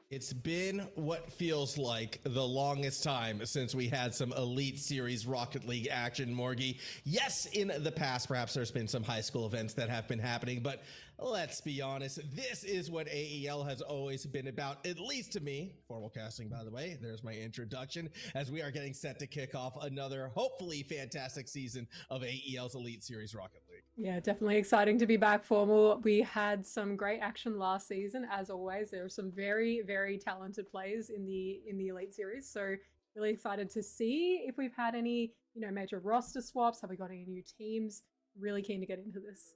It's been what feels like the longest time since we had some Elite Series Rocket League action, Morgie. Yes, in the past, perhaps there's been some high school events that have been happening, but let's be honest, this is what AEL has always been about, at least to me. Formalcasting, by the way, there's my introduction, as we are getting set to kick off another, hopefully fantastic season of AEL's Elite Series Rocket League. Yeah, definitely exciting to be back, Formal. We had some great action last season, as always. There are some very, very talented players in the Elite Series, so really excited to see if we've had any, major roster swaps. Have we got any new teams? Really keen to get into this.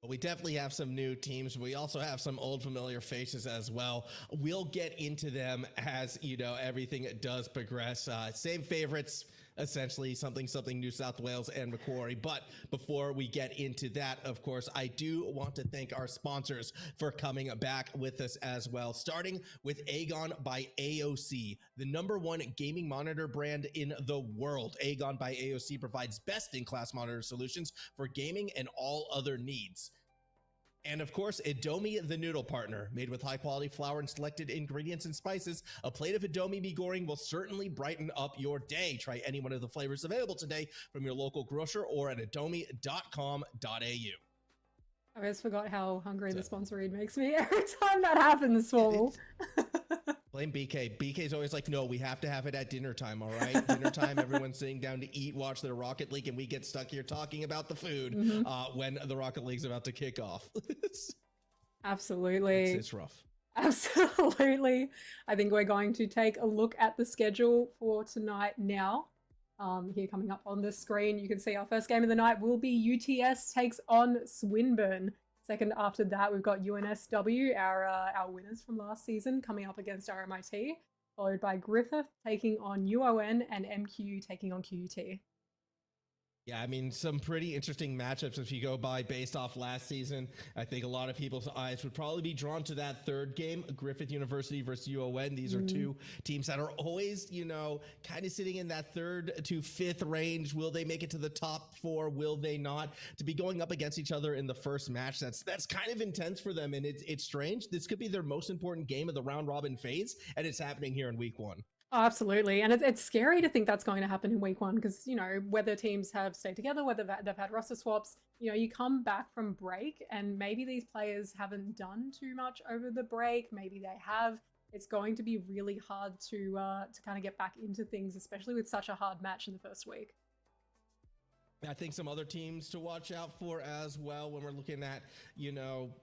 We definitely have some new teams. We also have some old familiar faces as well. We'll get into them as, everything does progress. Same favorites, essentially, something New South Wales and Macquarie. But before we get into that, of course, I do want to thank our sponsors for coming back with us as well, starting with AGON by AOC, the #1 gaming monitor brand in the world. AGON by AOC provides best-in-class monitor solutions for gaming and all other needs. And of course, Indomie the Noodle partner, made with high quality flour and selected ingredients and spices. A plate of Indomie mee goreng will certainly brighten up your day. Try any one of the flavors available today from your local grocer or at indomie.com.au. I just forgot how hungry the sponsor read makes me every time that happens, Swole. Blame BK. BK's always like, no, we have to have it at dinner time, all right? Dinner time, everyone's sitting down to eat, watch their Rocket League, and we get stuck here talking about the food when the Rocket League's about to kick off. Absolutely. It's rough. Absolutely. I think we're going to take a look at the schedule for tonight now. Here coming up on the screen, you can see our first game of the night will be UTS takes on Swinburne. Second after that, we've got UNSW, our winners from last season, coming up against RMIT, followed by Griffith taking on UON and MQ taking on QUT. Yeah, I mean, some pretty interesting matchups if you go by based off last season. I think a lot of people's eyes would probably be drawn to that third game, Griffith University versus UON. These are two teams that are always, kind of sitting in that 3rd to 5th range. Will they make it to the top 4? Will they not? To be going up against each other in the first match, that's kind of intense for them, and it's strange. This could be their most important game of the round robin phase, and it's happening here in week 1. Oh, absolutely. And it's scary to think that's going to happen in week 1 because, whether teams have stayed together, whether they've had roster swaps, you come back from break and maybe these players haven't done too much over the break. Maybe they have. It's going to be really hard to kind of get back into things, especially with such a hard match in the first week. I think some other teams to watch out for as well when we're looking at,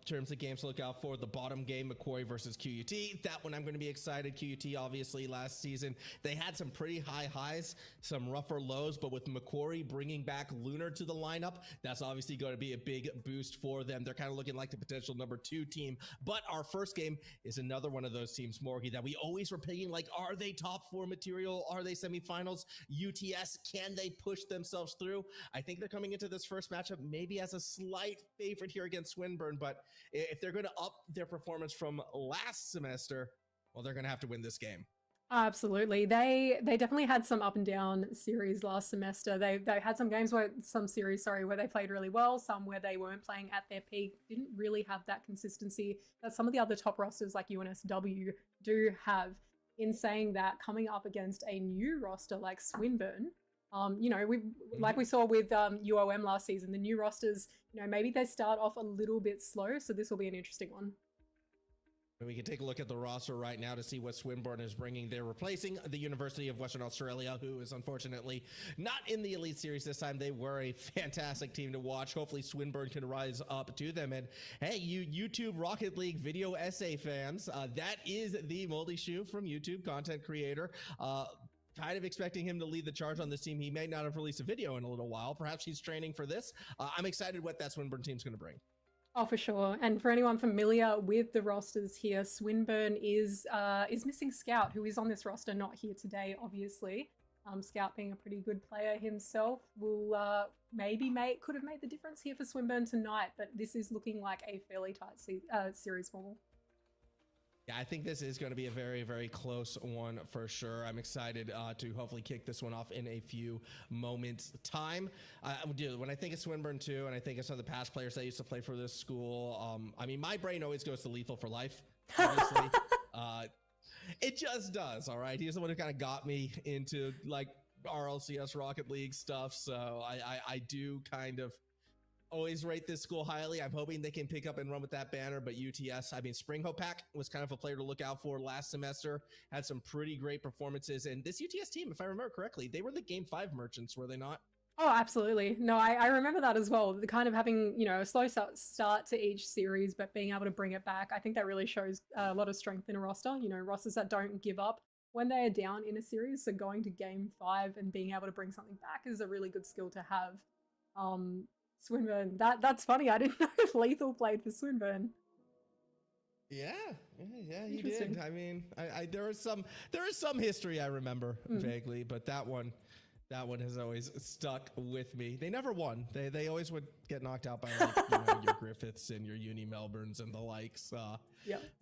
terms of games to look out for. The bottom game, Macquarie versus QUT. That one I'm going to be excited. QUT, obviously, last season, they had some pretty high highs, some rougher lows, but with Macquarie bringing back Lunar to the lineup, that's obviously going to be a big boost for them. They're kind of looking like the potential #2 team. But our first game is another one of those teams, Morgie, that we always were picking, like, are they top 4 material? Are they semifinals? UTS, can they push themselves through? I think they're coming into this first matchup maybe as a slight favorite here against Swinburne, but if they're going to up their performance from last semester, well, they're going to have to win this game. Absolutely. They definitely had some up and down series last semester. They had some games where they played really well, some where they weren't playing at their peak, didn't really have that consistency that some of the other top rosters like UNSW do have. In saying that, coming up against a new roster like Swinburne, like we saw with UOM last season, the new rosters, maybe they start off a little bit slow, so this will be an interesting one. We can take a look at the roster right now to see what Swinburne is bringing. They're replacing the University of Western Australia, who is unfortunately not in the Elite Series this time. They were a fantastic team to watch. Hopefully Swinburne can rise up to them. And hey, you YouTube Rocket League video essay fans, that is the Moldy Shoe from YouTube, content creator. Kind of expecting him to lead the charge on this team. He may not have released a video in a little while. Perhaps he's training for this. I'm excited what that Swinburne team's going to bring. Oh, for sure. And for anyone familiar with the rosters here, Swinburne is missing Scout, who is on this roster, not here today, obviously. Scout being a pretty good player himself will could have made the difference here for Swinburne tonight, but this is looking like a fairly tight series formal. Yeah, I think this is going to be a very, very close one for sure. I'm excited to hopefully kick this one off in a few moments' time. When I think of Swinburne too, and I think of some of the past players that used to play for this school, I mean, my brain always goes to Lethal for Life, obviously. It just does. All right. He's the one who kind of got me into like RLCS Rocket League stuff. So I do kind of always rate this school highly. I'm hoping they can pick up and run with that banner, but UTS, I mean, Spring Hopak was kind of a player to look out for last semester, had some pretty great performances. And this UTS team, if I remember correctly, they were the Game 5 merchants, were they not? Oh, absolutely. No, I remember that as well. The kind of having, you know, a slow start to each series, but being able to bring it back. I think that really shows a lot of strength in a roster. You know, rosters that don't give up when they are down in a series. So going to game 5 and being able to bring something back is a really good skill to have. Swinburne, that's funny. I didn't know if Lethal played for Swinburne. Yeah, he did. I mean, there is some history I remember vaguely, but that one has always stuck with me. They never won. They always would get knocked out by like, your Griffiths and your Uni Melbournes and the likes.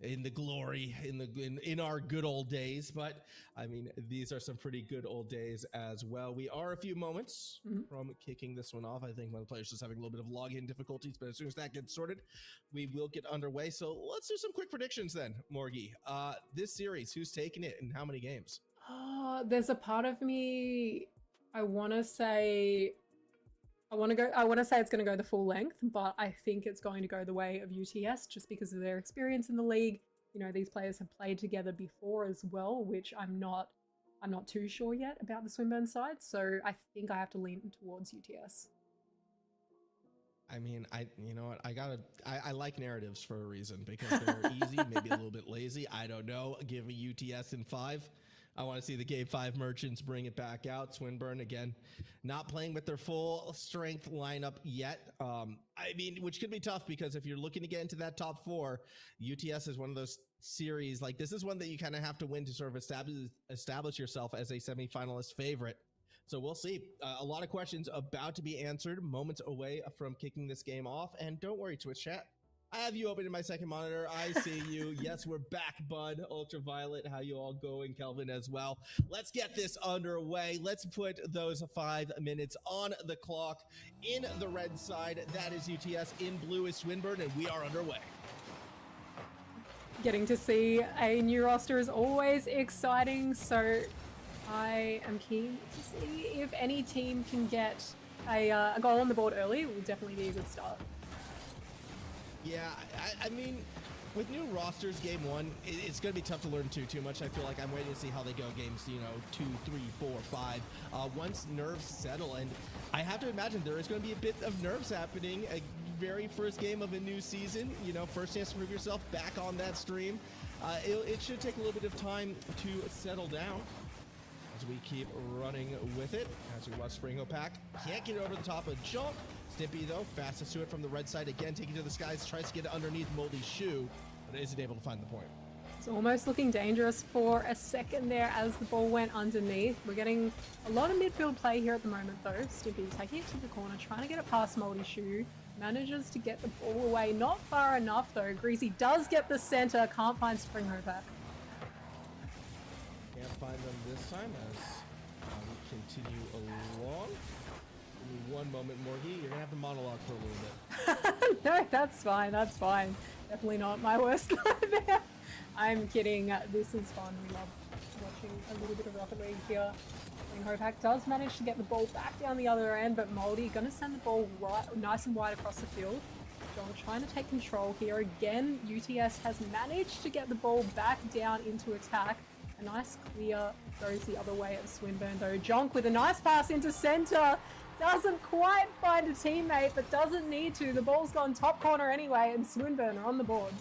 In the glory in our good old days. But I mean, these are some pretty good old days as well. We are a few moments from kicking this one off. I think one of the players is having a little bit of login difficulties, but as soon as that gets sorted, we will get underway. So let's do some quick predictions then, Morgie. This series, who's taking it and how many games? There's a part of me. I want to say it's going to go the full length, but I think it's going to go the way of UTS just because of their experience in the league. You know, these players have played together before as well, which I'm not too sure yet about the Swinburne side. So I think I have to lean towards UTS. I mean, you know what? I like narratives for a reason because they're easy, maybe a little bit lazy. I don't know. Give me UTS in 5. I want to see the Game 5 merchants bring it back out. Swinburne, again, not playing with their full strength lineup yet. I mean, which could be tough because if you're looking to get into that top 4, UTS is one of those series. Like, this is one that you kind of have to win to sort of establish yourself as a semifinalist favorite. So we'll see. A lot of questions about to be answered, moments away from kicking this game off. And don't worry, Twitch chat. I have you open in my second monitor. I see you. Yes, we're back, bud. Ultraviolet, how you all going? Kelvin as well. Let's get this underway. Let's put those 5 minutes on the clock. In the red side, that is UTS. In blue is Swinburne, and we are underway. Getting to see a new roster is always exciting, so I am keen to see if any team can get a goal on the board early. It will definitely be a good start. Yeah, I mean, with new rosters, game 1, it's going to be tough to learn too much. I feel like I'm waiting to see how they go games, 2, 3, 4, 5. Once nerves settle, and I have to imagine there is going to be a bit of nerves happening. A very first game of a new season, first chance to prove yourself back on that stream. It should take a little bit of time to settle down as we keep running with it. As we watch Spring Hopak, can't get over the top of Junk. Stimpy, though, fastest to it from the red side. Again, taking to the skies, tries to get it underneath Moldy's shoe, but isn't able to find the point. It's almost looking dangerous for a second there as the ball went underneath. We're getting a lot of midfield play here at the moment, though. Stimpy taking it to the corner, trying to get it past Moldy's shoe. Manages to get the ball away. Not far enough, though. Greasy does get the center. Can't find Spring Hopak. Can't find them this time as we continue along. One moment, Morgie. You're going to have to monologue for a little bit. No, that's fine. That's fine. Definitely not my worst nightmare. I'm kidding. This is fun. We love watching a little bit of Rocket League here. Hopak does manage to get the ball back down the other end, but Moldy going to send the ball nice and wide across the field. John trying to take control here. Again, UTS has managed to get the ball back down into attack. A nice clear goes the other way at Swinburne, though. Jonk with a nice pass into center. Doesn't quite find a teammate, but doesn't need to. The ball's gone top corner anyway, and Swinburne are on the board.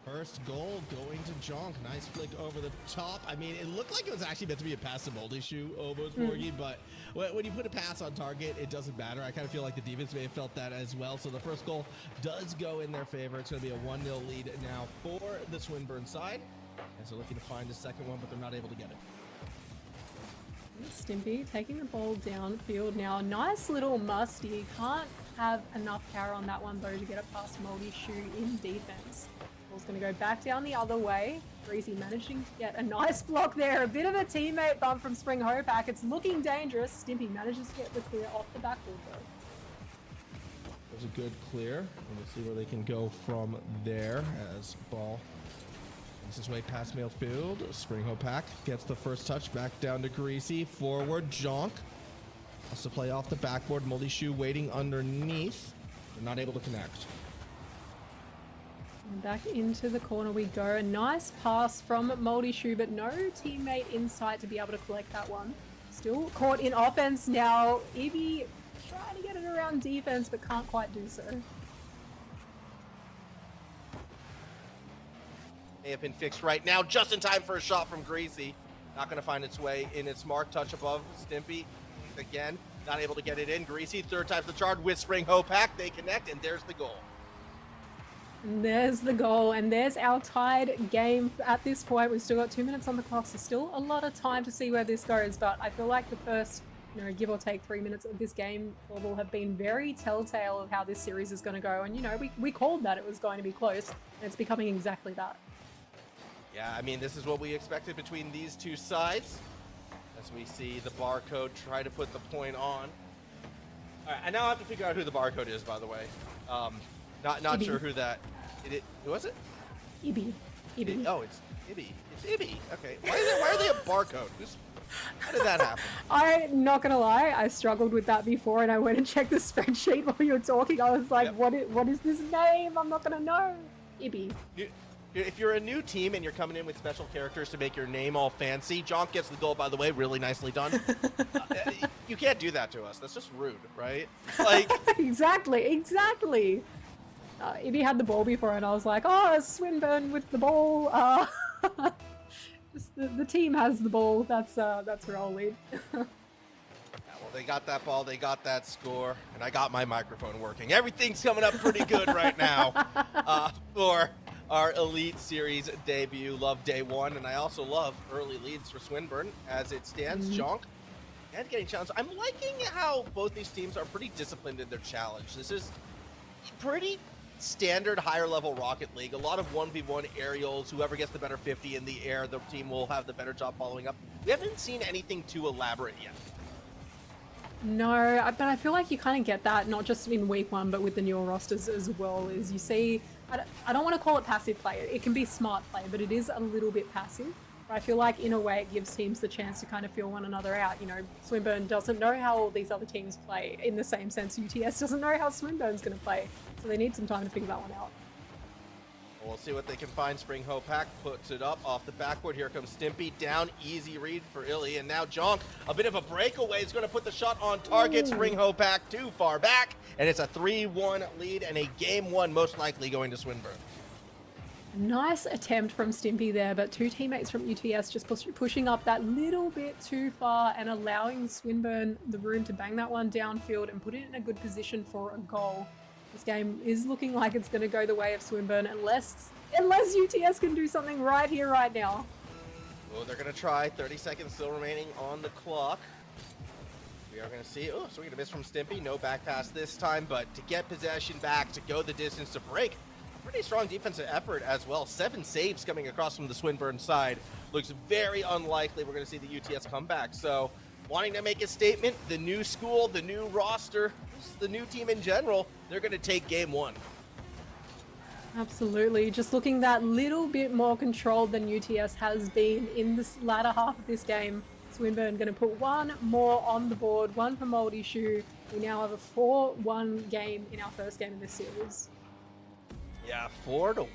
First goal going to Jonk. Nice flick over the top. I mean, it looked like it was actually meant to be a pass to Moldy's shoe, almost, Morgie, but when you put a pass on target, it doesn't matter. I kind of feel like the defense may have felt that as well. So the first goal does go in their favor. It's going to be a 1-0 lead now for the Swinburne side, as they're looking to find the second one, but they're not able to get it. Stimpy taking the ball downfield now. Nice little musty. Can't have enough power on that one, though, to get it past Moldy's shoe in defense. Ball's going to go back down the other way. Breezy managing to get a nice block there. A bit of a teammate bump from Spring Hopak. It's looking dangerous. Stimpy manages to get the clear off the backboard, though. There's a good clear. And we'll see where they can go from there as ball Makes his way past midfield. Springhope Pack gets the first touch back down to Greasy. Forward, Jonk. Also play off the backboard. Moldy Shoe waiting underneath. They're not able to connect. And back into the corner we go. A nice pass from Moldy Shoe, but no teammate in sight to be able to collect that one. Still caught in offense now. Ibby trying to get it around defense, but can't quite do so. May have been fixed right now, just in time for a shot from Greasy. Not going to find its way in its mark. Touch above Stimpy. Again, not able to get it in. Greasy, third time's the charge with Springhope Pack. They connect, and there's the goal. And there's the goal, and there's our tied game at this point. We've still got 2 minutes on the clock, so still a lot of time to see where this goes, but I feel like the first, give or take 3 minutes of this game will have been very telltale of how this series is going to go, and we called that it was going to be close, and it's becoming exactly that. Yeah, I mean, this is what we expected between these two sides. As we see the barcode try to put the point on. All right, I now have to figure out who the barcode is, by the way. Not sure who that. Who was it? Ibby. Oh, it's Ibby. It's Ibby. Okay. Why are they a barcode? How did that happen? I'm not gonna lie, I struggled with that before, and I went and checked the spreadsheet while you were talking. I was like, yep. What is this name? I'm not gonna know. Ibby. If you're a new team and you're coming in with special characters to make your name all fancy, Jonk gets the goal, by the way, really nicely done. You can't do that to us. That's just rude, right? Like exactly. Ibby had the ball before, and I was like, oh, Swinburne with the ball. Just the team has the ball. That's where I'll lead. Well, they got that ball, they got that score, and I got my microphone working. Everything's coming up pretty good right now for our Elite Series debut. Love day one, and I also love early leads for Swinburne as it stands. Jonk and getting challenged. I'm liking how both these teams are pretty disciplined in their challenge. This is pretty standard higher level Rocket League. A lot of 1v1 aerials. Whoever gets the better 50 in the air, the team will have the better job following up. We haven't seen anything too elaborate yet. No, but I feel like you kind of get that, not just in week one, but with the newer rosters as well, is you see, I don't want to call it passive play. It can be smart play, but it is a little bit passive. I feel like in a way it gives teams the chance to kind of feel one another out. Swinburne doesn't know how all these other teams play. In the same sense, UTS doesn't know how Swinburne's going to play. So they need some time to figure that one out. We'll see what they can find. Springhope Pack puts it up off the backboard. Here comes Stimpy down. Easy read for Illy. And now Jonk, a bit of a breakaway, is going to put the shot on target. Springhope Pack too far back. And it's a 3-1 lead and a game one most likely going to Swinburne. Nice attempt from Stimpy there, but two teammates from UTS just pushing up that little bit too far and allowing Swinburne the room to bang that one downfield and put it in a good position for a goal. This game is looking like it's going to go the way of Swinburne unless UTS can do something right here, right now. Well, they're going to try. 30 seconds still remaining on the clock. We are going to see. Oh, so we're going to miss from Stimpy. No back pass this time, but to get possession back, to go the distance, to break. Pretty strong defensive effort as well. 7 saves coming across from the Swinburne side. Looks very unlikely we're going to see the UTS come back. So wanting to make a statement, the new school, the new roster, the new team in general, they're going to take game one. Absolutely. Just looking that little bit more controlled than UTS has been in this latter half of this game. Swinburne going to put one more on the board, one for Moldy Shoe. We now have a 4-1 game in our first game in this series. Yeah, 4-1.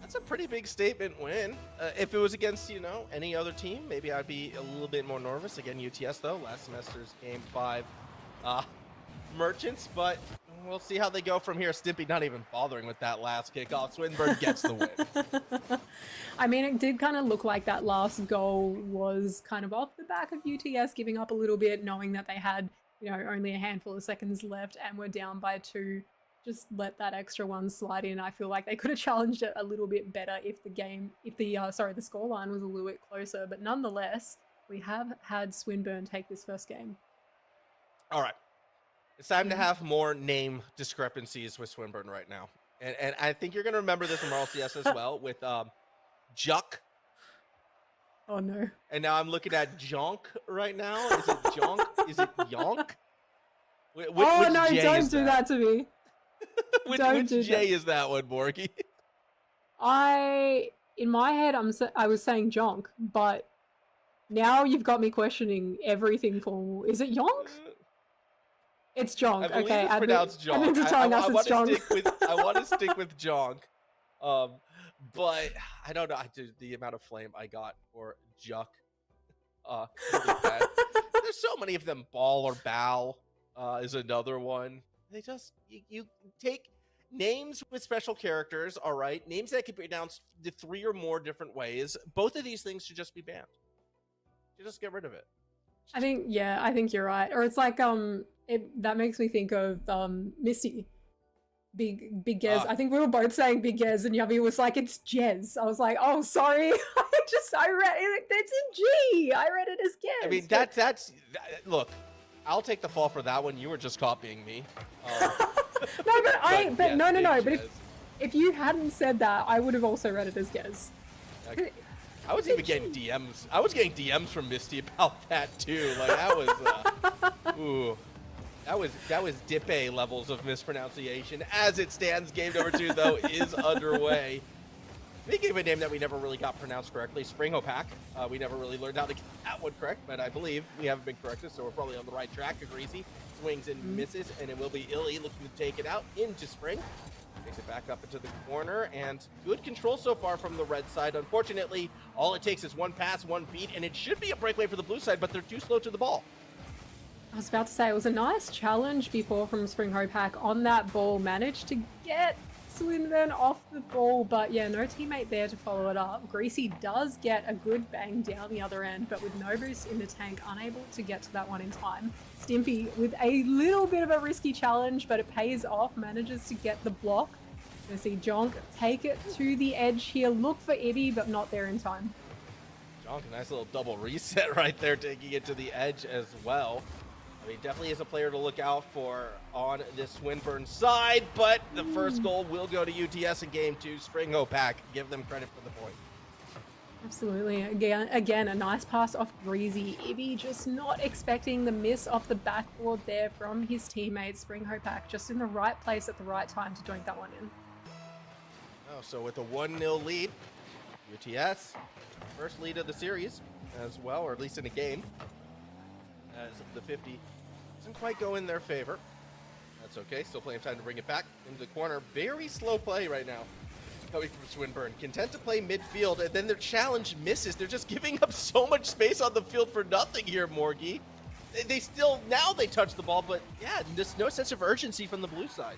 That's a pretty big statement win. If it was against, any other team, maybe I'd be a little bit more nervous. Again, UTS, though, last semester's Game 5 Merchants, but we'll see how they go from here. Stimpy not even bothering with that last kickoff. Swinburne gets the win. I mean, it did kind of look like that last goal was kind of off the back of UTS giving up a little bit, knowing that they had, only a handful of seconds left and were down by 2. Just let that extra one slide in. I feel like they could have challenged it a little bit better if the scoreline was a little bit closer. But nonetheless, we have had Swinburne take this first game. All right. It's time to have more name discrepancies with Swinburne right now. And I think you're going to remember this from RLCS as well with Juck. Oh, no. And now I'm looking at Jonk right now. Is it Jonk? Is it Yonk? Which no, J don't do that to me. Which J is that one, Borky? in my head, I was saying Jonk, but now you've got me questioning everything. For is it Yonk? It's Jonk. I believe Okay, it's pronounced Jonk. Admin's are telling us it's Jonk. I want to stick with Jonk. But I don't know. The amount of flame I got for Juck. Really bad. There's so many of them. Ball or Bow is another one. They just you take names with special characters. All right, names that can be pronounced the 3 or more different ways. Both of these things should just be banned. You just get rid of it. I think you're right. Or it's like that makes me think of Misty. Big Gez. I think we were both saying Big Gez, and Yubby was like, it's Jez. I was like, oh, sorry. I read it. It's a G. I read it as Gez. I mean, that's look. I'll take the fall for that one. You were just copying me. No. But if you hadn't said that, I would have also read it as Gez. I was even getting DMs. I was getting DMs from Misty about that too. Like that was, ooh. That was dip A levels of mispronunciation. As it stands, game number 2 though is underway. Speaking of a name that we never really got pronounced correctly, Springhopack. We never really learned how to get that one correct, but I believe we haven't been corrected, so we're probably on the right track. Greasy swings and misses, and it will be Illy looking to take it out into Spring. Takes it back up into the corner, and good control so far from the red side. Unfortunately, all it takes is one pass, one beat, and it should be a breakaway for the blue side, but they're too slow to the ball. I was about to say, it was a nice challenge before from Springhopack on that ball. Managed to get Swinburne off the ball, but yeah, no teammate there to follow it up. Greasy does get a good bang down the other end, but with no boost in the tank, unable to get to that one in time. Stimpy with a little bit of a risky challenge, but it pays off, manages to get the block. Gonna see Jonk take it to the edge here, look for Ibby, but not there in time. Jonk, a nice little double reset right there, taking it to the edge as well. He definitely is a player to look out for on this Swinburne side, but the first goal will go to UTS in game 2. Springhopack, give them credit for the point. Absolutely. Again, a nice pass off Greasy. Ibby just not expecting the miss off the backboard there from his teammate. Springhopack just in the right place at the right time to doink that one in. Oh, so with a 1-0 lead, UTS, first lead of the series as well, or at least in a game, as the 50 doesn't quite go in their favor. That's okay, still plenty of time to bring it back into the corner. Very slow play right now coming from Swinburne. Content to play midfield, and then their challenge misses. They're just giving up so much space on the field for nothing here, Morgie. They still, now they touch the ball, but yeah, there's no sense of urgency from the blue side.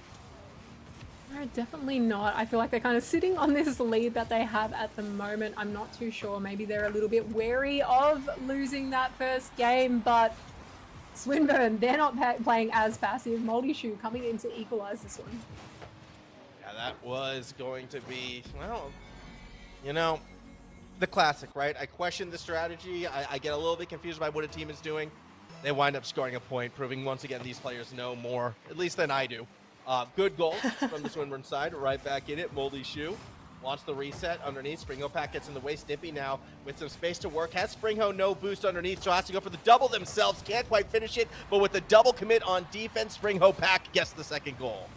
No, definitely not. I feel like they're kind of sitting on this lead that they have at the moment. I'm not too sure. Maybe they're a little bit wary of losing that first game, but Swinburne, they're not playing as passive. Moldy Shoe coming in to equalize this one. Yeah, that was going to be, well, you know, the classic, right? I question the strategy. I get a little bit confused by what a team is doing. They wind up scoring a point, proving once again these players know more, at least than I do. Good goal from the Swinburne side, right back in it. Moldy Shoe wants the reset underneath. Springhopack gets in the way. Stimpy now with some space to work. Has Springho no boost underneath, so has to go for the double themselves. Can't quite finish it, but with the double commit on defense, Springhopack gets the second goal.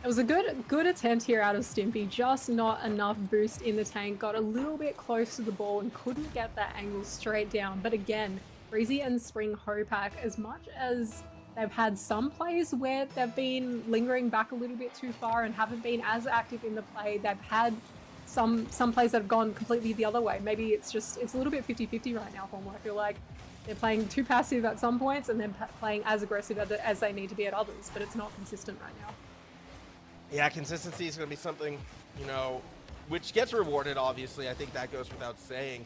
It was a good attempt here out of Stimpy, just not enough boost in the tank. Got a little bit close to the ball and couldn't get that angle straight down. But again, Breezy and Springhopack, as much as they've had some plays where they've been lingering back a little bit too far and haven't been as active in the play, they've had some plays that have gone completely the other way. Maybe it's a little bit 50-50 right now for them. I feel like they're playing too passive at some points and then playing as aggressive as they need to be at others, but it's not consistent right now. Yeah, consistency is going to be something, you know, which gets rewarded, obviously. I think that goes without saying.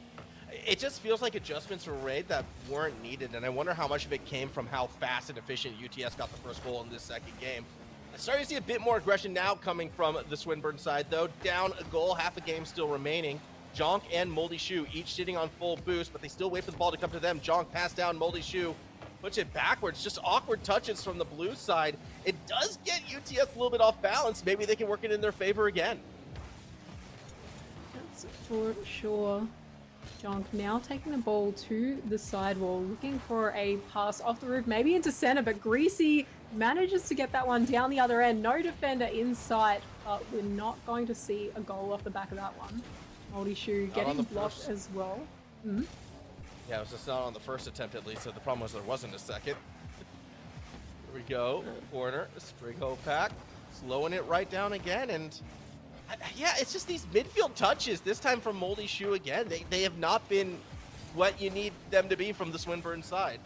It just feels like adjustments were made that weren't needed, and I wonder how much of it came from how fast and efficient UTS got the first goal in this second game. I'm starting to see a bit more aggression now coming from the Swinburne side, though. Down a goal, half a game still remaining. Jonk and Moldy Shoe each sitting on full boost, but they still wait for the ball to come to them. Jonk pass down, Moldy Shoe puts it backwards. Just awkward touches from the blue side. It does get UTS a little bit off balance. Maybe they can work it in their favor again. That's for sure. Jonk now taking the ball to the sidewall, looking for a pass off the roof, maybe into center, but Greasy manages to get that one down the other end. No defender in sight, but we're not going to see a goal off the back of that one. Multi-shoe Not on getting the blocked first. as well. Mhm. Yeah, it was just not on the first attempt at least, so the problem was there wasn't a second. Here we go, corner, Spring Hope Pack, slowing it right down again, and yeah, it's just these midfield touches, this time from Moldy Shoe again. They have not been what you need them to be from the Swinburne side.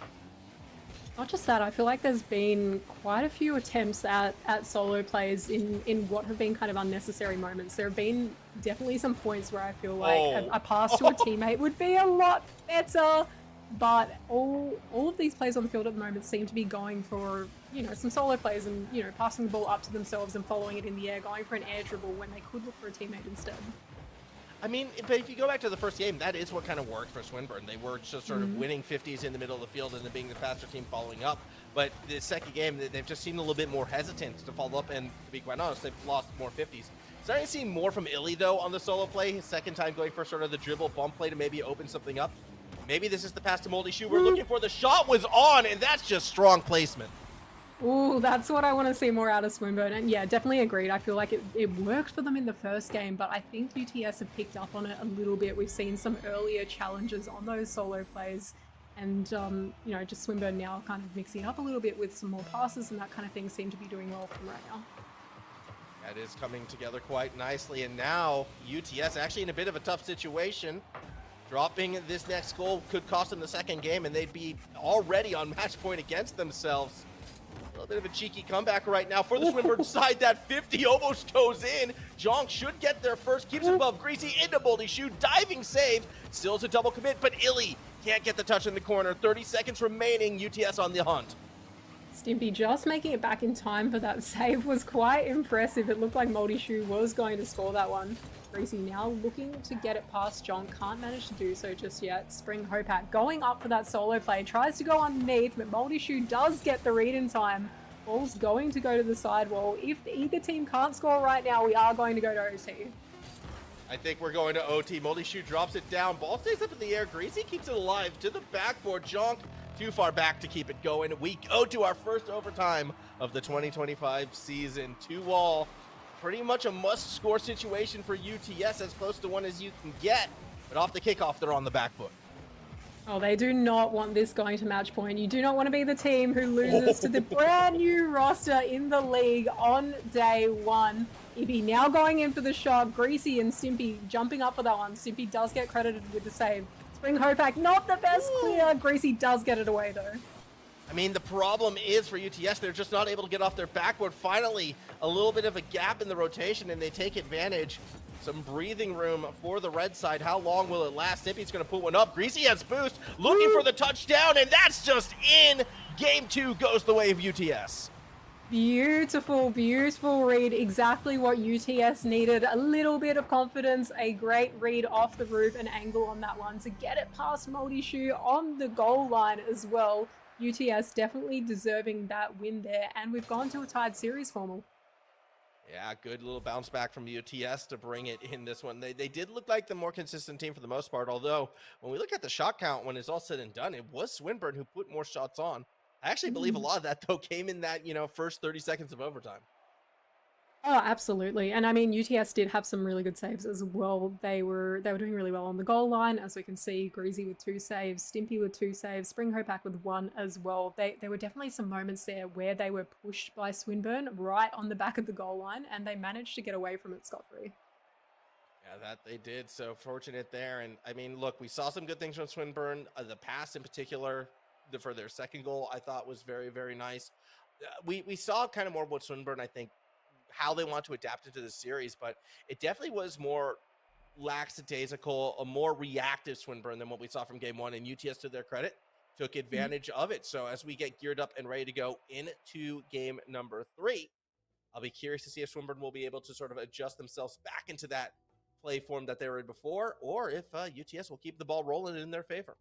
Not just that, I feel like there's been quite a few attempts at solo plays in what have been kind of unnecessary moments. There have been definitely some points where I feel like a pass to a teammate would be a lot better, but all of these plays on the field at the moment seem to be going for, you know, some solo plays and, you know, passing the ball up to themselves and following it in the air, going for an air dribble when they could look for a teammate instead. I mean, but if you go back to the first game, that is what kind of worked for Swinburne. They were just sort of winning 50s in the middle of the field and then being the faster team following up. But the second game, they've just seemed a little bit more hesitant to follow up, and to be quite honest, they've lost more 50s. Starting to see more from Illy, though, on the solo play. His second time going for sort of the dribble bump play to maybe open something up. Maybe this is the pass to Moldy Shoe we're looking for. The shot was on, and that's just strong placement. Ooh, that's what I want to see more out of Swinburne. And yeah, definitely agreed. I feel like it worked for them in the first game, but I think UTS have picked up on it a little bit. We've seen some earlier challenges on those solo plays. And, you know, just Swinburne now kind of mixing it up a little bit with some more passes and that kind of thing seem to be doing well for them right now. That is coming together quite nicely. And now UTS actually in a bit of a tough situation. Dropping this next goal could cost them the second game, and they'd be already on match point against themselves. A little bit of a cheeky comeback right now for the Swinburne side. That 50 almost goes in. Jong should get there first. Keeps it above Greasy into Moldy Shoe. Diving save. Still a double commit, but Illy can't get the touch in the corner. 30 seconds remaining. UTS on the hunt. Stimpy just making it back in time for that save was quite impressive. It looked like Moldy Shoe was going to score that one. Greasy now looking to get it past John. Can't manage to do so just yet. Spring Hopak going up for that solo play. Tries to go underneath, but Moldy Shoe does get the read in time. Ball's going to go to the sidewall. If either team can't score right now, we are going to go to OT. I think we're going to OT. Moldy Shoe drops it down. Ball stays up in the air. Greasy keeps it alive to the backboard. Jonk too far back to keep it going. We go to our first overtime of the 2025 season. 2-all. Pretty much a must-score situation for UTS, as close to one as you can get. But off the kickoff, they're on the back foot. Oh, they do not want this going to match point. You do not want to be the team who loses to the brand new roster in the league on day one. Ibby now going in for the shot. Greasy and Stimpy jumping up for that one. Stimpy does get credited with the save. Spring Hopak, not the best clear. Greasy does get it away though. I mean, the problem is for UTS, they're just not able to get off their backboard. Finally, a little bit of a gap in the rotation, and they take advantage. Some breathing room for the red side. How long will it last? Stimpy's going to put one up. Greasy has boost, looking for the touchdown, and that's just in. Game 2 goes the way of UTS. Beautiful, beautiful read. Exactly what UTS needed. A little bit of confidence, a great read off the roof, an angle on that one to get it past Moldy Shoe on the goal line as well. UTS definitely deserving that win there, and we've gone to a tied series formal. Yeah, good little bounce back from UTS to bring it in this one. They did look like the more consistent team for the most part, although when we look at the shot count, when it's all said and done, it was Swinburne who put more shots on. I actually believe a lot of that, though, came in that, first 30 seconds of overtime. Oh, absolutely. And I mean, UTS did have some really good saves as well. They were doing really well on the goal line, as we can see. Greasy with 2 saves, Stimpy with 2 saves, Spring Hopak with 1 as well. There were definitely some moments there where they were pushed by Swinburne right on the back of the goal line, and they managed to get away from it scot-free. Yeah, that they did. So fortunate there. And I mean, look, we saw some good things from Swinburne. The pass in particular for their second goal, I thought was very, very nice. We saw kind of more about Swinburne, I think, how they want to adapt into the series, but it definitely was more lackadaisical, a more reactive Swinburne than what we saw from game 1, and UTS, to their credit, took advantage of it. So as we get geared up and ready to go into game number 3, I'll be curious to see if Swinburne will be able to sort of adjust themselves back into that play form that they were in before, or if UTS will keep the ball rolling in their favor.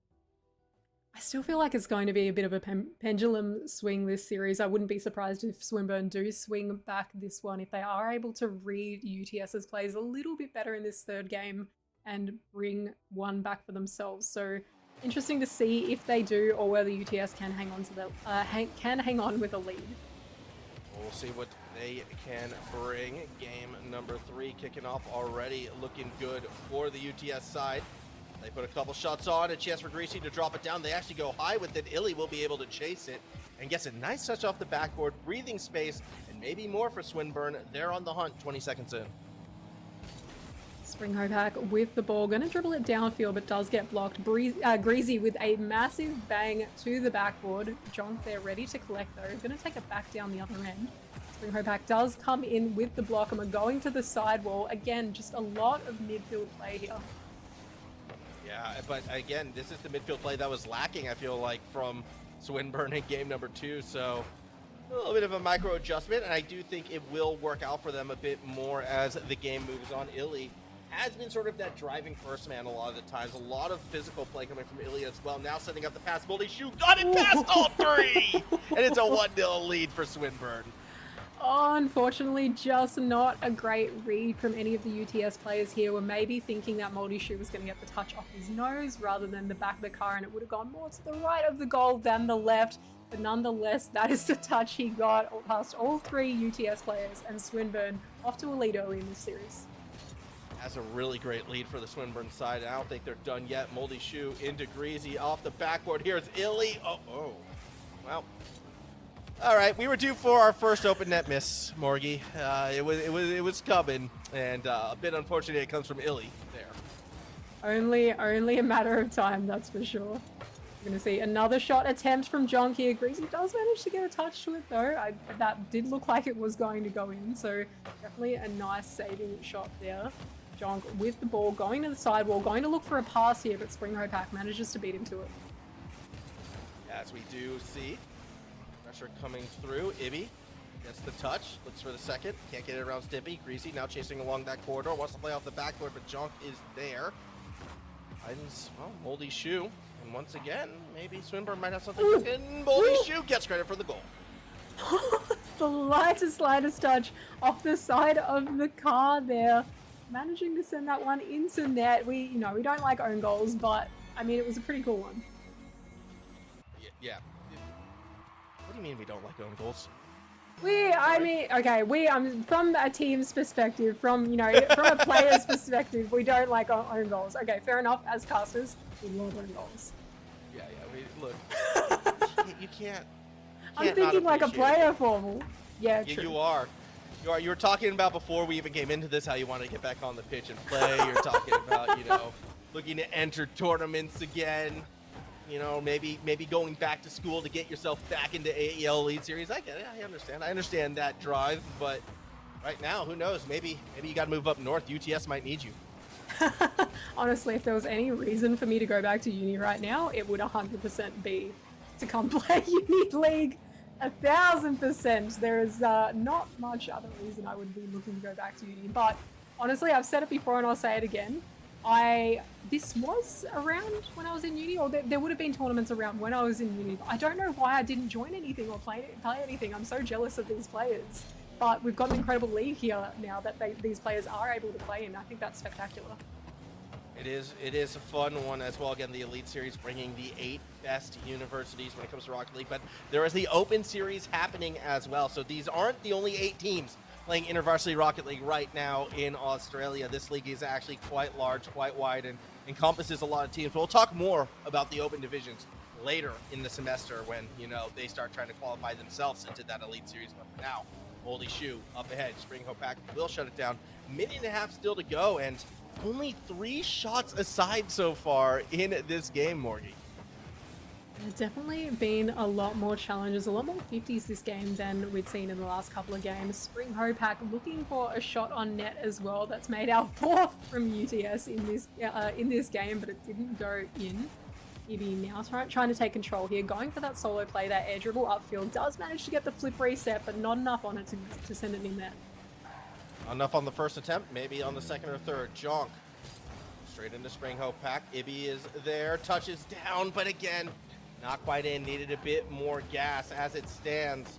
I still feel like it's going to be a bit of a pendulum swing this series. I wouldn't be surprised if Swinburne do swing back this one, if they are able to read UTS's plays a little bit better in this third game and bring one back for themselves. So interesting to see if they do, or whether UTS can hang on to the hang on with a lead. We'll see what they can bring. Game number 3 kicking off already, looking good for the UTS side. They put a couple shots on, a chance for Greasy to drop it down. They actually go high with it. Illy will be able to chase it and gets a nice touch off the backboard, breathing space, and maybe more for Swinburne. They're on the hunt 20 seconds in. Spring Hopak with the ball, going to dribble it downfield, but does get blocked. Greasy with a massive bang to the backboard. Jonk there ready to collect though. Going to take it back down the other end. Spring Hopak does come in with the block and we're going to the sidewall. Again, just a lot of midfield play here. Yeah, but again, this is the midfield play that was lacking, I feel like, from Swinburne in game number 2. So a little bit of a micro adjustment, and I do think it will work out for them a bit more as the game moves on. Illy has been sort of that driving first man a lot of the times. A lot of physical play coming from Illy as well. Now setting up the pass. Moldy Shoe got it past all 3! And it's a 1-0 lead for Swinburne. Unfortunately, just not a great read from any of the UTS players here. We're maybe thinking that Moldy Shoe was going to get the touch off his nose rather than the back of the car, and it would have gone more to the right of the goal than the left. But nonetheless, that is the touch he got past all 3 UTS players, and Swinburne off to a lead early in this series. That's a really great lead for the Swinburne side. I don't think they're done yet. Moldy Shoe into Greasy off the backboard. Here's Illy. Oh. Well. All right, we were due for our first open net miss, Morgie. It was coming, and a bit unfortunate it comes from Illy there. Only a matter of time, that's for sure. We're going to see another shot attempt from Jonk here. Greasy does manage to get a touch to it though. That did look like it was going to go in, so definitely a nice saving shot there. Jonk with the ball, going to the sidewall, going to look for a pass here, but Spring Hopak manages to beat him to it. As we do see, pressure coming through. Ibby gets the touch, looks for the second, can't get it around Stimpy. Greasy now chasing along that corridor, wants to play off the backboard, but Jonk is there. Items, well, Moldy Shoe, and once again, maybe Swinburne might have something cooking. Moldy Shoe gets credit for the goal. The slightest touch off the side of the car there. Managing to send that one into net. We don't like own goals, but I mean, it was a pretty cool one. Yeah. What do you mean we don't like own goals? From a team's perspective, from a player's perspective, we don't like own goals. Okay, fair enough. As casters, we love own goals. Yeah. Look, you can't. I'm thinking like a player formal. Yeah, true. You are. You were talking about before we even came into this how you want to get back on the pitch and play. You're talking about looking to enter tournaments again. Maybe going back to school to get yourself back into AEL Elite Series. I get it. I understand that drive, but right now, who knows? Maybe you got to move up north. UTS might need you. Honestly, if there was any reason for me to go back to uni right now, it would 100% be to come play Uni League. 1000%. There is not much other reason I would be looking to go back to uni. But honestly, I've said it before and I'll say it again. This was around when I was in uni, or there would have been tournaments around when I was in uni. I don't know why I didn't join anything or play anything. I'm so jealous of these players. But we've got an incredible league here now that these players are able to play in. I think that's spectacular. It is a fun one as well. Again, the Elite Series bringing the 8 best universities when it comes to Rocket League, but there is the Open Series happening as well. So these aren't the only 8 teams playing InterVarsity Rocket League right now in Australia. This league is actually quite large, quite wide, and encompasses a lot of teams. We'll talk more about the Open divisions later in the semester when they start trying to qualify themselves into that Elite Series. But for now, Moldy Shoe up ahead. Spring Hopak will shut it down. Minute and a half still to go, and only 3 shots aside so far in this game, Morgie. There's definitely been a lot more challenges, a lot more 50s this game than we'd seen in the last couple of games. Spring Hopak looking for a shot on net as well. That's made our 4th from UTS in this game, but it didn't go in. Ibby now trying to take control here, going for that solo play, that air dribble upfield. Does manage to get the flip reset, but not enough on it to send it in there. Enough on the first attempt, maybe on the second or third. Jonk straight into Spring Hopak. Ibby is there, touches down, but again, not quite in. Needed a bit more gas as it stands.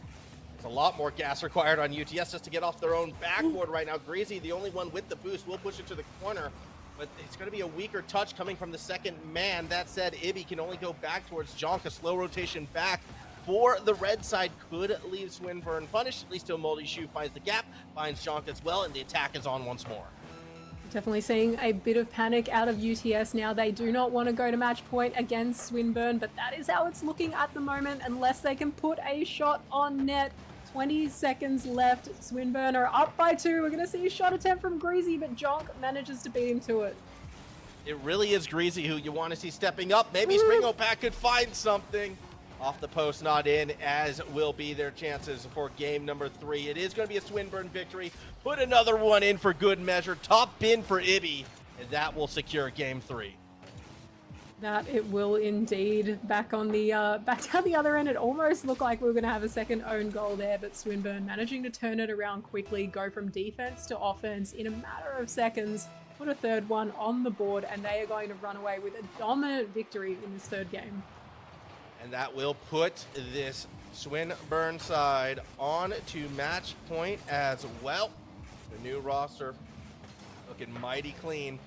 There's a lot more gas required on UTS just to get off their own backboard right now. Greasy, the only one with the boost, will push it to the corner, but it's going to be a weaker touch coming from the second man. That said, Ibby can only go back towards Jonk, a slow rotation back for the red side could leave Swinburne punished, at least till Moldy Shoe finds the gap, finds Jonk as well, and the attack is on once more. Definitely seeing a bit of panic out of UTS now. They do not want to go to match point against Swinburne, but that is how it's looking at the moment unless they can put a shot on net. 20 seconds left. Swinburne are up by 2. We're going to see a shot attempt from Greasy, but Jonk manages to beat him to it. It really is Greasy who you want to see stepping up. Maybe Spring Pack could find something. Off the post, not in, as will be their chances for game number 3. It is going to be a Swinburne victory. Put another one in for good measure. Top bin for Ibby, and that will secure game 3. That it will indeed. Back on the back down the other end, it almost looked like we were going to have a second own goal there, but Swinburne managing to turn it around quickly, go from defense to offense in a matter of seconds, put a third one on the board, and they are going to run away with a dominant victory in this third game. And that will put this Swinburne side on to match point as well. The new roster looking mighty clean.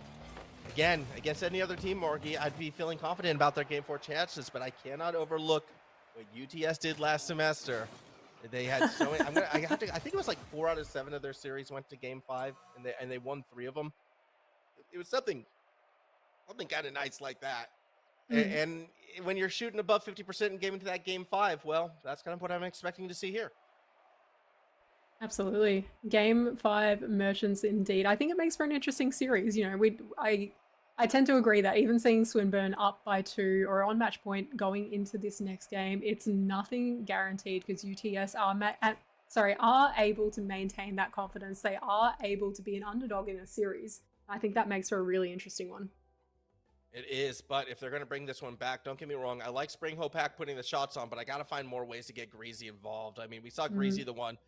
Again, against any other team, Morgie, I'd be feeling confident about their game 4 chances, but I cannot overlook what UTS did last semester. They had so many. I think it was like 4 out of 7 of their series went to game 5, and they won 3 of them. It was something kind of nice like that. And when you're shooting above 50% and getting into that game 5, well, that's kind of what I'm expecting to see here. Absolutely. Game 5 Merchants indeed. I think it makes for an interesting series. You know, I tend to agree that even seeing Swinburne up by 2 or on match point going into this next game, it's nothing guaranteed because UTS are able to maintain that confidence. They are able to be an underdog in a series. I think that makes for a really interesting one. It is, but if they're going to bring this one back, don't get me wrong, I like Spring Pack putting the shots on, but I got to find more ways to get Greasy involved. I mean, we saw Greasy the one,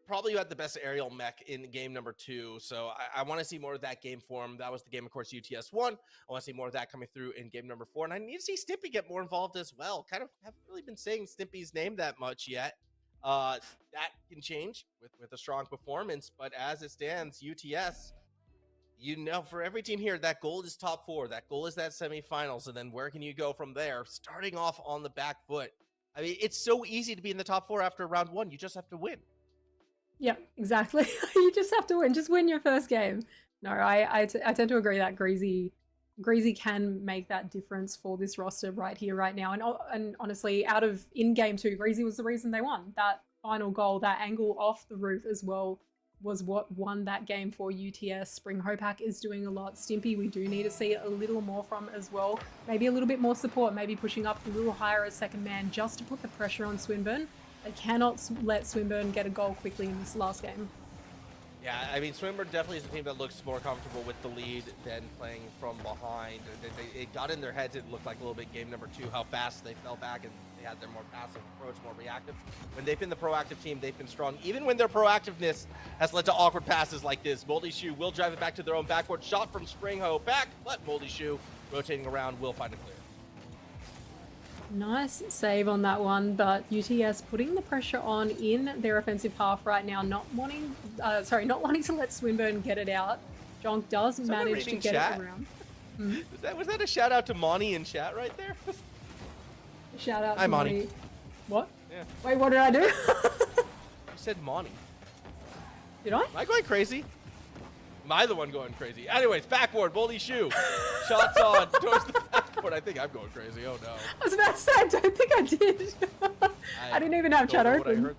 probably had the best aerial mech in game number 2, so I want to see more of that game form. That was the game, of course, UTS won. I want to see more of that coming through in game number 4, and I need to see Stimpy get more involved as well. Kind of haven't really been saying Stimpy's name that much yet. That can change with a strong performance, but as it stands, UTS... You know, for every team here, that goal is top 4. That goal is that semifinals. And then where can you go from there? Starting off on the back foot. I mean, it's so easy to be in the top 4 after round 1. You just have to win. Yeah, exactly. You just have to win. Just win your first game. No, I tend to agree that Greasy can make that difference for this roster right here, right now. And honestly, in game 2, Greasy was the reason they won. That final goal, that angle off the roof as well, was what won that game for UTS. Spring Pack is doing a lot. Stimpy, we do need to see a little more from as well. Maybe a little bit more support, maybe pushing up a little higher as second man just to put the pressure on Swinburne. They cannot let Swinburne get a goal quickly in this last game. Yeah, I mean, Swinburne definitely is a team that looks more comfortable with the lead than playing from behind. It got in their heads, it looked like a little bit game number 2, how fast they fell back and they had their more passive approach, more reactive. When they've been the proactive team, they've been strong. Even when their proactiveness has led to awkward passes like this. Moldy Shoe will drive it back to their own backboard. Shot from Spring Pack, but Moldy Shoe rotating around will find a clear. Nice save on that one, but UTS putting the pressure on in their offensive half right now, not wanting to let Swinburne get it out. Jonk does manage to get it around. Was that a shout out to Monty in chat right there? Shout out Hi, to Monty. Monty. What? Yeah. Wait, what did I do? You said Monty. Did I? Am I going crazy? Am I the one going crazy? Anyways, backboard, Moldy Shoe. Shots on towards the backboard. I think I'm going crazy. Oh no. I was about to say, I don't think I did. I didn't even have chat open.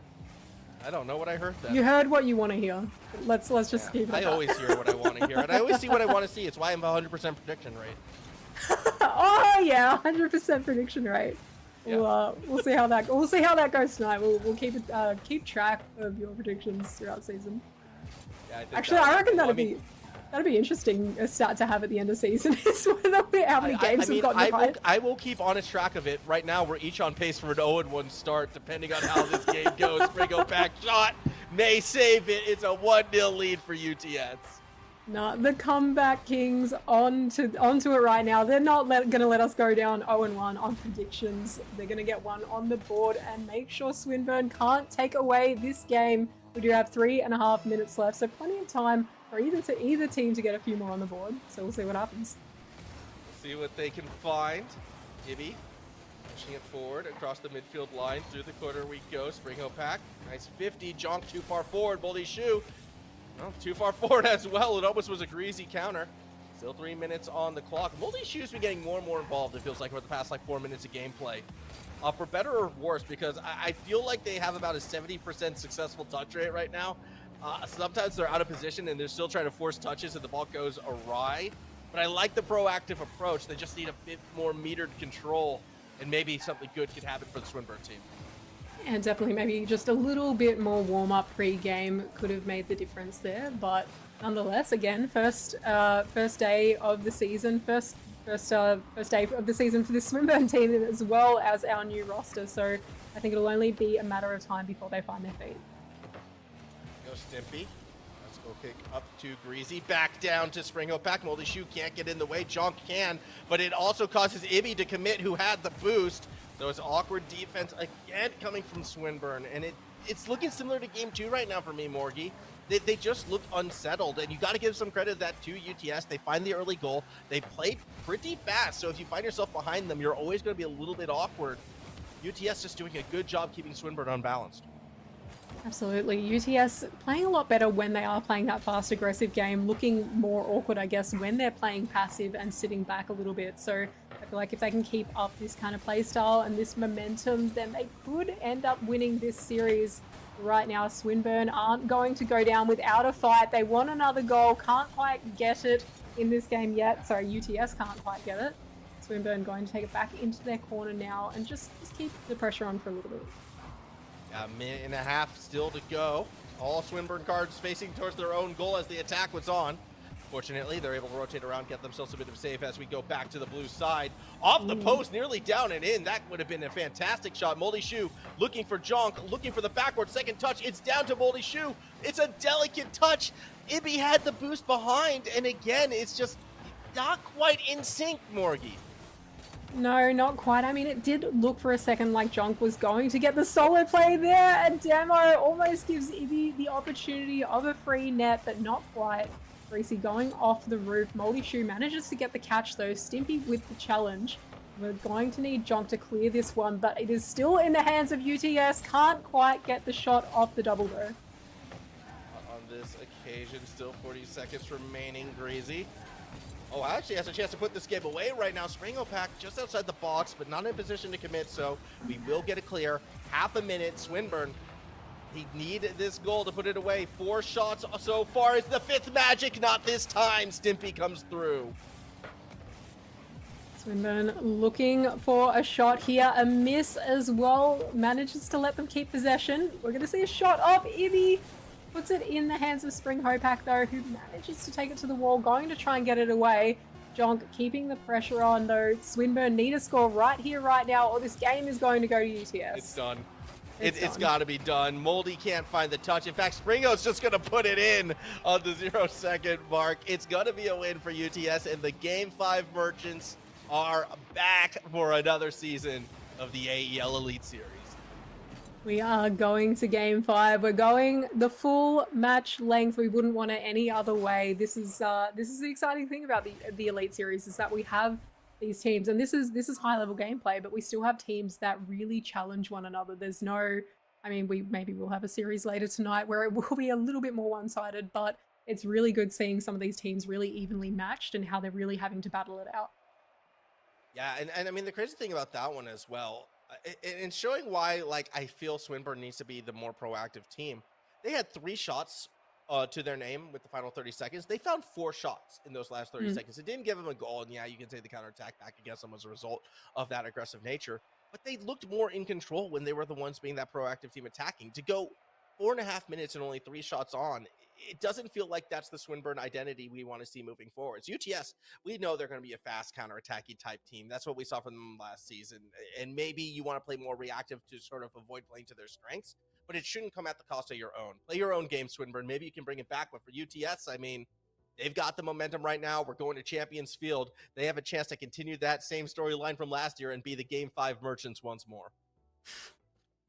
I don't know what I heard then. You heard what you want to hear. Let's just keep it. I always hear what I want to hear, and I always see what I want to see. It's why I'm 100% prediction rate. Oh yeah, 100% prediction rate. Yeah. We'll see how that goes tonight. We'll keep track of your predictions throughout the season. Yeah, Actually, I reckon that'd be interesting a stat to have at the end of season is how many games we've gotten. I will keep honest track of it. Right now, we're each on pace for an 0-1 start, depending on how this game goes. Springo Pack shot may save it. It's a 1-0 lead for UTS. No, the comeback kings onto it right now. They're not going to let us go down 0-1 on predictions. They're going to get one on the board and make sure Swinburne can't take away this game. We do have 3.5 minutes left, so plenty of time for either team to get a few more on the board. So we'll see what happens. See what they can find. Ibby Pushing it forward across the midfield line. Through the corner we go. Springhope Pack. Nice 50. Jonk too far forward. Boldy Shoe. Well, too far forward as well. It almost was a greasy counter. Still 3 minutes on the clock. Moldy Shoe's been getting more and more involved, it feels like, over the past 4 minutes of gameplay. For better or worse, because I feel like they have about a 70% successful touch rate right now. Sometimes they're out of position and they're still trying to force touches and the ball goes awry. But I like the proactive approach. They just need a bit more metered control, and maybe something good could happen for the Swinburne team. And definitely maybe just a little bit more warm-up pre-game could have made the difference there. But nonetheless, again, first day of the season, first day of the season for the Swinburne team, as well as our new roster. So I think it'll only be a matter of time before they find their feet. Go Stimpy. Let's go kick up to Greasy. Back down to Springhope Pack. Moldy Shoe can't get in the way. Jonk can, but it also causes Ibby to commit, who had the boost. So it's awkward defense again coming from Swinburne, and it's looking similar to game 2 right now for me, Morgie. They just look unsettled, and you got to give some credit to that to UTS. They find the early goal. They play pretty fast, so if you find yourself behind them, you're always going to be a little bit awkward. UTS just doing a good job keeping Swinburne unbalanced. Absolutely. UTS playing a lot better when they are playing that fast, aggressive game, looking more awkward, I guess, when they're playing passive and sitting back a little bit. So I feel like if they can keep up this kind of play style and this momentum, then they could end up winning this series. Right now, Swinburne aren't going to go down without a fight. They want another goal, can't quite get it in this game yet. Sorry, UTS can't quite get it. Swinburne going to take it back into their corner now and just keep the pressure on for a little bit. A minute and a half still to go. All Swinburne cards facing towards their own goal as the attack was on. Fortunately, they're able to rotate around, get themselves a bit of save as we go back to the blue side. Off the post, nearly down and in. That would have been a fantastic shot. Moldy Shoe looking for Jonk, looking for the backward second touch. It's down to Moldy Shoe. It's a delicate touch. Ibby had the boost behind, and again, it's just not quite in sync, Morgie. No, not quite. I mean, it did look for a second like Jonk was going to get the solo play there, and Demo almost gives Ibby the opportunity of a free net, but not quite. Greasy going off the roof. Moldy Shoe manages to get the catch though. Stimpy with the challenge. We're going to need Jonk to clear this one, but it is still in the hands of UTS. Can't quite get the shot off the double though. On this occasion, still 40 seconds remaining. Greasy. Oh, actually has a chance to put this game away right now. Springo Pack just outside the box, but not in a position to commit, so we will get it clear. Half a minute. Swinburne, he needed this goal to put it away. 4 shots so far. It's the 5th magic. Not this time. Stimpy comes through. Swinburne looking for a shot here. A miss as well. Manages to let them keep possession. We're going to see a shot off Ibby. Puts it in the hands of Springhope though, who manages to take it to the wall, going to try and get it away. Jonk keeping the pressure on though. Swinburne need a score right here, right now, or this game is going to go to UTS. It's done. It's got to be done. Moldy can't find the touch. In fact, Springo's just going to put it in on the 0-second mark. It's going to be a win for UTS, and the Game 5 Merchants are back for another season of the AEL Elite Series. We are going to Game 5. We're going the full match length. We wouldn't want it any other way. This is the exciting thing about the Elite Series, is that we have these teams, and this is high level gameplay, but we still have teams that really challenge one another. There's no, I mean, maybe we'll have a series later tonight where it will be a little bit more one-sided, but it's really good seeing some of these teams really evenly matched and how they're really having to battle it out. Yeah, and I mean, the crazy thing about that one as well, and showing why, like, I feel Swinburne needs to be the more proactive team. They had 3 shots to their name with the final 30 seconds. They found 4 shots in those last 30 seconds. It didn't give them a goal, and yeah, you can say the counterattack back against them as a result of that aggressive nature. But they looked more in control when they were the ones being that proactive team attacking. To go 4.5 minutes and only 3 shots on, it doesn't feel like that's the Swinburne identity we want to see moving forward. So UTS, we know they're going to be a fast counterattacking type team. That's what we saw from them last season. And maybe you want to play more reactive to sort of avoid playing to their strengths, but it shouldn't come at the cost of your own. Play your own game, Swinburne. Maybe you can bring it back. But for UTS, I mean, they've got the momentum right now. We're going to Champions Field. They have a chance to continue that same storyline from last year and be the Game 5 Merchants once more.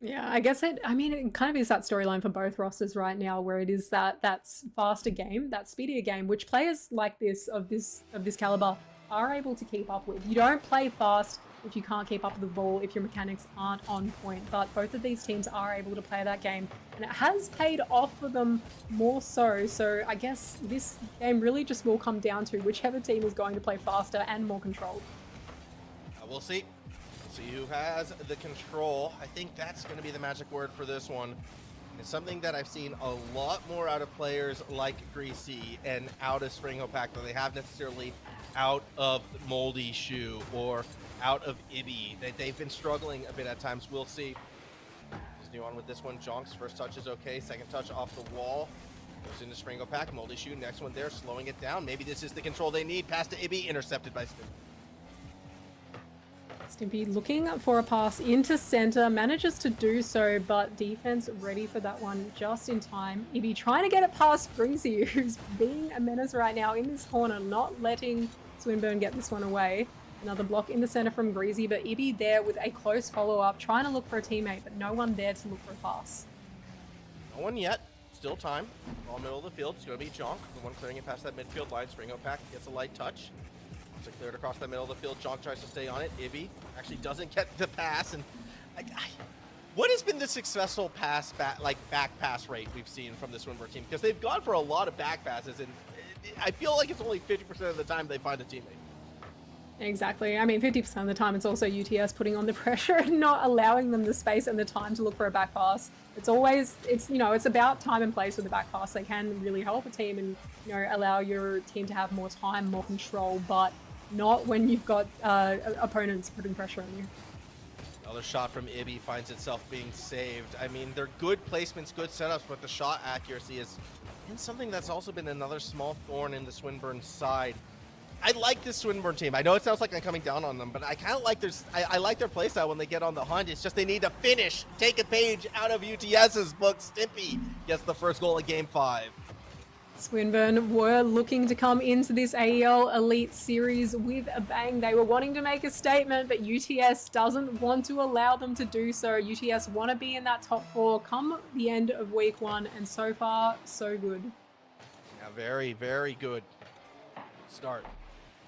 Yeah, I guess it kind of is that storyline for both rosters right now, where it is that's faster game, that speedier game, which players like this of this caliber are able to keep up with. You don't play fast if you can't keep up with the ball, if your mechanics aren't on point. But both of these teams are able to play that game, and it has paid off for them more so. So I guess this game really just will come down to whichever team is going to play faster and more controlled. We'll see. We'll see who has the control. I think that's going to be the magic word for this one. It's something that I've seen a lot more out of players like Greasy and out of Springhopack than they have necessarily out of Moldy Shoe or out of Ibby. They've been struggling a bit at times. We'll see. Continue on with this one. Jonk's first touch is okay. Second touch off the wall. Goes into Springhopack. Moldy Shoe, next one there, slowing it down. Maybe this is the control they need. Pass to Ibby, intercepted by Stimpy. Stimpy looking for a pass into center, manages to do so, but defense ready for that one just in time. Ibby trying to get it past Greasy, who's being a menace right now in this corner, not letting Swinburne get this one away. Another block in the center from Greasy, but Ibby there with a close follow-up, trying to look for a teammate, but no one there to look for a pass. No one yet. Still time. Ball middle of the field. It's going to be Jonk, the one clearing it past that midfield line. Springhopack gets a light touch. So cleared across the middle of the field. Jonk tries to stay on it. Ibby actually doesn't get the pass. And what has been the successful back pass rate we've seen from this Swinburne team? Because they've gone for a lot of back passes, and I feel like it's only 50% of the time they find a teammate. Exactly. I mean, 50% of the time it's also UTS putting on the pressure and not allowing them the space and the time to look for a back pass. It's always, it's about time and place with the back pass. They can really help a team and, allow your team to have more time, more control, but not when you've got opponents putting pressure on you. Another shot from Ibby finds itself being saved. I mean, they're good placements, good setups, but the shot accuracy is something that's also been another small thorn in the Swinburne side. I like this Swinburne team. I know it sounds like I'm coming down on them, but I kind of like I like their playstyle when they get on the hunt. It's just they need to finish, take a page out of UTS's book. Stimpy gets the first goal of Game 5. Swinburne were looking to come into this AEL Elite Series with a bang. They were wanting to make a statement, but UTS doesn't want to allow them to do so. UTS want to be in that top 4 come the end of week 1, and so far, so good. Yeah, very, very good start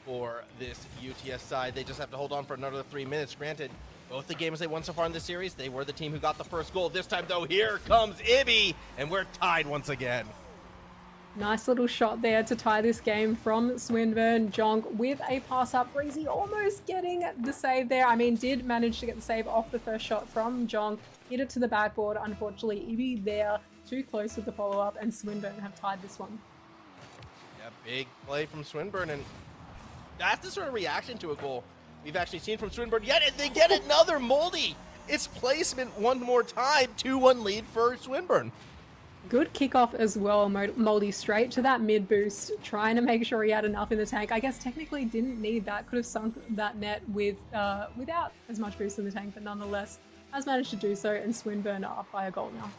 for this UTS side. They just have to hold on for another 3 minutes. Granted, both the games they won so far in this series, they were the team who got the first goal. This time, though, here comes Ibby, and we're tied once again. Nice little shot there to tie this game from Swinburne. Jonk with a pass up. Greasy almost getting the save there. I mean, did manage to get the save off the first shot from Jonk. Hit it to the backboard. Unfortunately, Ibby there too close with the follow-up, and Swinburne have tied this one. Yeah, big play from Swinburne, and that's the sort of reaction to a goal we've actually seen from Swinburne. Yet they get another Moldy. It's placement one more time. 2-1 lead for Swinburne. Good kickoff as well. Moldy straight to that mid boost, trying to make sure he had enough in the tank. I guess technically didn't need that. Could have sunk that net without as much boost in the tank, but nonetheless has managed to do so, and Swinburne are up by a goal now.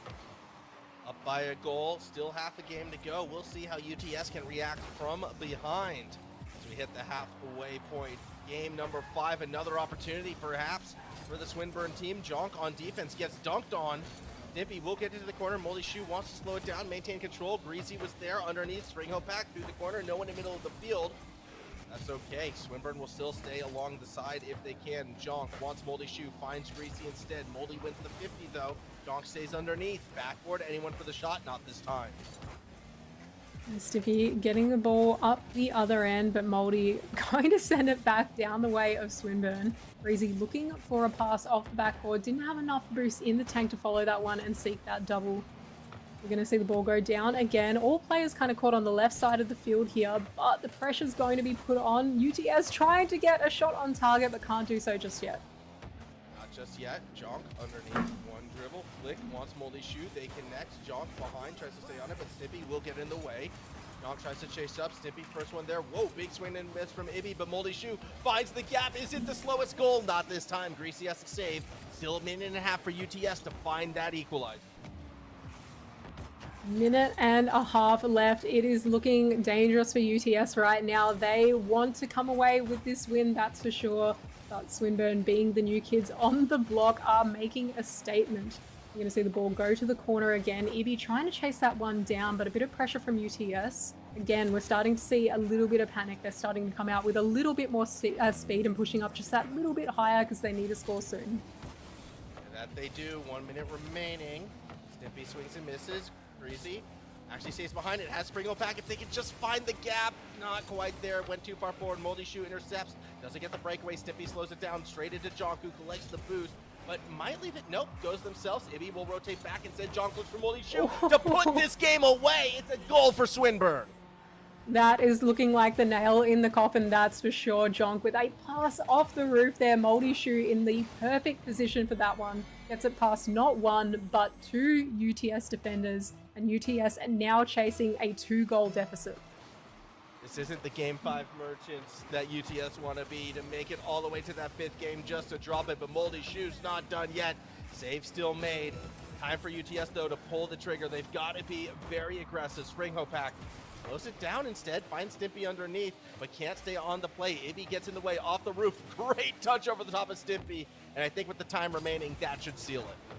Up by a goal, still half a game to go. We'll see how UTS can react from behind as we hit the halfway point. Game number 5, another opportunity perhaps for the Swinburne team. Jonk on defense gets dunked on. Stimpy will get into the corner. Moldy Shoe wants to slow it down, maintain control. Greasy was there underneath. Springhopack through the corner. No one in the middle of the field. That's okay. Swinburne will still stay along the side if they can. Jonk wants Moldy Shoe, finds Greasy instead. Moldy wins the 50 though. Jonk stays underneath. Backboard, anyone for the shot? Not this time. Stimpy getting the ball up the other end, but Moldy going to send it back down the way of Swinburne. Greasy looking for a pass off the backboard. Didn't have enough boost in the tank to follow that one and seek that double. We're going to see the ball go down again. All players kind of caught on the left side of the field here, but the pressure's going to be put on. UTS trying to get a shot on target, but can't do so just yet. Not just yet. Jonk underneath. One dribble. Flick wants Moldy Shoe. They connect. Jonk behind. Tries to stay on it, but Stimpy will get in the way. Jonk tries to chase up. Stimpy first one there. Whoa, big swing and miss from Ibby, but Moldy Shoe finds the gap. Is it the slowest goal? Not this time. Greasy has to save. Still a minute and a half for UTS to find that equalizer. Minute and a half left. It is looking dangerous for UTS right now. They want to come away with this win, that's for sure. But Swinburne, being the new kids on the block, are making a statement. You're going to see the ball go to the corner again. Ibby trying to chase that one down, but a bit of pressure from UTS. again, we're starting to see a little bit of panic. They're starting to come out with a little bit more speed and pushing up just that little bit higher because they need a score soon. And that they do. 1 minute remaining. Stimpy swings and misses. Greasy actually stays behind it. Has Springle back if they can just find the gap. Not quite there. Went too far forward. Moldy Shoe intercepts. Doesn't get the breakaway. Stimpy slows it down straight into Jonku. Collects the boost. But might leave it. Nope. Goes themselves. Ibby will rotate back and send Jonku for Moldy Shoe to put this game away. It's a goal for Swinburne. That is looking like the nail in the coffin, that's for sure. Jonk with a pass off the roof there. Moldy Shoe in the perfect position for that one. Gets it past not one, but two UTS defenders. And UTS are now chasing a 2-goal deficit. This isn't the Game 5 merchants that UTS want to be to make it all the way to that 5th game just to drop it. But Moldy Shoe's not done yet. Save still made. Time for UTS, though, to pull the trigger. They've got to be very aggressive. Springhopack slows it down instead, finds Stimpy underneath, but can't stay on the play. Ibby gets in the way off the roof. Great touch over the top of Stimpy, and I think with the time remaining, that should seal it.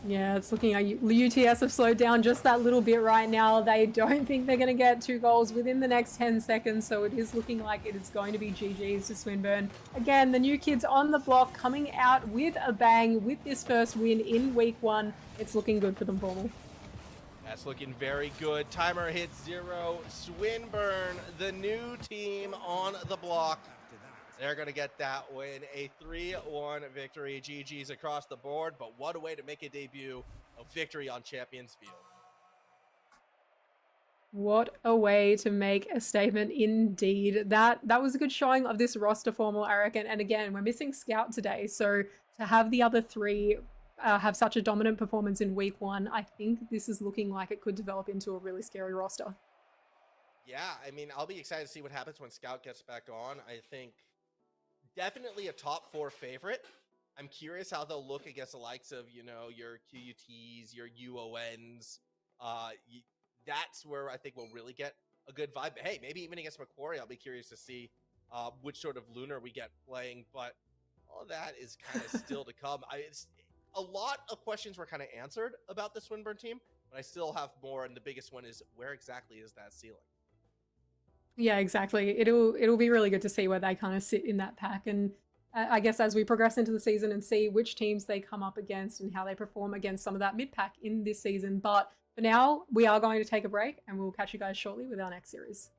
Yeah, it's looking like UTS have slowed down just that little bit right now. They don't think they're going to get 2 goals within the next 10 seconds, so it is looking like it is going to be GG's to Swinburne. Again, the new kids on the block coming out with a bang with this first win in week 1. It's looking good for them, Formal. That's looking very good. Timer hits 0. Swinburne, the new team on the block. They're going to get that win. A 3-1 victory. GG's across the board, but what a way to make a debut of victory on Champions Field. What a way to make a statement indeed. That was a good showing of this roster, Formal, I reckon. And again, we're missing Scout today, so to have the other 3 have such a dominant performance in week 1, I think this is looking like it could develop into a really scary roster. Yeah, I mean, I'll be excited to see what happens when Scout gets back on. I think definitely a top 4 favorite. I'm curious how they'll look against the likes of, you know, your QUTs, your UONs. That's where I think we'll really get a good vibe. Hey, maybe even against Macquarie, I'll be curious to see which sort of Lunar we get playing. But all that is kind of still to come. A lot of questions were kind of answered about the Swinburne team, but I still have more. And the biggest one is, where exactly is that ceiling? Yeah, exactly. It'll be really good to see where they kind of sit in that pack. And I guess as we progress into the season and see which teams they come up against and how they perform against some of that mid-pack in this season. But for now, we are going to take a break and we'll catch you guys shortly with our next series.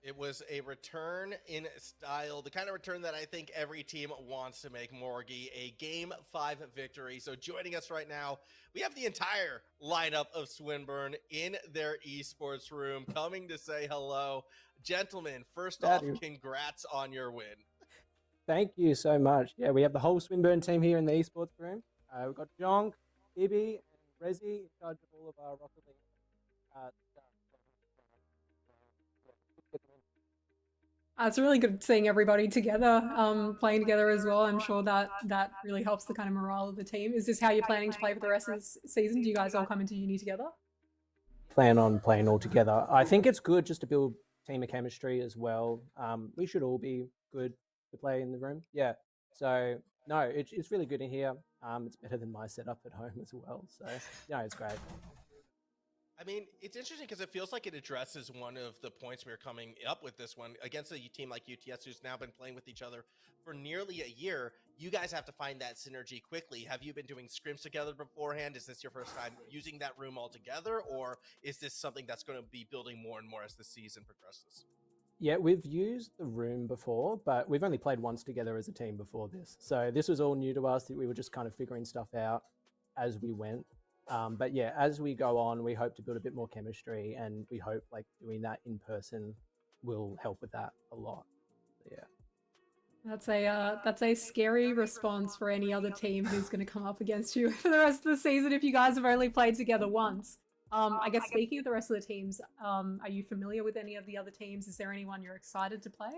It was a return in style, the kind of return that I think every team wants to make, Morgie, a Game 5 victory. So joining us right now, we have the entire lineup of Swinburne in their esports room coming to say hello. Gentlemen, first off, congrats on your win. Thank you so much. Yeah, we have the whole Swinburne team here in the esports room. We've got Jonk, Ibby, and Rezi in charge of all of our Rocket League stuff. It's really good seeing everybody together, playing together as well. I'm sure that really helps the kind of morale of the team. Is this how you're planning to play for the rest of this season? Do you guys all come into uni together? Plan on playing all together. I think it's good just to build team of chemistry as well. We should all be good to play in the room. Yeah. So no, it's really good in here. It's better than my setup at home as well. So no, it's great. I mean, it's interesting because it feels like it addresses one of the points we were coming up with this one against a team like UTS, who's now been playing with each other for nearly a year. You guys have to find that synergy quickly. Have you been doing scrims together beforehand? Is this your first time using that room altogether, or is this something that's going to be building more and more as the season progresses? Yeah, we've used the room before, but we've only played once together as a team before this. So this was all new to us. We were just kind of figuring stuff out as we went. But yeah, as we go on, we hope to build a bit more chemistry, and we hope like doing that in person will help with that a lot. So, yeah. That's a scary response for any other team who's going to come up against you for the rest of the season if you guys have only played together once. I guess speaking of the rest of the teams, are you familiar with any of the other teams? Is there anyone you're excited to play?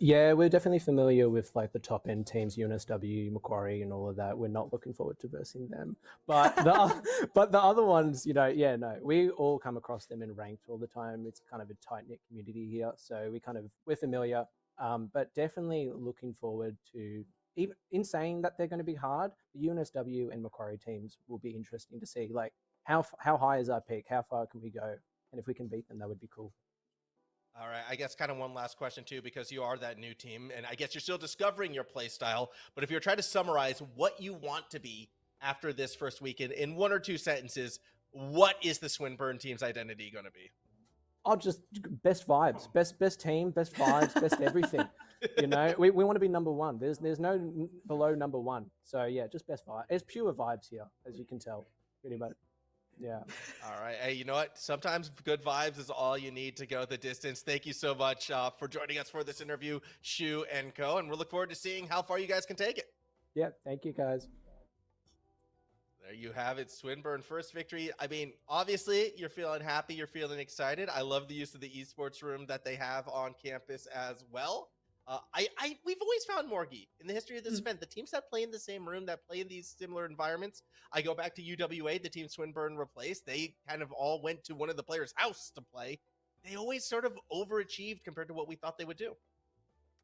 Yeah, we're definitely familiar with like the top end teams, UNSW, Macquarie, and all of that. We're not looking forward to versing them, but the other ones, you know, yeah, no, we all come across them in ranked all the time. It's kind of a tight knit community here, so we're familiar, but definitely looking forward to. Even in saying that they're going to be hard, the UNSW and Macquarie teams will be interesting to see. Like how high is our peak? How far can we go? And if we can beat them, that would be cool. All right, I guess kind of one last question too, because you are that new team, and I guess you're still discovering your play style. But if you're trying to summarize what you want to be after this first weekend in one or two sentences, what is the Swinburne team's identity going to be? Oh, just best vibes, best team, best vibes, best everything. You know, we want to be number one. There's no below number one. So yeah, just best vibes. It's pure vibes here, as you can tell, pretty much. Yeah. All right. Hey, you know what? Sometimes good vibes is all you need to go the distance. Thank you so much for joining us for this interview, Shu and Co. And we'll look forward to seeing how far you guys can take it. Yeah. Thank you, guys. There you have it. Swinburne first victory. I mean, obviously you're feeling happy. You're feeling excited. I love the use of the esports room that they have on campus as well. We've always found, Morgie, in the history of this event, the teams that play in the same room, that play in these similar environments. I go back to UWA, the team Swinburne replaced. They kind of all went to one of the players' house to play. They always sort of overachieved compared to what we thought they would do.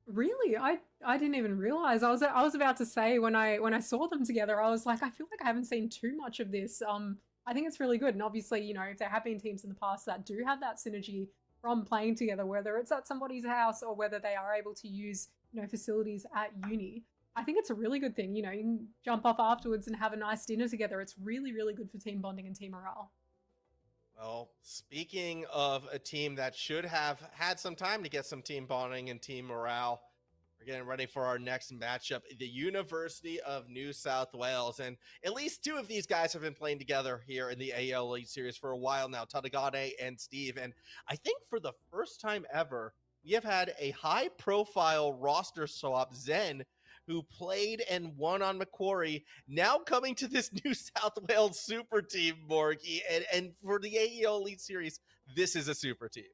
Really? I didn't even realize. I was about to say when I saw them together, I was like, I feel like I haven't seen too much of this. I think it's really good. And obviously, you know, if there have been teams in the past that do have that synergy from playing together, whether it's at somebody's house or whether they are able to use, you know, facilities at uni, I think it's a really good thing. You know, you can jump off afterwards and have a nice dinner together. It's really, really good for team bonding and team morale. Well, speaking of a team that should have had some time to get some team bonding and team morale, we're getting ready for our next matchup, the University of New South Wales. And at least two of these guys have been playing together here in the AEL Elite Series for a while now, Tadagane and Steve. And I think for the first time ever, we have had a high-profile roster swap, Zen, who played and won on Macquarie, now coming to this New South Wales super team, Morgie. And for the AEL Elite Series, this is a super team.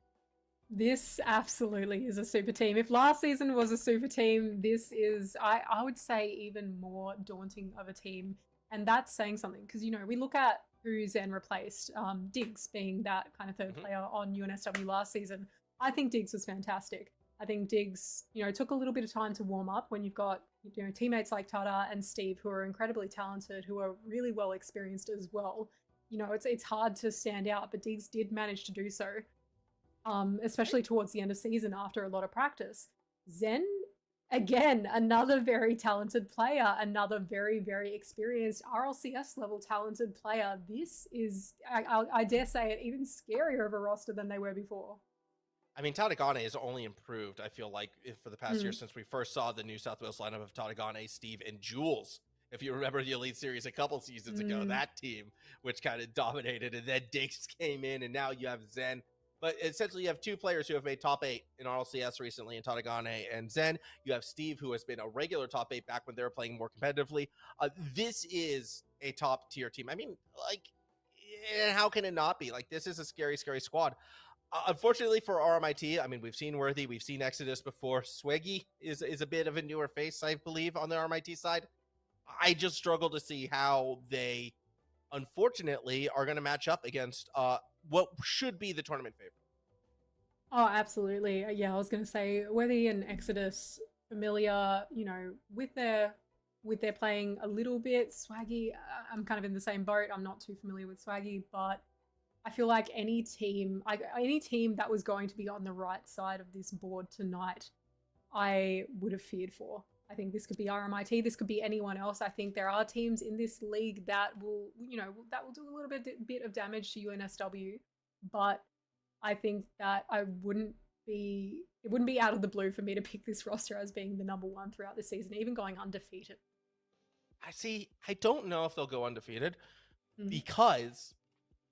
This absolutely is a super team. If last season was a super team, this is, I would say, even more daunting of a team. And that's saying something because, you know, we look at who Zen replaced, Diggs being that kind of third player on UNSW last season. I think Diggs was fantastic. I think Diggs, you know, took a little bit of time to warm up when you've got, you know, teammates like Tada and Steve who are incredibly talented, who are really well experienced as well. You know, it's hard to stand out, but Diggs did manage to do so. Especially towards the end of season after a lot of practice. Zen, again, another very talented player, another very, very experienced RLCS level talented player. This is, I dare say it, even scarier of a roster than they were before. I mean, Tadagane has only improved, I feel like, for the past year Mm. since we first saw the New South Wales lineup of Tadagane, Steve, and Jules. If you remember the Elite Series a couple seasons ago, that team, which kind of dominated, and then Dix came in, and now you have Zen. But essentially, you have two players who have made top 8 in RLCS recently, in Tadagane and Zen. You have Steve, who has been a regular top 8 back when they were playing more competitively. This is a top tier team. I mean, like, how can it not be? Like, this is a scary, scary squad. Unfortunately for RMIT, I mean, we've seen Worthy, we've seen Exodus before. Swaggy is a bit of a newer face, I believe, on the RMIT side. I just struggle to see how they, unfortunately, are going to match up against what should be the tournament favorite. Oh, absolutely. Yeah, I was going to say Worthy and Exodus familiar, you know, with their playing a little bit. Swaggy, I'm kind of in the same boat. I'm not too familiar with Swaggy, but I feel like any team that was going to be on the right side of this board tonight, I would have feared for. I think this could be RMIT. This could be anyone else. I think there are teams in this league that will, you know, that will do a little bit of damage to UNSW, but I think that it wouldn't be out of the blue for me to pick this roster as being the number one throughout the season, even going undefeated. I don't know if they'll go undefeated because,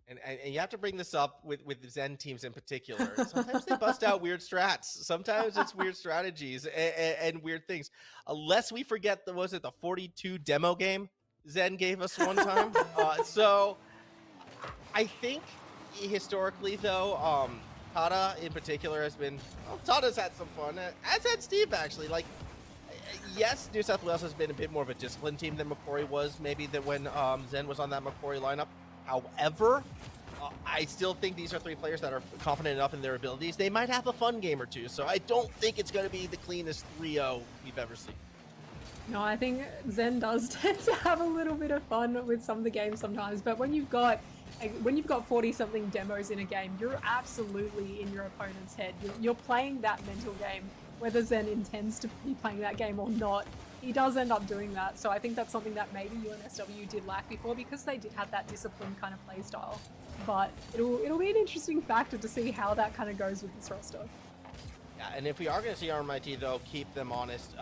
and you have to bring this up with Zen teams in particular, sometimes they bust out weird strats. Sometimes it's weird strategies and weird things. Unless we forget, was it the 42 demo game Zen gave us one time? So I think historically, though, Tada in particular has been, Tada's had some fun, as had Steve, actually. Like, yes, New South Wales has been a bit more of a disciplined team than Macquarie was, maybe, than when Zen was on that Macquarie lineup. However, I still think these are three players that are confident enough in their abilities. They might have a fun game or two, so I don't think it's going to be the cleanest 3-0 we've ever seen. No, I think Zen does tend to have a little bit of fun with some of the games sometimes, but when you've got 40-something demos in a game, you're absolutely in your opponent's head. You're playing that mental game, whether Zen intends to be playing that game or not. He does end up doing that, so I think that's something that maybe UNSW did lack before because they did have that disciplined kind of play style. But it'll be an interesting factor to see how that kind of goes with this roster. Yeah, and if we are going to see RMIT, though, keep them honest,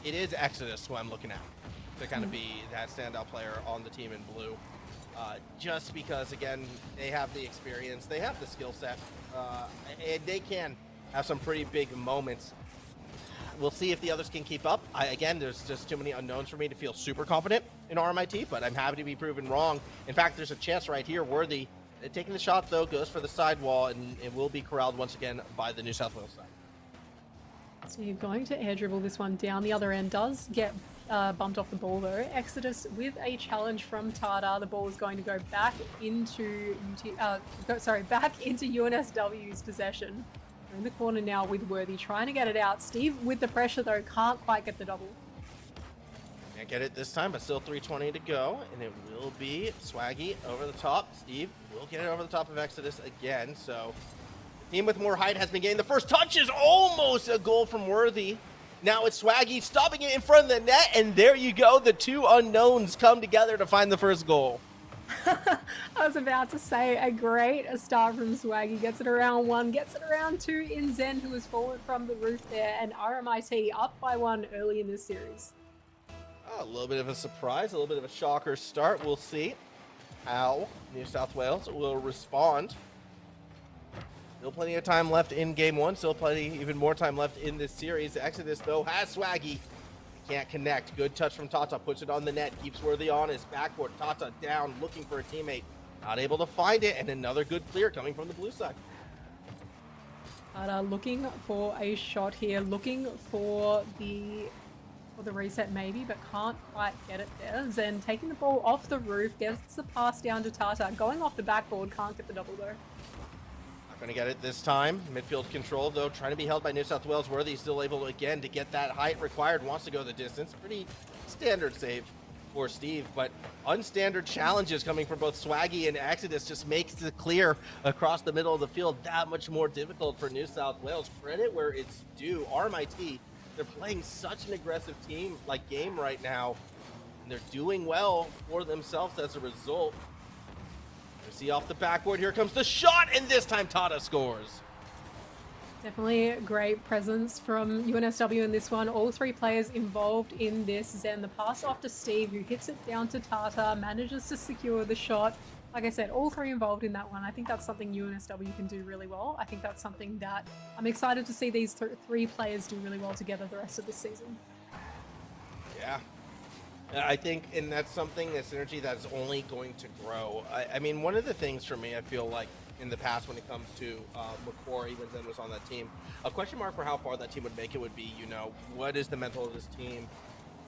it is Exodus who I'm looking at to kind of be that standout player on the team in blue. Just because, again, they have the experience, they have the skill set, and they can have some pretty big moments. We'll see if the others can keep up. Again, there's just too many unknowns for me to feel super confident in RMIT, but I'm happy to be proven wrong. In fact, there's a chance right here. Worthy taking the shot, though, goes for the sidewall, and it will be corralled once again by the New South Wales side. So you're going to air dribble this one down. The other end does get bumped off the ball, though. Exodus with a challenge from Tada. The ball is going to go back into back into UNSW's possession. We're in the corner now with Worthy trying to get it out. Steve with the pressure, though, can't quite get the double. Can't get it this time, but still 3:20 to go, and it will be Swaggy over the top. Steve will get it over the top of Exodus again, so the team with more height has been getting the first touch. Is almost a goal from Worthy. Now it's Swaggy stopping it in front of the net, and there you go. The two unknowns come together to find the first goal. I was about to say a great start from Swaggy. Gets it around one, gets it around two in Zen, who was forward from the roof there, and RMIT up by one early in this series. A little bit of a surprise, a little bit of a shocker start. We'll see how New South Wales will respond. Still plenty of time left in game one. Still even more time left in this series. Exodus, though, has Swaggy. Can't connect. Good touch from Tata. Puts it on the net. Keeps Worthy on his backboard. Tata down, looking for a teammate. Not able to find it. And another good clear coming from the blue side. Tata looking for a shot here. Looking for the reset maybe, but can't quite get it there. Zen taking the ball off the roof. Gets the pass down to Tata. Going off the backboard. Can't get the double, though. Going to get it this time. Midfield control, though, trying to be held by New South Wales. Worthy still able, again, to get that height required. Wants to go the distance. Pretty standard save for Steve, but unstandard challenges coming from both Swaggy and Exodus just makes the clear across the middle of the field that much more difficult for New South Wales. Credit where it's due. RMIT, they're playing such an aggressive game right now, and they're doing well for themselves as a result. See off the backboard, here comes the shot, and this time Tata scores. Definitely a great presence from UNSW in this one. All three players involved in this. Zen, the pass off to Steve, who hits it down to Tata, manages to secure the shot. Like I said, all three involved in that one. I think that's something UNSW can do really well. I think that's something that I'm excited to see these three players do really well together the rest of this season. Yeah. I think, and that's something, a synergy that's only going to grow. I mean, one of the things for me, I feel like in the past when it comes to Macquarie, when Zen was on that team, a question mark for how far that team would make it would be, you know, what is the mental of this team?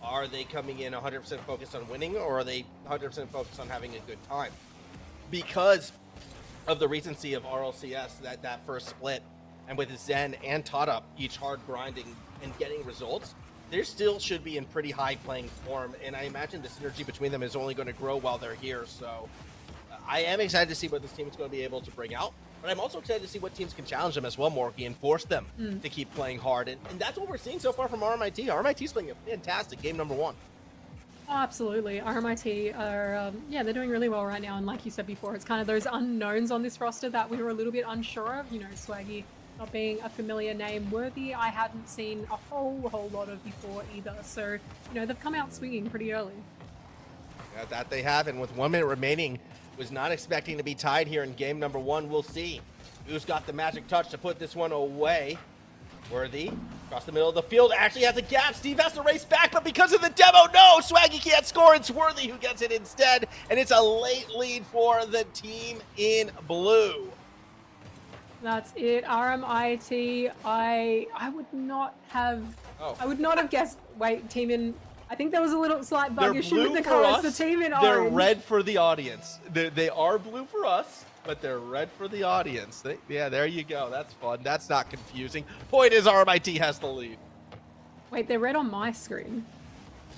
Are they coming in 100% focused on winning, or are they 100% focused on having a good time? Because of the recency of RLCS, that first split, and with Zen and Tata each hard grinding and getting results, there still should be in pretty high playing form, and I imagine the synergy between them is only going to grow while they're here. So I am excited to see what this team is going to be able to bring out, but I'm also excited to see what teams can challenge them as well, Morky, and force them to keep playing hard, and that's what we're seeing so far from RMIT. RMIT's playing a fantastic game number one. Oh, absolutely. RMIT are, yeah, they're doing really well right now. And like you said before, it's kind of those unknowns on this roster that we were a little bit unsure of. You know, Swaggy not being a familiar name. Worthy, I hadn't seen a whole lot of before either. So, you know, they've come out swinging pretty early. Yeah, that they have, and with 1 minute remaining, was not expecting to be tied here in game number one. We'll see who's got the magic touch to put this one away. Worthy, across the middle of the field, actually has a gap. Steve has to race back, but because of the demo, no! Swaggy can't score. It's Worthy who gets it instead, and it's a late lead for the team in blue. That's it. RMIT, I would not have, I would not have guessed, wait, team in, I think there was a little slight bug issue with the colors. The team in They're orange. red for the audience. They are blue for us, but they're red for the audience. Yeah, there you go. That's fun. That's not confusing. Point is, RMIT has the lead. Wait, they're red on my screen.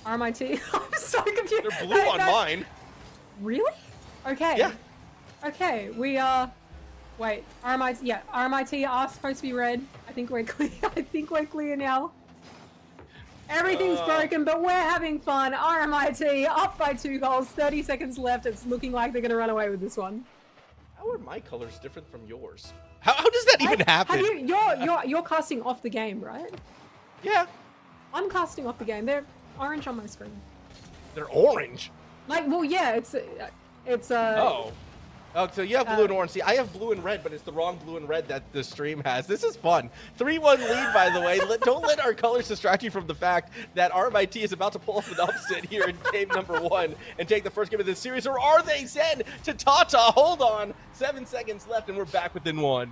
RMIT, I'm so confused. They're blue on mine. Really? Okay. Yeah. Okay, we are, wait, RMIT, yeah, RMIT are supposed to be red. I think we're clear. I think we're clear now. Everything's broken, but we're having fun. RMIT up by 2 goals, 30 seconds left. It's looking like they're going to run away with this one. How are my colors different from yours? How does that even happen? You're casting off the game, right? Yeah. I'm casting off the game. They're orange on my screen. They're orange. Like, well, yeah, it's Oh, so you have blue and orange. See, I have blue and red, but it's the wrong blue and red that the stream has. This is fun. 3-1 lead, by the way. Don't let our colors distract you from the fact that RMIT is about to pull off an upset here in game number one and take the first game of this series. Or are they? Zen to Tata. Hold on. 7 seconds left, and we're back within one.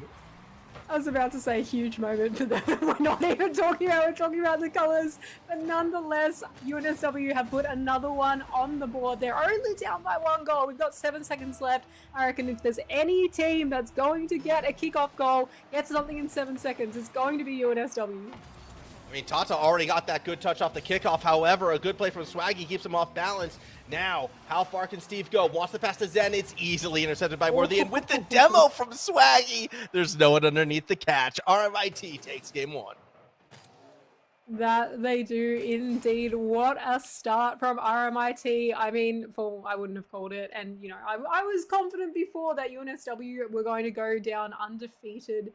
I was about to say a huge moment for them. We're not even talking about, we're talking about the colors. But nonetheless, UNSW have put another one on the board. They're only down by 1 goal. We've got 7 seconds left. I reckon if there's any team that's going to get a kickoff goal, get something in 7 seconds, it's going to be UNSW. I mean, Tata already got that good touch off the kickoff. However, a good play from Swaggy keeps him off balance. Now, how far can Steve go? Wants to pass to Zen. It's easily intercepted by Worthy. And with the demo from Swaggy, there's no one underneath the catch. RMIT takes game one. That they do indeed. What a start from RMIT. I mean, I wouldn't have called it. And, you know, I was confident before that UNSW were going to go down undefeated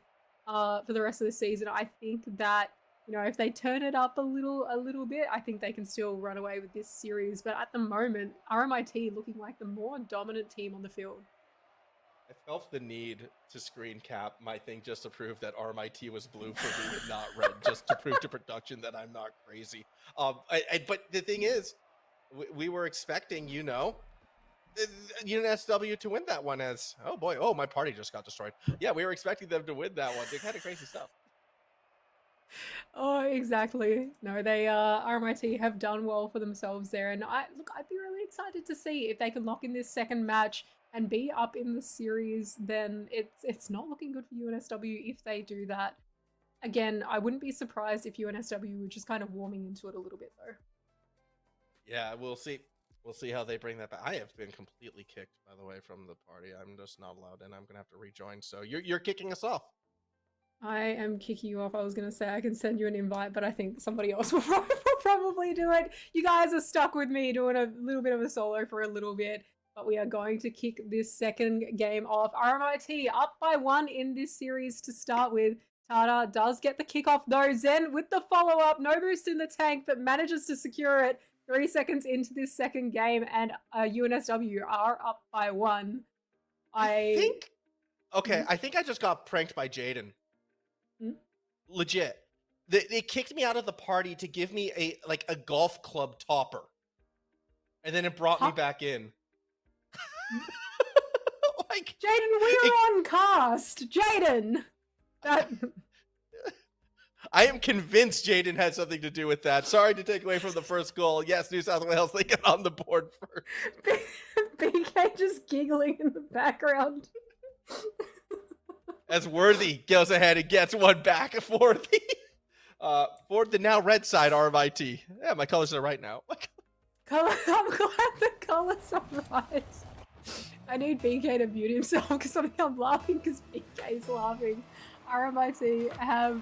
for the rest of the season. I think that, you know, if they turn it up a little bit, I think they can still run away with this series. But at the moment, RMIT looking like the more dominant team on the field. I felt the need to screen cap my thing just to prove that RMIT was blue for me and not red, just to prove to production that I'm not crazy. But the thing is, we were expecting, you know, UNSW to win that one as, oh boy, oh, my party just got destroyed. Yeah, we were expecting them to win that one. They're kind of crazy stuff. Oh, exactly. No, they RMIT have done well for themselves there, and I'd be really excited to see if they can lock in this second match and be up in the series. Then it's not looking good for UNSW if they do that. Again, I wouldn't be surprised if UNSW were just kind of warming into it a little bit though. Yeah, we'll see. We'll see how they bring that back. I have been completely kicked, by the way, from the party. I'm just not allowed in. I'm gonna have to rejoin. So you're kicking us off. I am kicking you off. I was going to say I can send you an invite, but I think somebody else will probably do it. You guys are stuck with me doing a little bit of a solo for a little bit, but we are going to kick this second game off. RMIT up by 1 in this series to start with. Tata does get the kickoff though. Zen with the follow-up, no boost in the tank, but manages to secure it 3 seconds into this second game, and UNSW are up by 1. I think I just got pranked by Jaden. Hmm? Legit. They kicked me out of the party to give me a golf club topper. And then it brought me back in. Like, Jaden, we are on cast. Jaden! I am convinced Jaden had something to do with that. Sorry to take away from the first goal. Yes, New South Wales, they get on the board first. BK just giggling in the background. As Worthy goes ahead and gets one back for the now red side RMIT. Yeah, my colors are right now. I'm glad the colors are right. I need BK to mute himself because I think I'm laughing because BK's laughing. RMIT have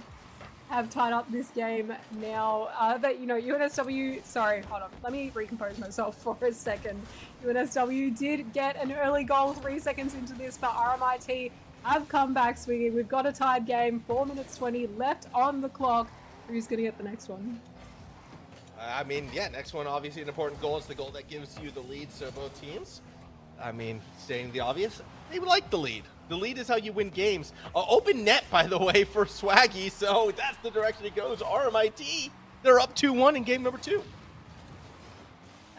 tied up this game now. But UNSW. Sorry, hold on. Let me recompose myself for a second. UNSW did get an early goal 3 seconds into this, but RMIT have come back swinging. We've got a tied game. 4 minutes 20 left on the clock. Who's gonna get the next one? I mean, yeah, next one obviously an important goal. It's the goal that gives you the lead. So both teams, I mean, stating the obvious, they would like the lead. The lead is how you win games. Open net, by the way, for Swaggy. So that's the direction it goes. RMIT, they're up 2-1 in game number 2.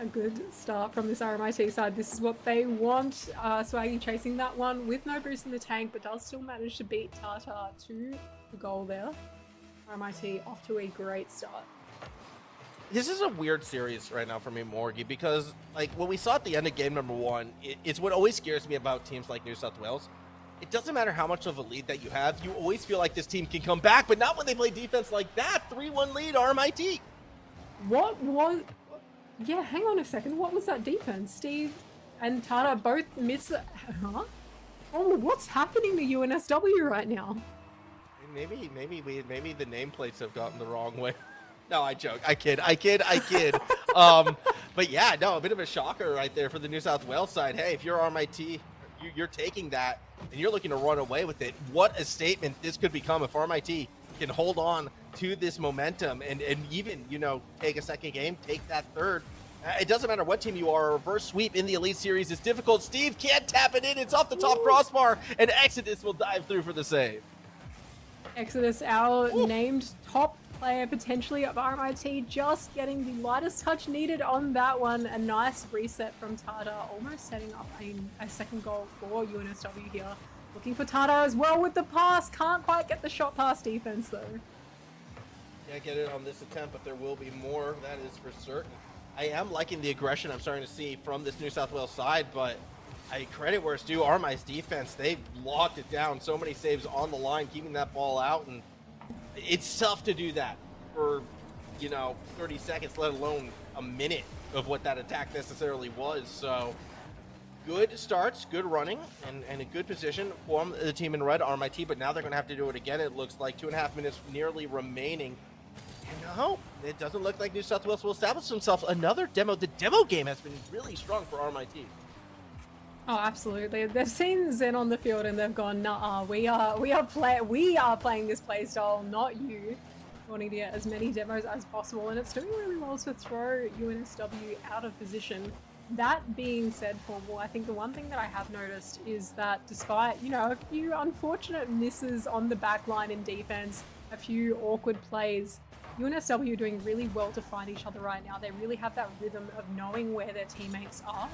A good start from this RMIT side. This is what they want. Swaggy chasing that one with no boost in the tank, but does still manage to beat Tata to the goal there. RMIT off to a great start. This is a weird series right now for me, Morgie, because like what we saw at the end of game number 1, it's what always scares me about teams like New South Wales. It doesn't matter how much of a lead that you have, you always feel like this team can come back, but not when they play defense like that. 3-1 lead, RMIT. Yeah, hang on a second. What was that defense? Steve and Tata both missed. Huh? Oh, what's happening to UNSW right now? Maybe the nameplates have gotten the wrong way. No, I joke. I kid. But yeah, no, a bit of a shocker right there for the New South Wales side. Hey, if you're RMIT, you're taking that and you're looking to run away with it. What a statement this could become if RMIT can hold on to this momentum and even, take a second game, take that third. It doesn't matter what team you are, a reverse sweep in the Elite Series is difficult. Steve can't tap it in. It's off the top crossbar, and Exodus will dive through for the save. Exodus, our named top player potentially of RMIT, just getting the lightest touch needed on that one. A nice reset from Tata, almost setting up a second goal for UNSW here. Looking for Tata as well with the pass. Can't quite get the shot past defense though. Can't get it on this attempt, but there will be more, that is for certain. I am liking the aggression I'm starting to see from this New South Wales side, but I credit where it's due. RMIT's defense, they've locked it down. So many saves on the line, keeping that ball out, and it's tough to do that for, 30 seconds, let alone a minute of what that attack necessarily was. So good starts, good running, and a good position for the team in red, RMIT, but now they're going to have to do it again. It looks like 2.5 minutes nearly remaining. And no, it doesn't look like New South Wales will establish themselves another demo. The demo game has been really strong for RMIT. Oh, absolutely. They've seen Zen on the field and they've gone, nah, we are playing this play style, not you. Wanting to get as many demos as possible, and it's doing really well to throw UNSW out of position. That being said, Paul, I think the one thing that I have noticed is that despite, a few unfortunate misses on the back line in defense, a few awkward plays, UNSW are doing really well to find each other right now. They really have that rhythm of knowing where their teammates are.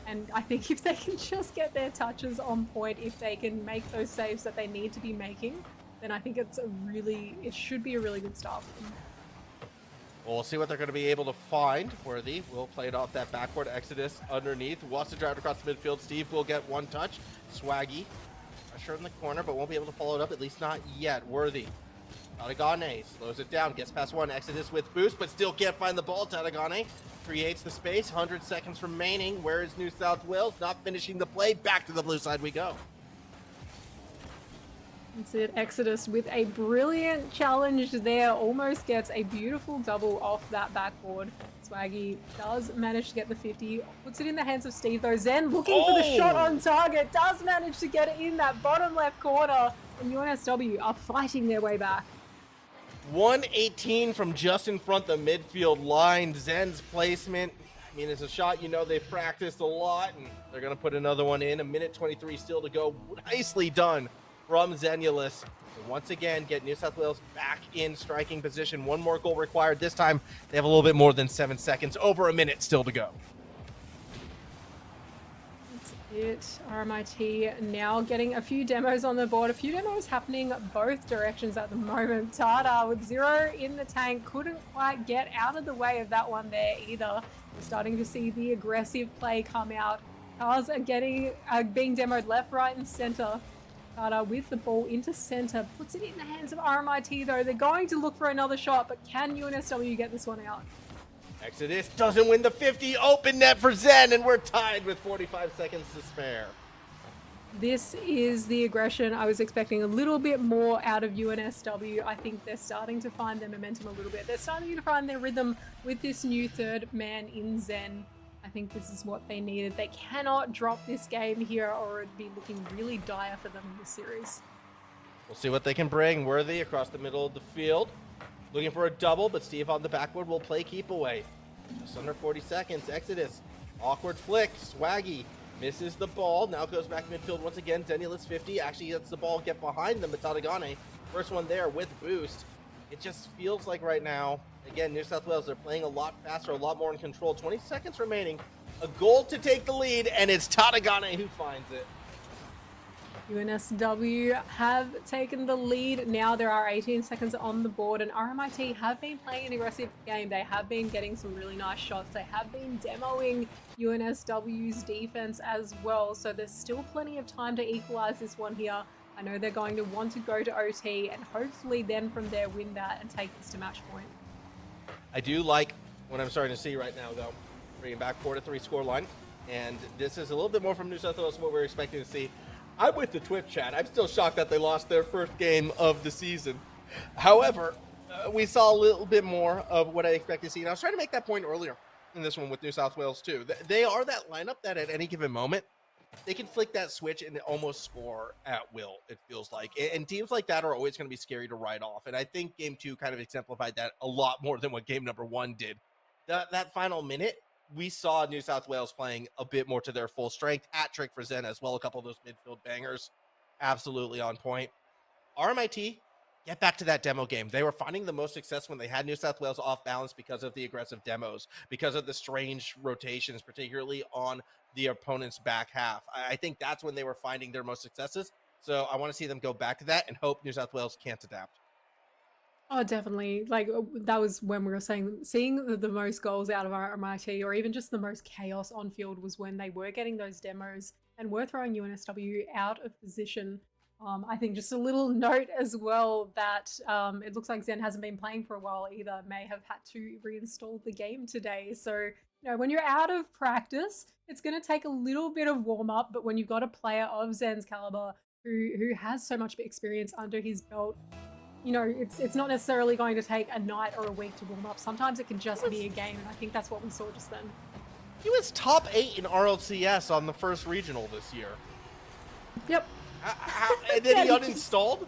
And I think if they can just get their touches on point, if they can make those saves that they need to be making, then I think it should be a really good start for them. Well, we'll see what they're going to be able to find. Worthy will play it off that backward. Exodus underneath. Wants to drive across the midfield. Steve will get one touch. Swaggy, pressure in the corner, but won't be able to follow it up, at least not yet. Worthy. Tadagane slows it down, gets past one. Exodus with boost, but still can't find the ball. Tadagane creates the space. 100 seconds remaining. Where is New South Wales? Not finishing the play. Back to the blue side we go. That's it. Exodus with a brilliant challenge there. Almost gets a beautiful double off that backboard. Swaggy does manage to get the 50. Puts it in the hands of Steve though. Zen looking for the shot on target. Does manage to get it in that bottom left corner. And UNSW are fighting their way back. 118 from just in front of the midfield line. Zen's placement, I mean, it's a shot you know they've practiced a lot, and they're going to put another one in. A minute 23 still to go. Nicely done from Zenulus. And once again, get New South Wales back in striking position. One more goal required. This time, they have a little bit more than 7 seconds. Over a minute still to go. That's it. RMIT now getting a few demos on the board. A few demos happening both directions at the moment. Tata with 0 in the tank. Couldn't quite get out of the way of that one there either. We're starting to see the aggressive play come out. Cars are being demoed left, right, and center. Tata with the ball into center. Puts it in the hands of RMIT though. They're going to look for another shot, but can UNSW get this one out? Exodus doesn't win the 50. Open net for Zen, and we're tied with 45 seconds to spare. This is the aggression I was expecting a little bit more out of UNSW. I think they're starting to find their momentum a little bit. They're starting to find their rhythm with this new third man in Zen. I think this is what they needed. They cannot drop this game here or it'd be looking really dire for them in this series. We'll see what they can bring. Worthy across the middle of the field. Looking for a double, but Steve on the backboard will play keep away. Just under 40 seconds. Exodus. Awkward flick. Swaggy misses the ball. Now goes back midfield once again. Zenulus 50 actually lets the ball get behind them, but AGON, first one there with boost. It just feels like right now, again, New South Wales, they're playing a lot faster, a lot more in control. 20 seconds remaining. A goal to take the lead, and it's AGON who finds it. UNSW have taken the lead. Now there are 18 seconds on the board, and RMIT have been playing an aggressive game. They have been getting some really nice shots. They have been demoing UNSW's defense as well, so there's still plenty of time to equalize this one here. I know they're going to want to go to OT and hopefully then from there win that and take this to match point. I do like what I'm starting to see right now, though. Bringing back 4-3 scoreline, and this is a little bit more from New South Wales than what we're expecting to see. I'm with the Twitch chat. I'm still shocked that they lost their first game of the season. However, we saw a little bit more of what I expect to see. And I was trying to make that point earlier in this one with New South Wales, too. They are that lineup that at any given moment, they can flick that switch and almost score at will, it feels like. And teams like that are always going to be scary to write off. And I think Game 2 kind of exemplified that a lot more than what Game number 1 did. That final minute, we saw New South Wales playing a bit more to their full strength. Hat-trick for Zen as well. A couple of those midfield bangers. Absolutely on point. RMIT, get back to that demo game. They were finding the most success when they had New South Wales off balance because of the aggressive demos, because of the strange rotations, particularly on the opponent's back half. I think that's when they were finding their most successes. So I want to see them go back to that and hope New South Wales can't adapt. Oh, definitely. Like that was when we were saying seeing the most goals out of RMIT or even just the most chaos on field was when they were getting those demos and were throwing UNSW out of position. I think just a little note as well that it looks like Zen hasn't been playing for a while either, may have had to reinstall the game today. So, you know, when you're out of practice, it's going to take a little bit of warm up, but when you've got a player of Zen's caliber who has so much experience under his belt, you know, it's not necessarily going to take a night or a week to warm up. Sometimes it can just be a game, and I think that's what we saw just then. He was top 8 in RLCS on the first regional this year. Yep. And then he uninstalled?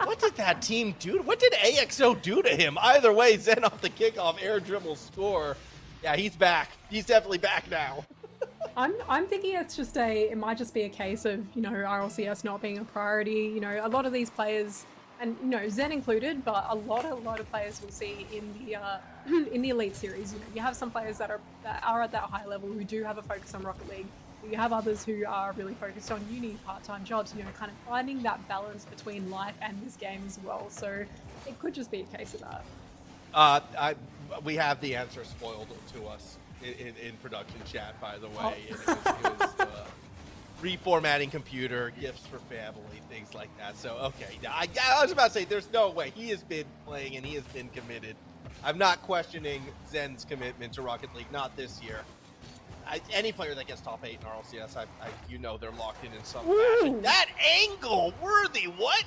What did that team do? What did AXO do to him? Either way, Zen off the kickoff, air dribble score. Yeah, he's back. He's definitely back now. I'm thinking it might just be a case of, you know, RLCS not being a priority. You know, a lot of these players, and you know, Zen included, but a lot of players we'll see in the Elite Series. You know, you have some players that are at that high level who do have a focus on Rocket League. You have others who are really focused on uni, part-time jobs, you know, kind of finding that balance between life and this game as well. So it could just be a case of that. We have the answer spoiled to us in production chat, by the way. Oh. It was reformatting computer, gifts for family, things like that. So, okay. I was about to say, there's no way. He has been playing and he has been committed. I'm not questioning Zen's commitment to Rocket League, not this year. Any player that gets top 8 in RLCS, you know they're locked in some fashion. That angle, Worthy, what?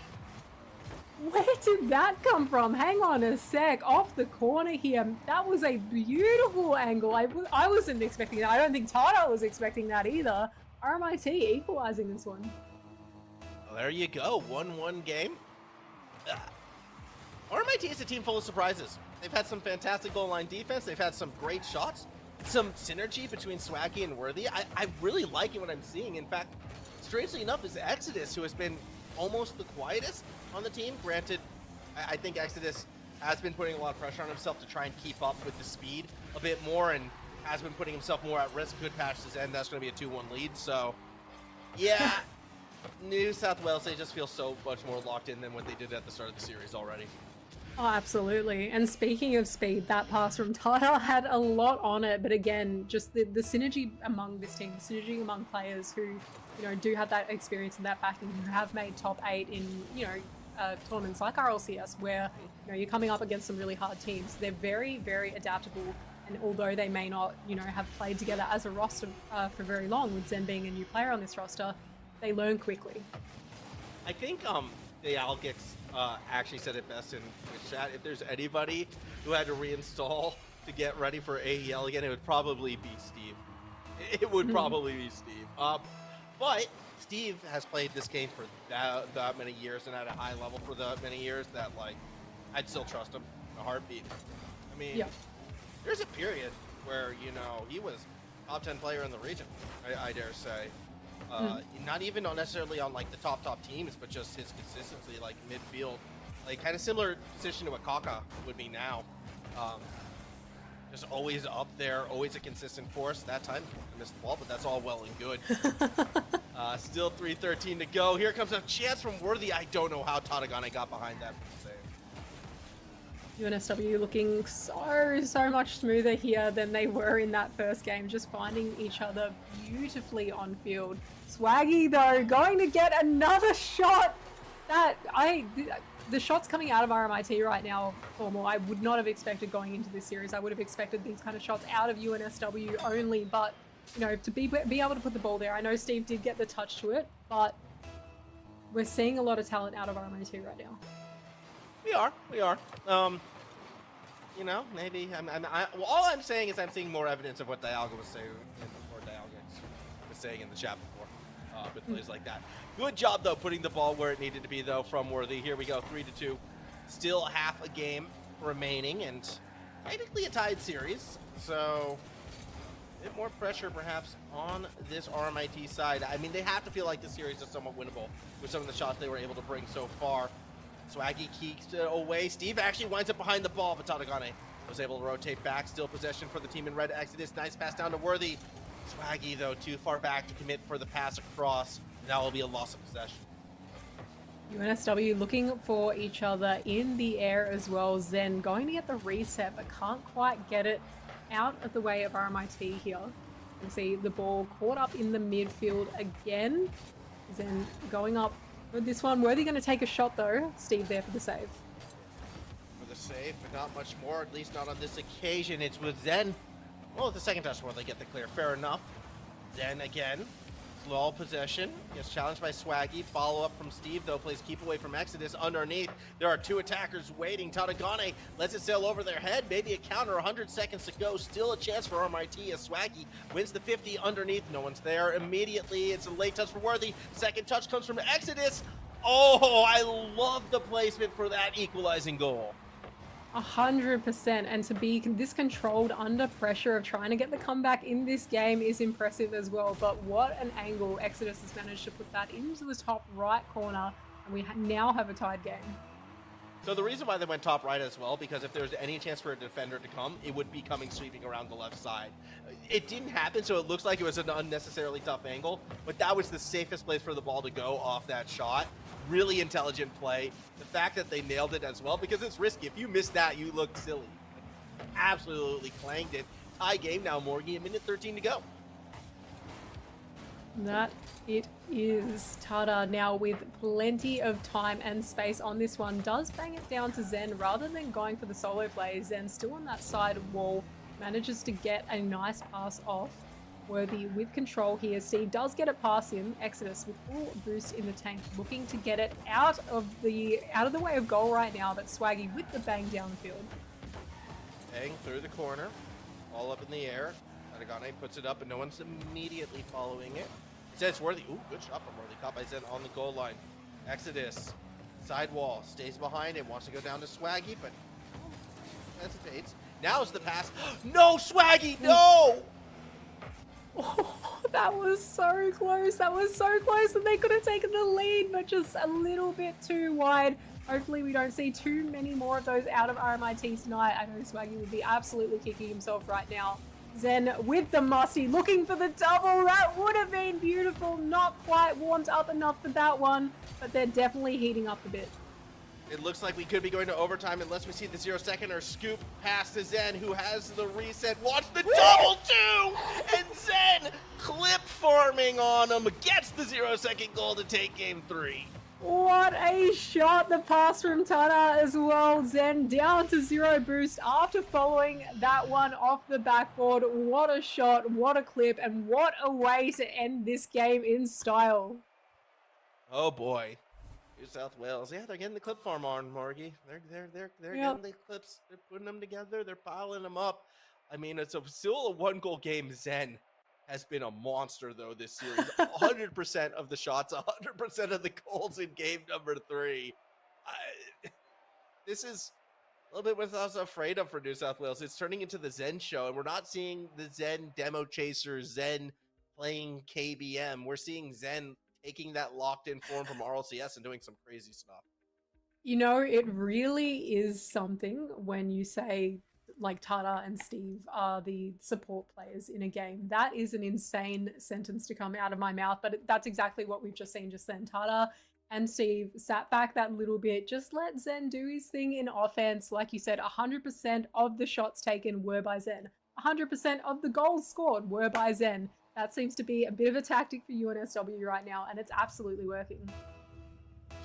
Where did that come from? Hang on a sec. Off the corner here. That was a beautiful angle. I wasn't expecting that. I don't think Tata was expecting that either. RMIT equalizing this one. there you go. 1-1 game. RMIT is a team full of surprises. They've had some fantastic goal line defense. They've had some great shots. Some synergy between Swaggy and Worthy. I really like it what I'm seeing. In fact, strangely enough, is Exodus, who has been almost the quietest on the team. Granted, I think Exodus has been putting a lot of pressure on himself to try and keep up with the speed a bit more and has been putting himself more at risk. Good patch to end. That's going to be a 2-1 lead. So, yeah, New South Wales, they just feel so much more locked in than what they did at the start of the series already. Oh, absolutely. And speaking of speed, that pass from Tata had a lot on it. But again, just the synergy among this team, the synergy among players who, do have that experience and that backing, who have made top 8 in, tournaments like RLCS, where, you're coming up against some really hard teams. They're very, very adaptable. And although they may not, have played together as a roster for very long, with Zen being a new player on this roster, they learn quickly. I think the Algix actually said it best in the chat. If there's anybody who had to reinstall to get ready for AEL again, it would probably be Steve. It would probably be Steve. But Steve has played this game for that many years and at a high level for that many years that, like, I'd still trust him in a heartbeat. I mean, there's a period where, he was top 10 player in the region, I dare say. Not even necessarily on like the top teams, but just his consistency, like midfield, like kind of similar position to what Kaka would be now. Just always up there, always a consistent force. That time I missed the ball, but that's all well and good. Still 3:13 to go. Here comes a chance from Worthy. I don't know how Tadagane got behind that save. UNSW looking so much smoother here than they were in that first game, just finding each other beautifully on field. Swaggy, though, going to get another shot. The shots coming out of RMIT right now, Formal, I would not have expected going into this series. I would have expected these kind of shots out of UNSW only, but, to be able to put the ball there. I know Steve did get the touch to it, but we're seeing a lot of talent out of RMIT right now. We are. Maybe all I'm saying is I'm seeing more evidence of what Dialga was saying, or Dialga was saying in the chat before, with plays like that. Good job though, putting the ball where it needed to be though from Worthy. Here we go, 3-2. Still half a game remaining, and technically a tied series. So a bit more pressure perhaps on this RMIT side. I mean, they have to feel like the series is somewhat winnable with some of the shots they were able to bring so far. Swaggy keeps it away. Steve actually winds up behind the ball, but Tadagane was able to rotate back. Still possession for the team in red. Exodus, nice pass down to Worthy. Swaggy, though, too far back to commit for the pass across. That will be a loss of possession. UNSW looking for each other in the air as well. Zen going to get the reset, but can't quite get it out of the way of RMIT here. You see the ball caught up in the midfield again. Zen going up for this one. Worthy going to take a shot though. Steve there for the save. For the save, but not much more, at least not on this occasion. It's with Zen. Well, the second touch where they get the clear. Fair enough. Zen again. Slow possession. Gets challenged by Swaggy. Follow up from Steve, though. Plays keep away from Exodus. Underneath, there are two attackers waiting. Tadagane lets it sail over their head. Maybe a counter. 100 seconds to go. Still a chance for RMIT as Swaggy wins the 50 underneath. No one's there immediately. It's a late touch for Worthy. Second touch comes from Exodus. Oh, I love the placement for that equalizing goal. 100%, and to be this controlled under pressure of trying to get the comeback in this game is impressive as well. But what an angle Exodus has managed to put that into the top right corner, and we now have a tied game. So the reason why they went top right as well, because if there's any chance for a defender to come, it would be coming sweeping around the left side. It didn't happen, so it looks like it was an unnecessarily tough angle, but that was the safest place for the ball to go off that shot. Really intelligent play. The fact that they nailed it as well, because it's risky. If you miss that, you look silly. Absolutely clanged it. Tie game now, Morgie. A minute 13 to go. That it is. Tata now with plenty of time and space on this one does bang it down to Zen rather than going for the solo play. Zen still on that side wall, manages to get a nice pass off. Worthy with control here. Steve does get it past him. Exodus with full boost in the tank, looking to get it out of the way of goal right now. But Swaggy with the bang down the field. Bang through the corner, all up in the air. Tadagane puts it up, and no one's immediately following it. Says Worthy. Ooh, good shot from Worthy. Caught by Zen on the goal line. Exodus, sidewall, stays behind it, wants to go down to Swaggy, but hesitates. Now's the pass. No, Swaggy, no! Oh, that was so close. That was so close that they could have taken the lead, but just a little bit too wide. Hopefully we don't see too many more of those out of RMIT tonight. I know Swaggy would be absolutely kicking himself right now. Zen with the musty, looking for the double. That would have been beautiful. Not quite warmed up enough for that one, but they're definitely heating up a bit. It looks like we could be going to overtime unless we see the 0-second or scoop pass to Zen, who has the reset. Watch the double too! And Zen clip farming on him, gets the 0-second goal to take game 3. What a shot, the pass from Tana as well. Zen down to 0 boost after following that one off the backboard. What a shot, what a clip, and what a way to end this game in style. Oh boy. New South Wales. Yeah, they're getting the clip farm on, Margie. They're Yep. getting the clips. They're putting them together. They're piling them up. I mean, it's still a 1-goal game. Zen has been a monster, though, this series. 100% of the shots, 100% of the goals in game number 3. This is a little bit what I was afraid of for New South Wales. It's turning into the Zen show, and we're not seeing the Zen demo chaser, Zen playing KBM. We're seeing Zen taking that locked-in form from RLCS and doing some crazy stuff. You know, it really is something when you say like Tata and Steve are the support players in a game. That is an insane sentence to come out of my mouth, but that's exactly what we've just seen just then. Tata and Steve sat back that little bit, just let Zen do his thing in offense. Like you said, 100% of the shots taken were by Zen. 100% of the goals scored were by Zen. That seems to be a bit of a tactic for UNSW right now, and it's absolutely working.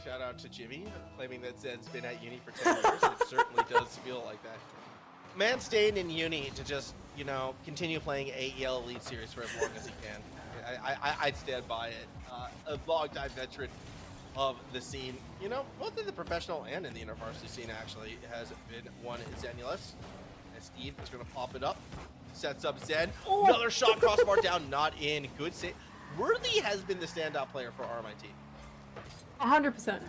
Shout out to Jimmy, claiming that Zen's been at uni for 10 years. It certainly does feel like that. Man staying in uni to just, you know, continue playing AEL Elite Series for as long as he can. I'd stand by it. A long-time veteran of the scene, you know, both in the professional and in the university scene, actually, has been one Zenulus. And Steve is going to pop it up. Sets up Zen. Oh. Another shot, crossbar down, not in. Good save. Worthy has been the standout player for RMIT. 100%.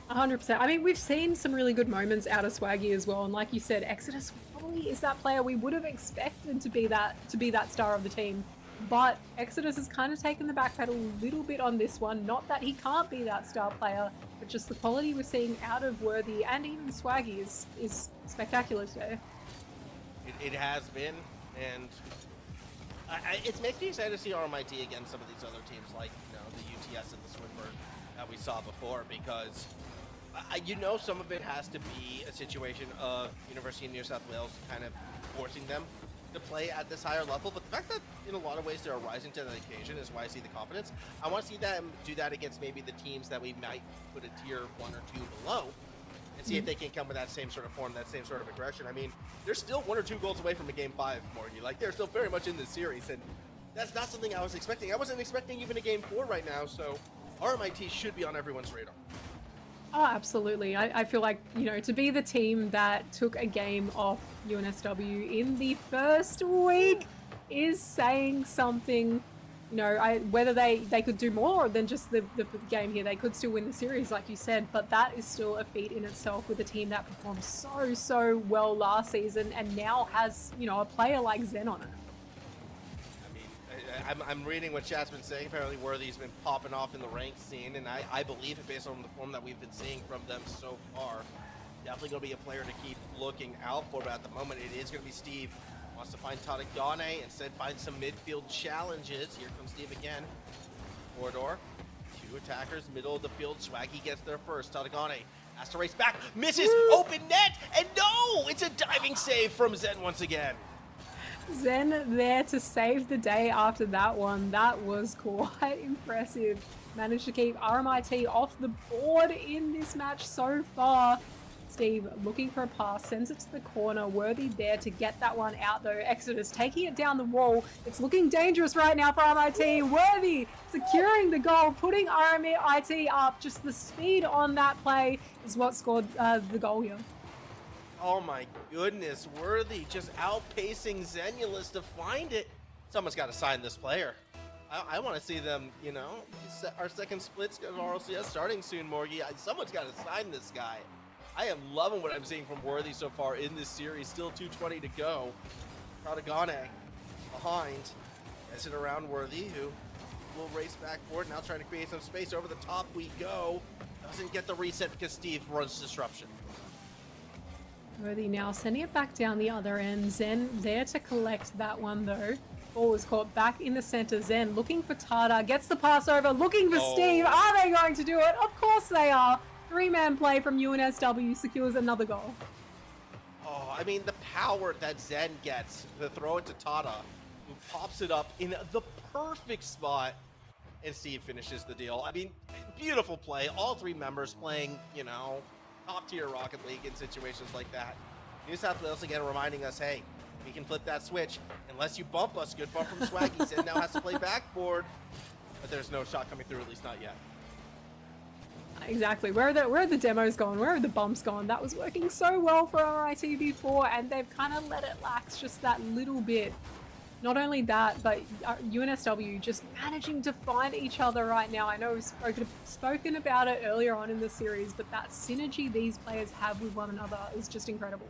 100%. I mean, we've seen some really good moments out of Swaggy as well, and like you said, Exodus probably is that player we would have expected to be that star of the team. But Exodus has kind of taken the back pedal a little bit on this one. Not that he can't be that star player, but just the quality we're seeing out of Worthy and even Swaggy is spectacular today. It has been, and it makes me excited to see RMIT against some of these other teams like, you know, the UTS and the Swinburne that we saw before, because you know, some of it has to be a situation of University of New South Wales kind of forcing them to play at this higher level, but the fact that in a lot of ways they're rising to the occasion is why I see the confidence. I want to see them do that against maybe the teams that we might put a tier 1 or 2 below, and see if they can come with that same sort of form, that same sort of aggression. I mean, they're still 1 or 2 goals away from a game 5, Morgie. Like, they're still very much in this series, and that's not something I was expecting. I wasn't expecting even a game 4 right now, so RMIT should be on everyone's radar. Oh, absolutely. I feel like, you know, to be the team that took a game off UNSW in the first week is saying something. You know, whether they could do more than just the game here. They could still win the series, like you said, but that is still a feat in itself with a team that performed so well last season and now has, you know, a player like Zen on it. I'm reading what chat's been saying. Apparently Worthy's been popping off in the ranked scene, and I believe it based on the form that we've been seeing from them so far. Definitely going to be a player to keep looking out for, but at the moment it is going to be Steve. Wants to find Tadagane, instead find some midfield challenges. Here comes Steve again. Corridor, 2 attackers, middle of the field. Swaggy gets there first. Tadagane has to race back, misses, open net, and no! It's a diving save from Zen once again. Zen there to save the day after that one. That was quite impressive. Managed to keep RMIT off the board in this match so far. Steve looking for a pass, sends it to the corner. Worthy there to get that one out though. Exodus taking it down the wall. It's looking dangerous right now for RMIT. Worthy securing the goal, putting RMIT up. Just the speed on that play is what scored the goal here. Oh my goodness, Worthy just outpacing Zenulus to find it. Someone's got to sign this player. I want to see them, you know, our second splits of RLCS starting soon, Morgie. Someone's got to sign this guy. I am loving what I'm seeing from Worthy so far in this series. Still 2:20 to go. AGON behind. As it around Worthy, who will race back forward. Now trying to create some space. Over the top we go. Doesn't get the reset because Steve runs disruption. Worthy now sending it back down the other end. Zen there to collect that one though. Ball was caught back in the center. Zen looking for Tata, gets the pass over, looking for Steve. Are they going to do it? Of course they are. 3-man play from UNSW secures another goal. Oh, I mean, the power that Zen gets to throw it to Tata, who pops it up in the perfect spot, and Steve finishes the deal. I mean, beautiful play. All three members playing, you know, top-tier Rocket League in situations like that. New South Wales again reminding us, hey, we can flip that switch. Unless you bump us, good bump from Swaggy. Zen now has to play backboard, but there's no shot coming through, at least not yet. Exactly. Where are the demos gone? Where are the bumps gone? That was working so well for RIT before, and they've kind of let it lax just that little bit. Not only that, but UNSW just managing to find each other right now. I know we've spoken about it earlier on in the series, but that synergy these players have with one another is just incredible.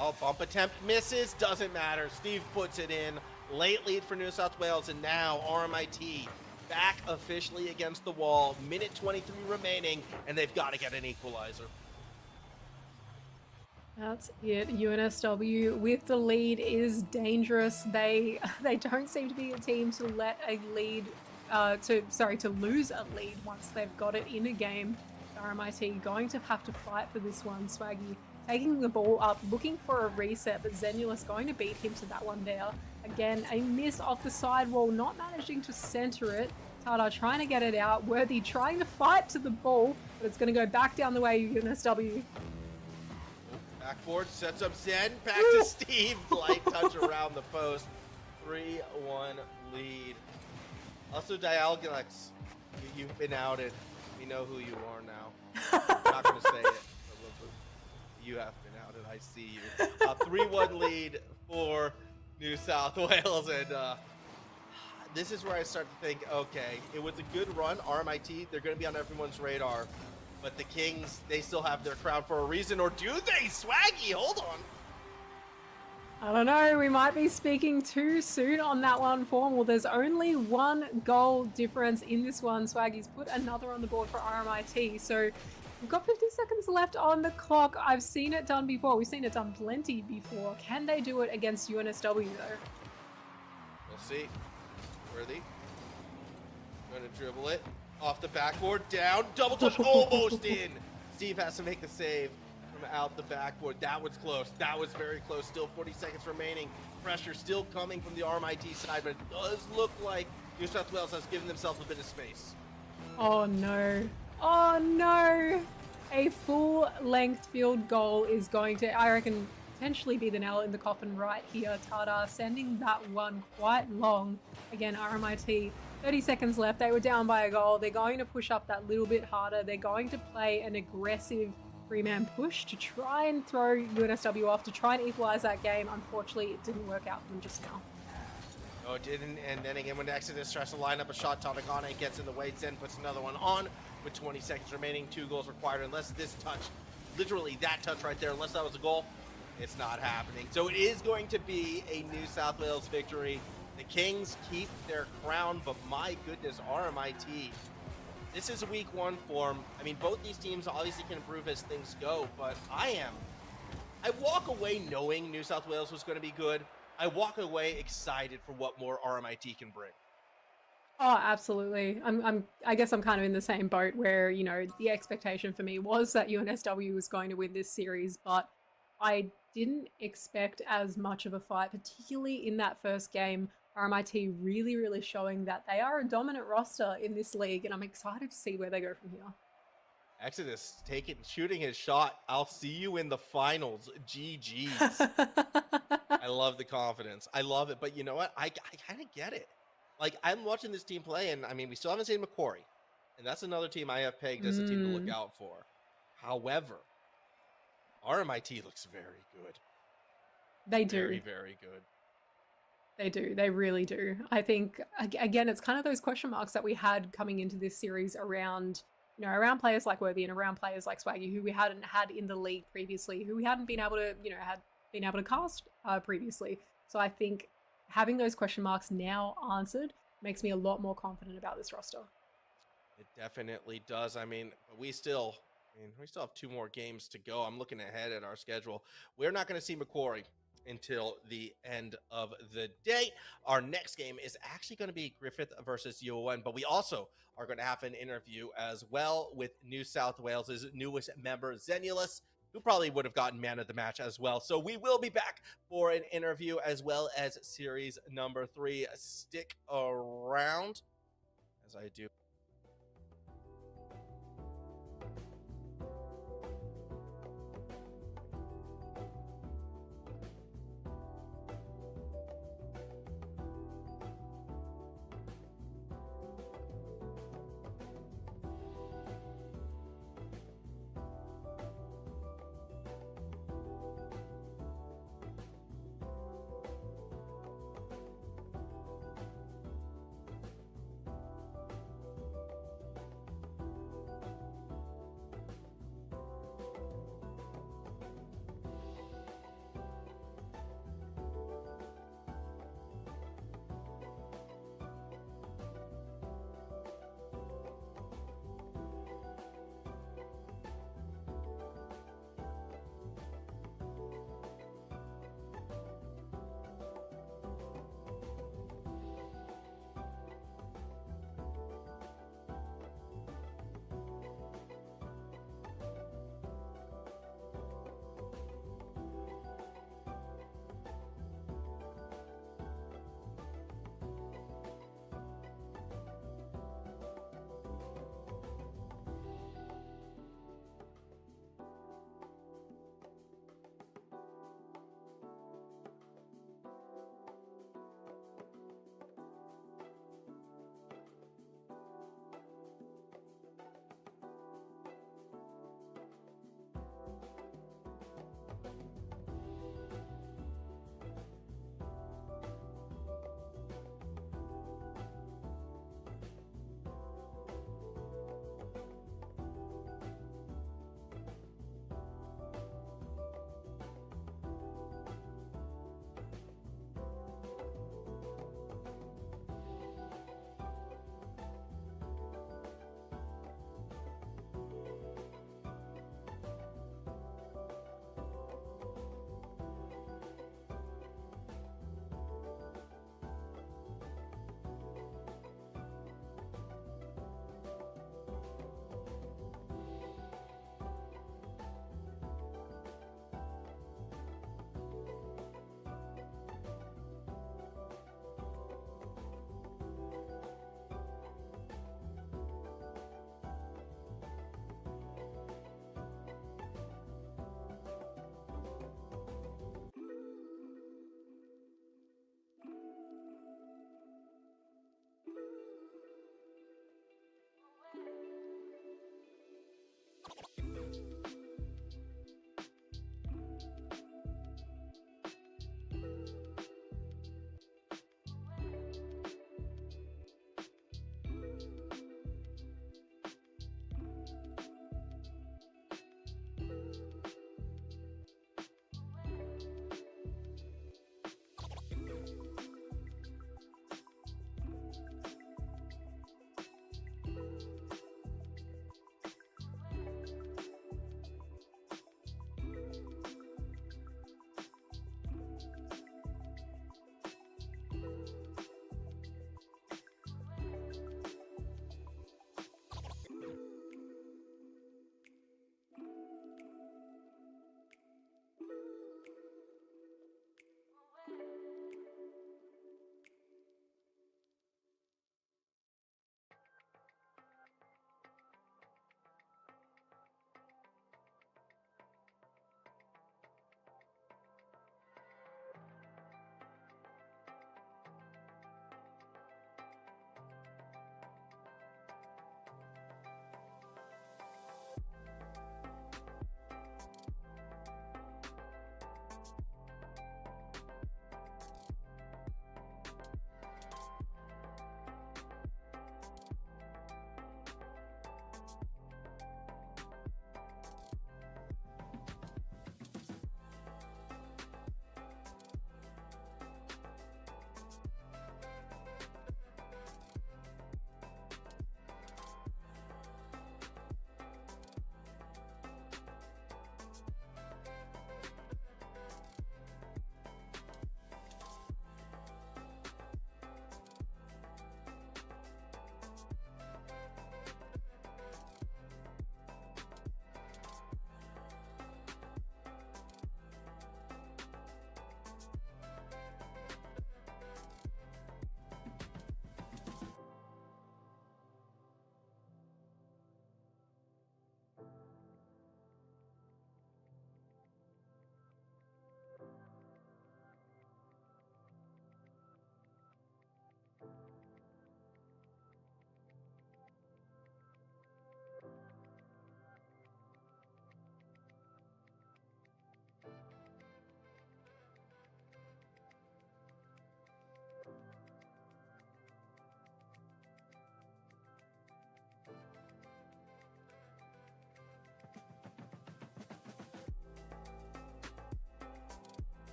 Oh, bump attempt misses. Doesn't matter. Steve puts it in. Late lead for New South Wales, and now RMIT back officially against the wall. Minute 23 remaining, and they've got to get an equalizer. That's it. UNSW with the lead is dangerous. They don't seem to be a team to let a lead, to lose a lead once they've got it in a game. RMIT going to have to fight for this one. Swaggy taking the ball up, looking for a reset, but Zenulus going to beat him to that one there. Again, a miss off the sidewall, not managing to center it. Tata trying to get it out. Worthy trying to fight to the ball, but it's going to go back down the way of UNSW. Backboard sets up Zen. Back to Steve. Light touch around the post. 3-1 lead. Also, Dialgalex, you've been outed. We know who you are now. I'm not going to say it. You have been outed. I see you. 3-1 lead for New South Wales. And this is where I start to think, okay, it was a good run. RMIT, they're going to be on everyone's radar. But the Kings, they still have their crown for a reason, or do they? Swaggy, hold on. I don't know, we might be speaking too soon on that one, Formal. There's only 1 goal difference in this one. Swaggy's put another on the board for RMIT, so we've got 50 seconds left on the clock. I've seen it done before. We've seen it done plenty before. Can they do it against UNSW, though? We'll see. Worthy. Going to dribble it. Off the backboard, down, double touch, almost in. Steve has to make the save from out the backboard. That was close. That was very close. Still 40 seconds remaining. Pressure still coming from the RMIT side, but it does look like New South Wales has given themselves a bit of space. Oh no. Oh no. A full-length field goal is going to, I reckon, potentially be the nail in the coffin right here. Tata sending that one quite long. Again, RMIT, 30 seconds left. They were down by a goal. They're going to push up that little bit harder. They're going to play an aggressive 3-man push to try and throw UNSW off, to try and equalize that game. Unfortunately, it didn't work out for them just now. No, it didn't. And then again, when Exodus tries to line up a shot, AGON gets in the way. Zen puts another one on with 20 seconds remaining. 2 goals required. Unless this touch, literally that touch right there, unless that was a goal, it's not happening. So it is going to be a New South Wales victory. The Kings keep their crown, but my goodness, RMIT. This is a week 1 form. I mean, both these teams obviously can improve as things go, but I walk away knowing New South Wales was going to be good. I walk away excited for what more RMIT can bring. Oh, absolutely. I guess I'm kind of in the same boat where, you know, the expectation for me was that UNSW was going to win this series, but I didn't expect as much of a fight, particularly in that first game. RMIT really, really showing that they are a dominant roster in this league, and I'm excited to see where they go from here. Exodus shooting his shot. I'll see you in the finals. GG's. I love the confidence. I love it. But you know what? I kind of get it. Like, I'm watching this team play, and I mean, we still haven't seen Macquarie. And that's another team I have pegged as a team to look out for. However, RMIT looks very good. They do. Very, very good. They do. They really do. I think again, it's kind of those question marks that we had coming into this series around, around players like Worthy and around players like Swaggy, who we hadn't had in the league previously, who we hadn't been able to, had been able to cast previously. So I think having those question marks now answered makes me a lot more confident about this roster. It definitely does. I mean, we still have 2 more games to go. I'm looking ahead at our schedule. We're not going to see Macquarie until the end of the day. Our next game is actually going to be Griffith versus UON, but we also are going to have an interview as well with New South Wales's newest member, Zenulus, who probably would have gotten man of the match as well. So we will be back for an interview as well as series number 3. Stick around as I do.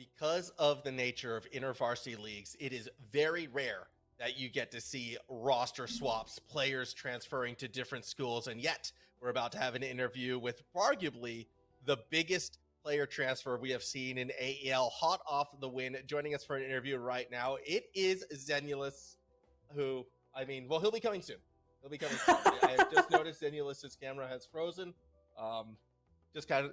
because of the nature of intervarsity leagues, it is very rare that you get to see roster swaps, players transferring to different schools. And yet, we're about to have an interview with arguably the biggest player transfer we have seen in AEL, hot off the win. Joining us for an interview right now, it is Zenulus, who, I mean, well, he'll be coming soon. He'll be coming soon. I have just noticed Zenulus's camera has frozen. Just kind of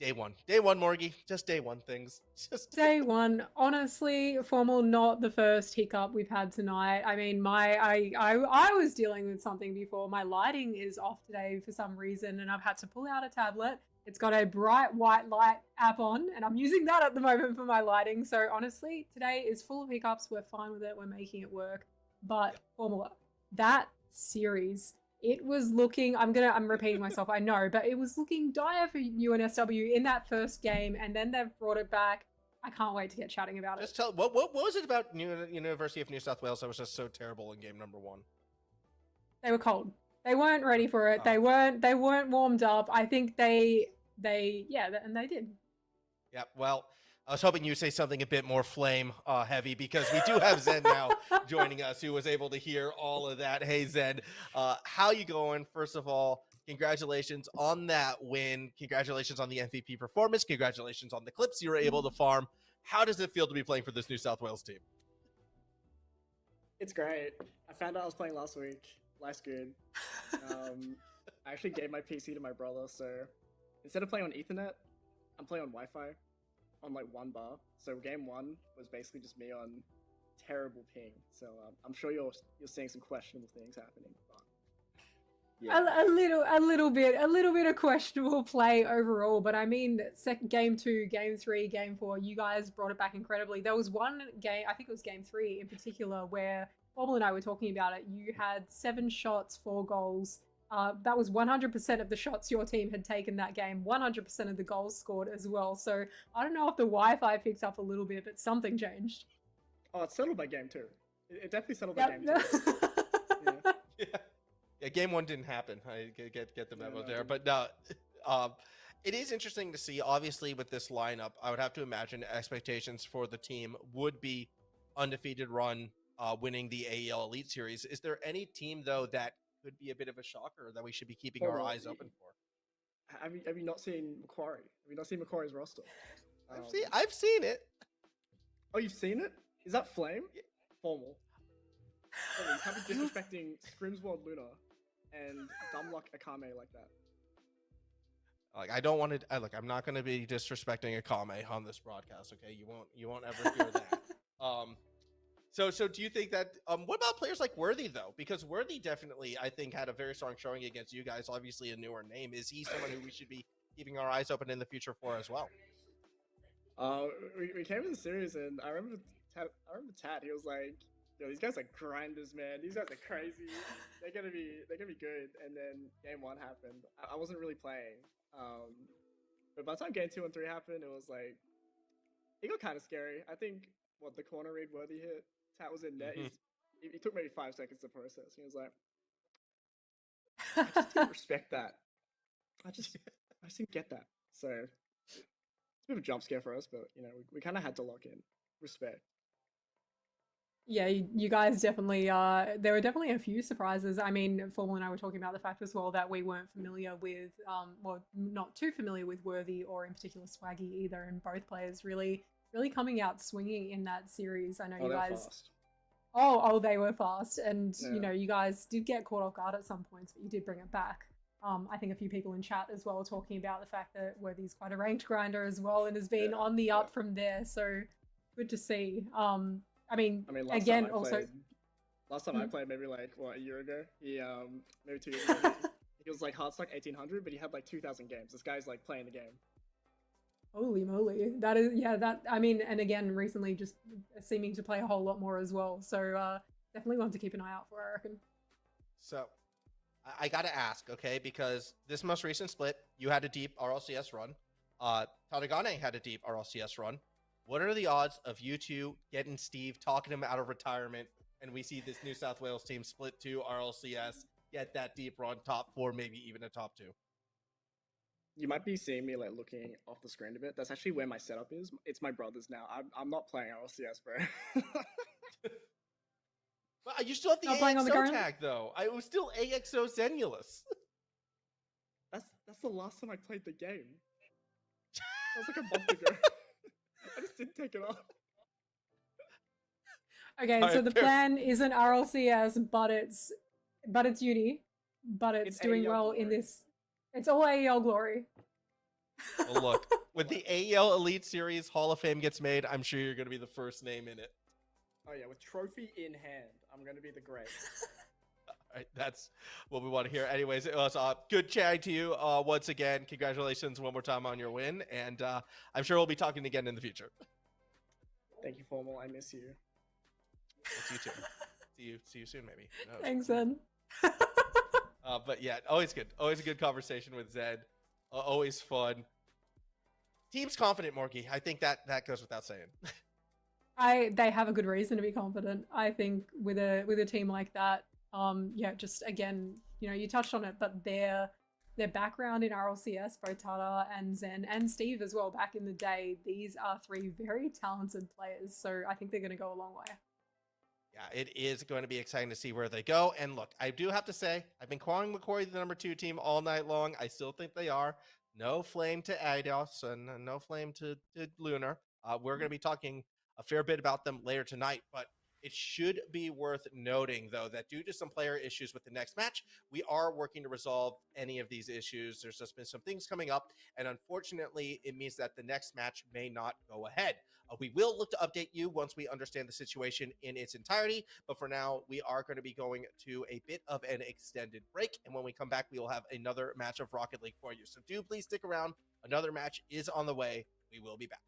day one, Morgie, just day one things. Just Day one. Honestly, Formal, not the first hiccup we've had tonight. I mean, I was dealing with something before. My lighting is off today for some reason, and I've had to pull out a tablet. It's got a bright white light app on, and I'm using that at the moment for my lighting. So honestly, today is full of hiccups. We're fine with it. We're making it work. But Formula, that series, it was looking, I'm repeating myself, I know, but it was looking dire for UNSW in that first game, and then they've brought it back. I can't wait to get chatting about it. Just tell what was it about University of New South Wales that was just so terrible in game number 1? They were cold. They weren't ready for it. They weren't warmed up. I think and they did. Yeah, well, I was hoping you'd say something a bit more flame heavy, because we do have Zen now joining us, who was able to hear all of that. Hey, Zen, how you going? First of all, congratulations on that win. Congratulations on the MVP performance. Congratulations on the clips you were able to farm. How does it feel to be playing for this New South Wales team? It's great. I found out I was playing last week. Life's good. I actually gave my PC to my brother, so instead of playing on Ethernet, I'm playing on Wi-Fi on like 1 bar. So game 1 was basically just me on terrible ping. So I'm sure you're seeing some questionable things happening. But, yeah. A little bit of questionable play overall, but I mean, game 2, game 3, game 4, you guys brought it back incredibly. There was one game, I think it was game 3 in particular, where Bobble and I were talking about it. You had 7 shots, 4 goals. That was 100% of the shots your team had taken that game, 100% of the goals scored as well. So I don't know if the Wi-Fi picked up a little bit, but something changed. Oh, it's settled by game 2. It definitely settled by game 2. Yeah, game 1 didn't happen. I get the memo there, but it is interesting to see. Obviously, with this lineup, I would have to imagine expectations for the team would be undefeated run, winning the AEL Elite Series. Is there any team though that could be a bit of a shocker that we should be keeping our eyes open for? Have you not seen Macquarie? Have you not seen Macquarie's roster? I've seen it. Oh, you've seen it? Is that Flame? Yeah. Formal. Oh, you can't be disrespecting Scrimsworld Luna and Dumbluck Akame like that. Like, I don't want to. Look, I'm not going to be disrespecting Akame on this broadcast. Okay, you won't ever hear that. So do you think that? What about players like Worthy though? Because Worthy definitely, I think, had a very strong showing against you guys. Obviously, a newer name. Is he someone who we should be keeping our eyes open in the future for as well? We came in the series, and I remember Tad. He was like, "Yo, these guys are grinders, man. These guys are crazy. They're gonna be good." And then game 1 happened. I wasn't really playing. But by the time game 2 and 3 happened, it was like it got kind of scary. I think the corner read Worthy hit. Tat was in net. He took maybe 5 seconds to process. He was like, I just didn't respect that. I just didn't get that. So it's a bit of a jump scare for us, but we kind of had to lock in. Respect. Yeah, you guys definitely, there were definitely a few surprises. I mean, Formal and I were talking about the fact as well that we weren't familiar with, not too familiar with Worthy or in particular Swaggy either, and both players really coming out swinging in that series. I know you guys. Fast. Oh, they were fast, and you guys did get caught off guard at some points, but you did bring it back. I think a few people in chat as well talking about the fact that Worthy's quite a ranked grinder as well, and has been on the up from there. So good to see. I mean again, last time I played, maybe like a year ago. He maybe 2 years ago. He was like Heartstock 1800, but he had like 2,000 games. This guy's like playing the game. Holy moly. That is, I mean, and again, recently just seeming to play a whole lot more as well. So definitely one to keep an eye out for, I reckon. So I got to ask, okay, because this most recent split, you had a deep RLCS run. Tadagane had a deep RLCS run. What are the odds of you two getting Steve, talking him out of retirement, and we see this New South Wales team split to RLCS, get that deep run, top 4, maybe even a top 2? you might be seeing me like looking off the screen a bit. That's actually where my setup is. It's my brother's now. I'm not playing RLCS, bro. Well, you still have the Not playing on the AXO current? tag though. It was still AXO Zenulous. That's the last time I played the game. That was like a month ago. I just didn't take it off. Okay, Alright, so the fair. plan isn't RLCS, but it's uni, but it's It's doing AEL well in glory. this. It's all AEL glory. Well, look, when the AEL Elite Series Hall of Fame gets made, I'm sure you're going to be the first name in it. Oh yeah, with trophy in hand, I'm gonna be the great. All right, that's what we want to hear. Anyways, it was good chatting to you once again. Congratulations one more time on your win, and I'm sure we'll be talking again in the future. Thank you, Formal. I miss you. We'll see you soon. See you soon, maybe. Who knows? Thanks, Zen. But yeah, always good. Always a good conversation with Zed. Always fun. Team's confident, Morky. I think that goes without saying. They have a good reason to be confident. I think with a team like that, yeah, just again, you touched on it, but their background in RLCS, both Tata and Zen and Steve as well, back in the day, these are three very talented players. So I think they're going to go a long way. Yeah, it is going to be exciting to see where they go. And look, I do have to say, I've been calling Macquarie the number 2 team all night long. I still think they are. No flame to ADOS and no flame to Lunar. We're going to be talking a fair bit about them later tonight, but it should be worth noting, though, that due to some player issues with the next match, we are working to resolve any of these issues. There's just been some things coming up, and unfortunately, it means that the next match may not go ahead. We will look to update you once we understand the situation in its entirety, but for now, we are going to be going to a bit of an extended break, and when we come back, we will have another match of Rocket League for you. So do please stick around. Another match is on the way. We will be back.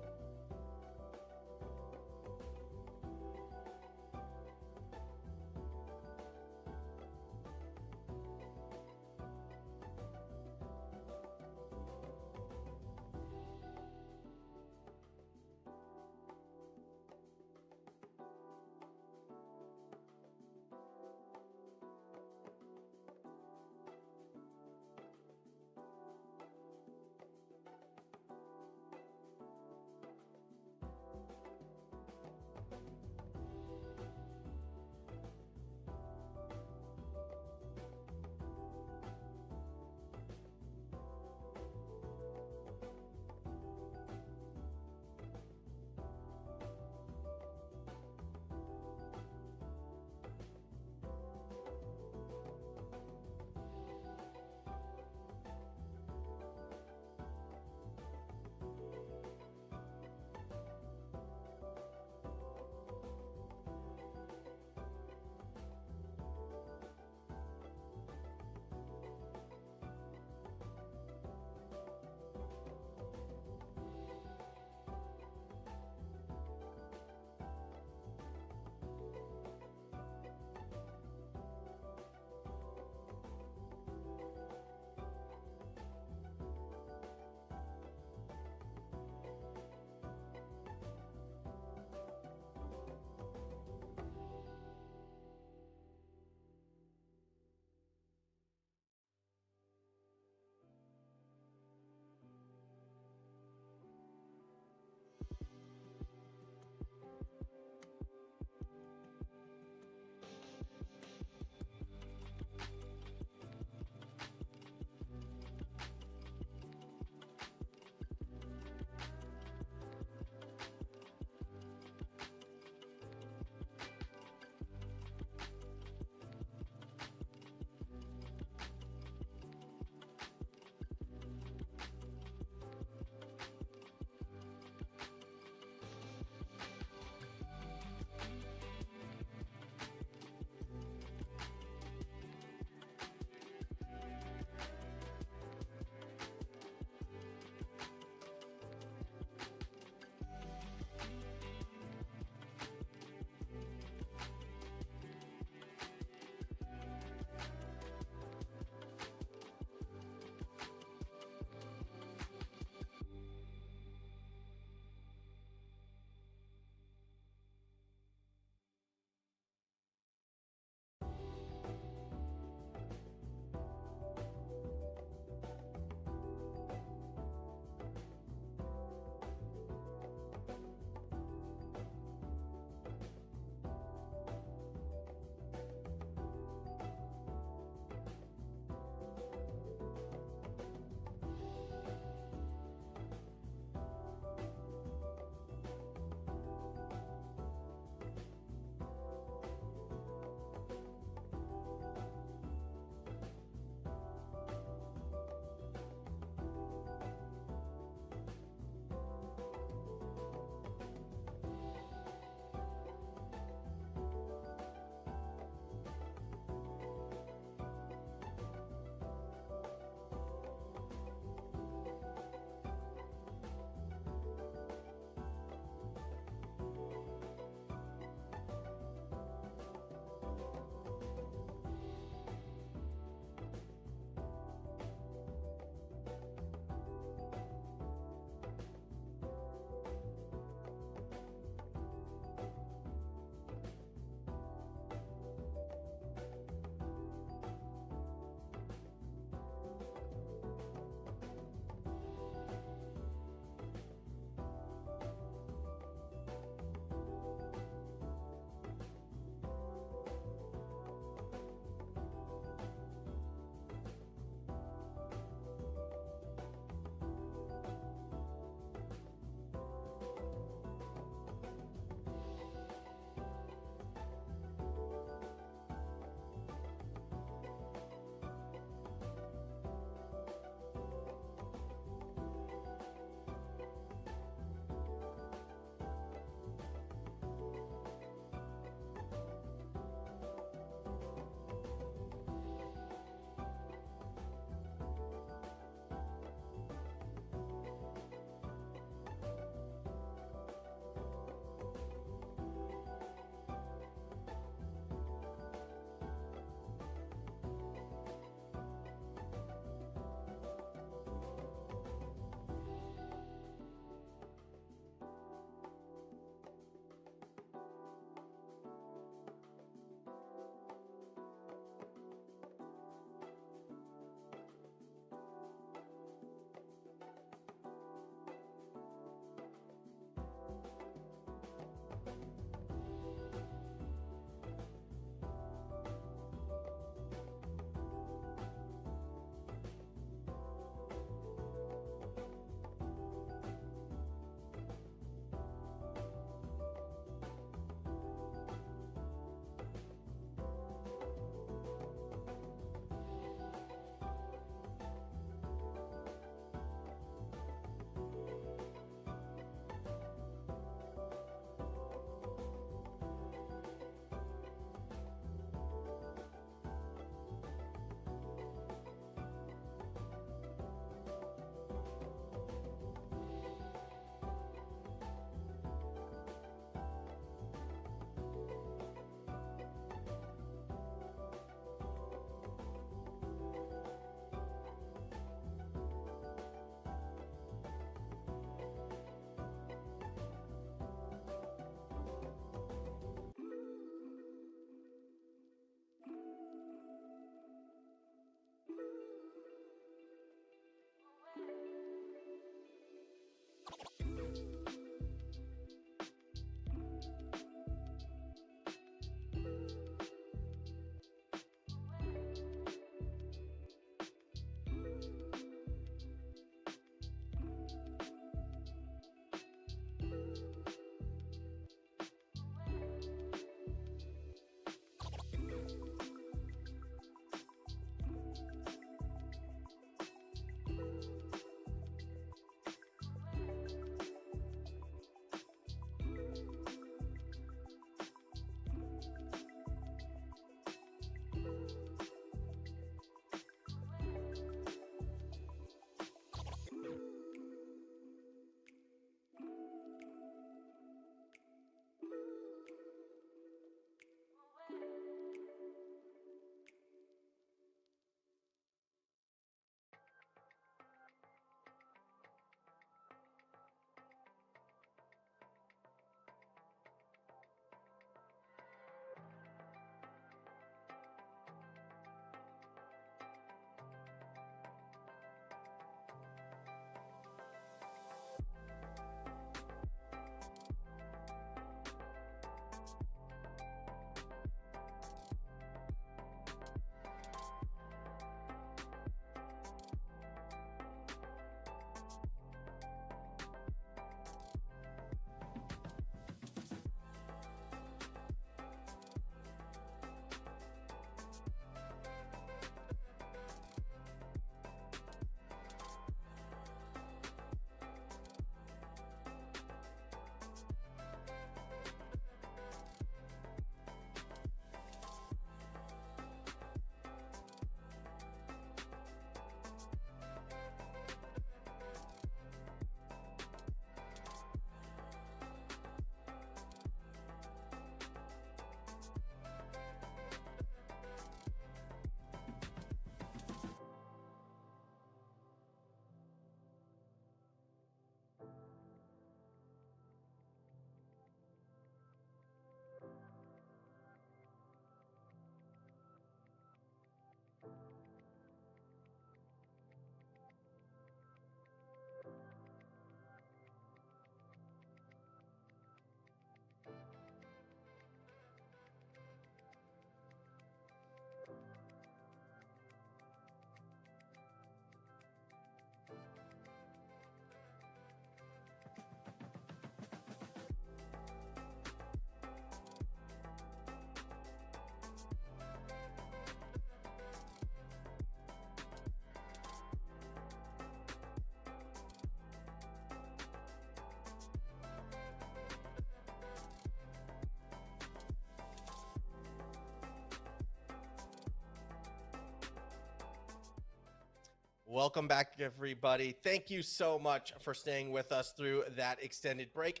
Welcome back, everybody. Thank you so much for staying with us through that extended break.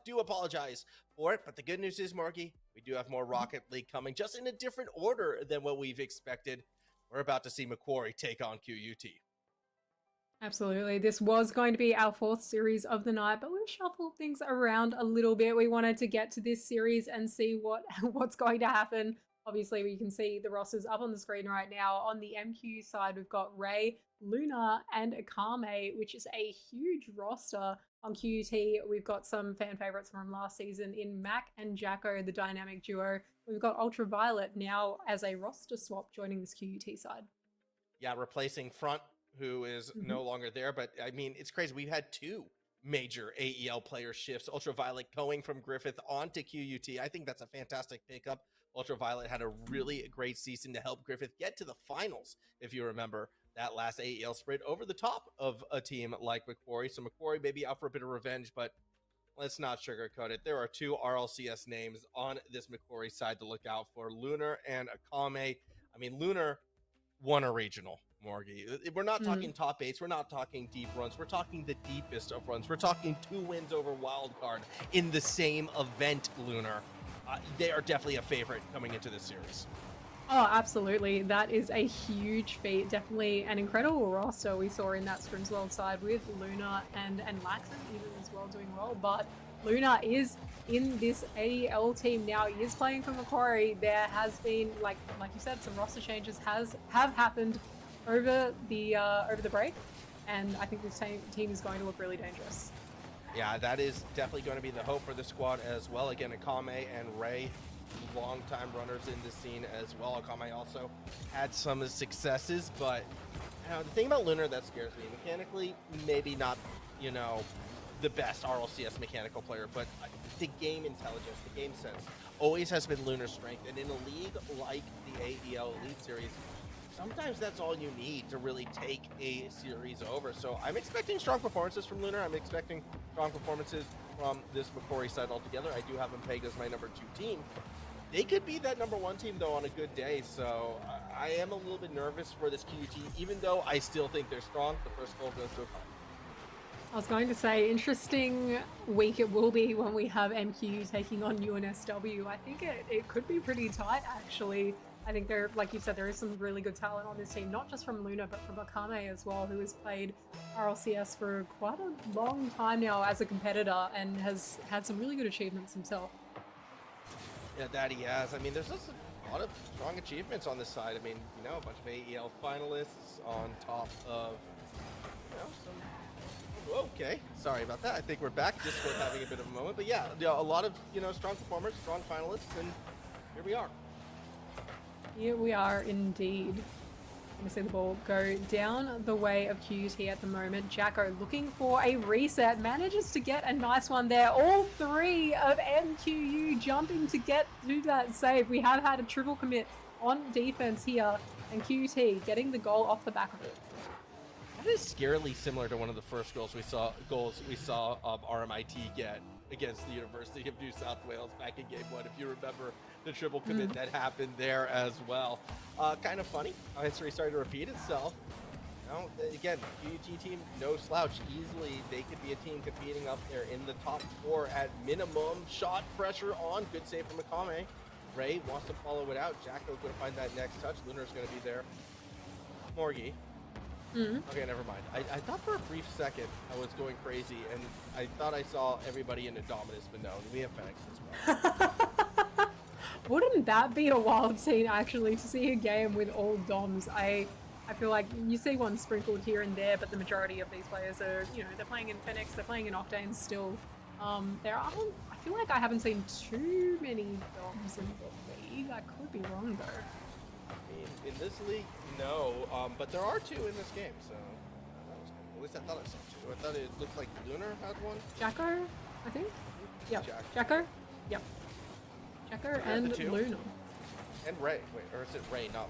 Do apologize for it, but the good news is, Marky, we do have more Rocket League coming, just in a different order than what we've expected. We're about to see Macquarie take on QUT. Absolutely. This was going to be our fourth series of the night, but we've shuffled things around a little bit. We wanted to get to this series and see what's going to happen. Obviously, we can see the rosters up on the screen right now. On the MQ side, we've got Ray, Luna, and Akame, which is a huge roster. On QUT, we've got some fan favorites from last season in Mac and Jacko, the dynamic duo. We've got Ultraviolet now as a roster swap joining this QUT side. Yeah, replacing Front, who is no longer there. But, I mean, it's crazy. We've had two major AEL player shifts. Ultraviolet going from Griffith on to QUT. I think that's a fantastic pickup. Ultraviolet had a really great season to help Griffith get to the finals, if you remember that last AEL sprint over the top of a team like Macquarie. So Macquarie may be out for a bit of revenge, but let's not sugarcoat it. There are two RLCS names on this Macquarie side to look out for, Lunar and Akame. I mean, Lunar won a regional, Morgie. We're not talking top eights. We're not talking deep runs. We're talking the deepest of runs. We're talking 2 wins over Wildcard in the same event, Lunar. They are definitely a favorite coming into this series. Oh, absolutely. That is a huge feat. Definitely an incredible roster we saw in that Scrims World side with Luna and Laxon even as well doing well. But Luna is in this AEL team now. He is playing for Macquarie. There has been, like you said, some roster changes have happened over the break, and I think this team is going to look really dangerous. Yeah, that is definitely going to be the hope for the squad as well. Again, Akame and Ray, long-time runners in this scene as well. Akame also had some successes, but the thing about Lunar that scares me, mechanically, maybe not, the best RLCS mechanical player, but the game intelligence, the game sense always has been Lunar's strength. And in a league like the AEL Elite Series, sometimes that's all you need to really take a series over. So I'm expecting strong performances from Lunar. I'm expecting strong performances from this Macquarie side altogether. I do have them pegged as my number 2 team. They could be that number 1 team, though, on a good day. So I am a little bit nervous for this QUT, even though I still think they're strong. The first goal goes to Akame. I was going to say, interesting week it will be when we have MQ taking on UNSW. I think it could be pretty tight, actually. I think there, like you said, there is some really good talent on this team, not just from Luna, but from Akame as well, who has played RLCS for quite a long time now as a competitor and has had some really good achievements himself. Yeah, that he has. I mean, there's just a lot of strong achievements on this side. I mean, a bunch of AEL finalists on top of, some... Okay, sorry about that. I think we're back. Discord having a bit of a moment. But yeah, a lot of, strong performers, strong finalists, and here we are. Here we are indeed. I'm going to see the ball go down the way of QUT at the moment. Jacko looking for a reset, manages to get a nice one there. All 3 of MQU jumping to get to that save. We have had a triple commit on defense here, and QUT getting the goal off the back of it. That is scarily similar to one of the first goals we saw RMIT get against the University of New South Wales back in Game 1, if you remember the triple commit that happened there as well. Kind of funny how history started to repeat itself. Again, QUT team, no slouch. Easily, they could be a team competing up there in the top 4 at minimum. Shot pressure on. Good save from Akame. Ray wants to follow it out. Jacko going to find that next touch. Lunar's going to be there. Morgie. Okay, never mind. I thought for a brief second I was going crazy, and I thought I saw everybody in Indominus, but no, we have Fenix as well. Wouldn't that be a wild scene, actually, to see a game with all DOMs? I feel like you see one sprinkled here and there, but the majority of these players are, they're playing in Fenix, they're playing in Octane still. I feel like I haven't seen too many DOMs in the league. I could be wrong, though. In this league, no, but there are 2 in this game, so that was cool. At least I thought I saw 2. I thought it looked like Lunar had one. Jacko, I think? Yep. Jacko? Yep. Jacko and Luna. And Ray. Wait, or is it Ray, not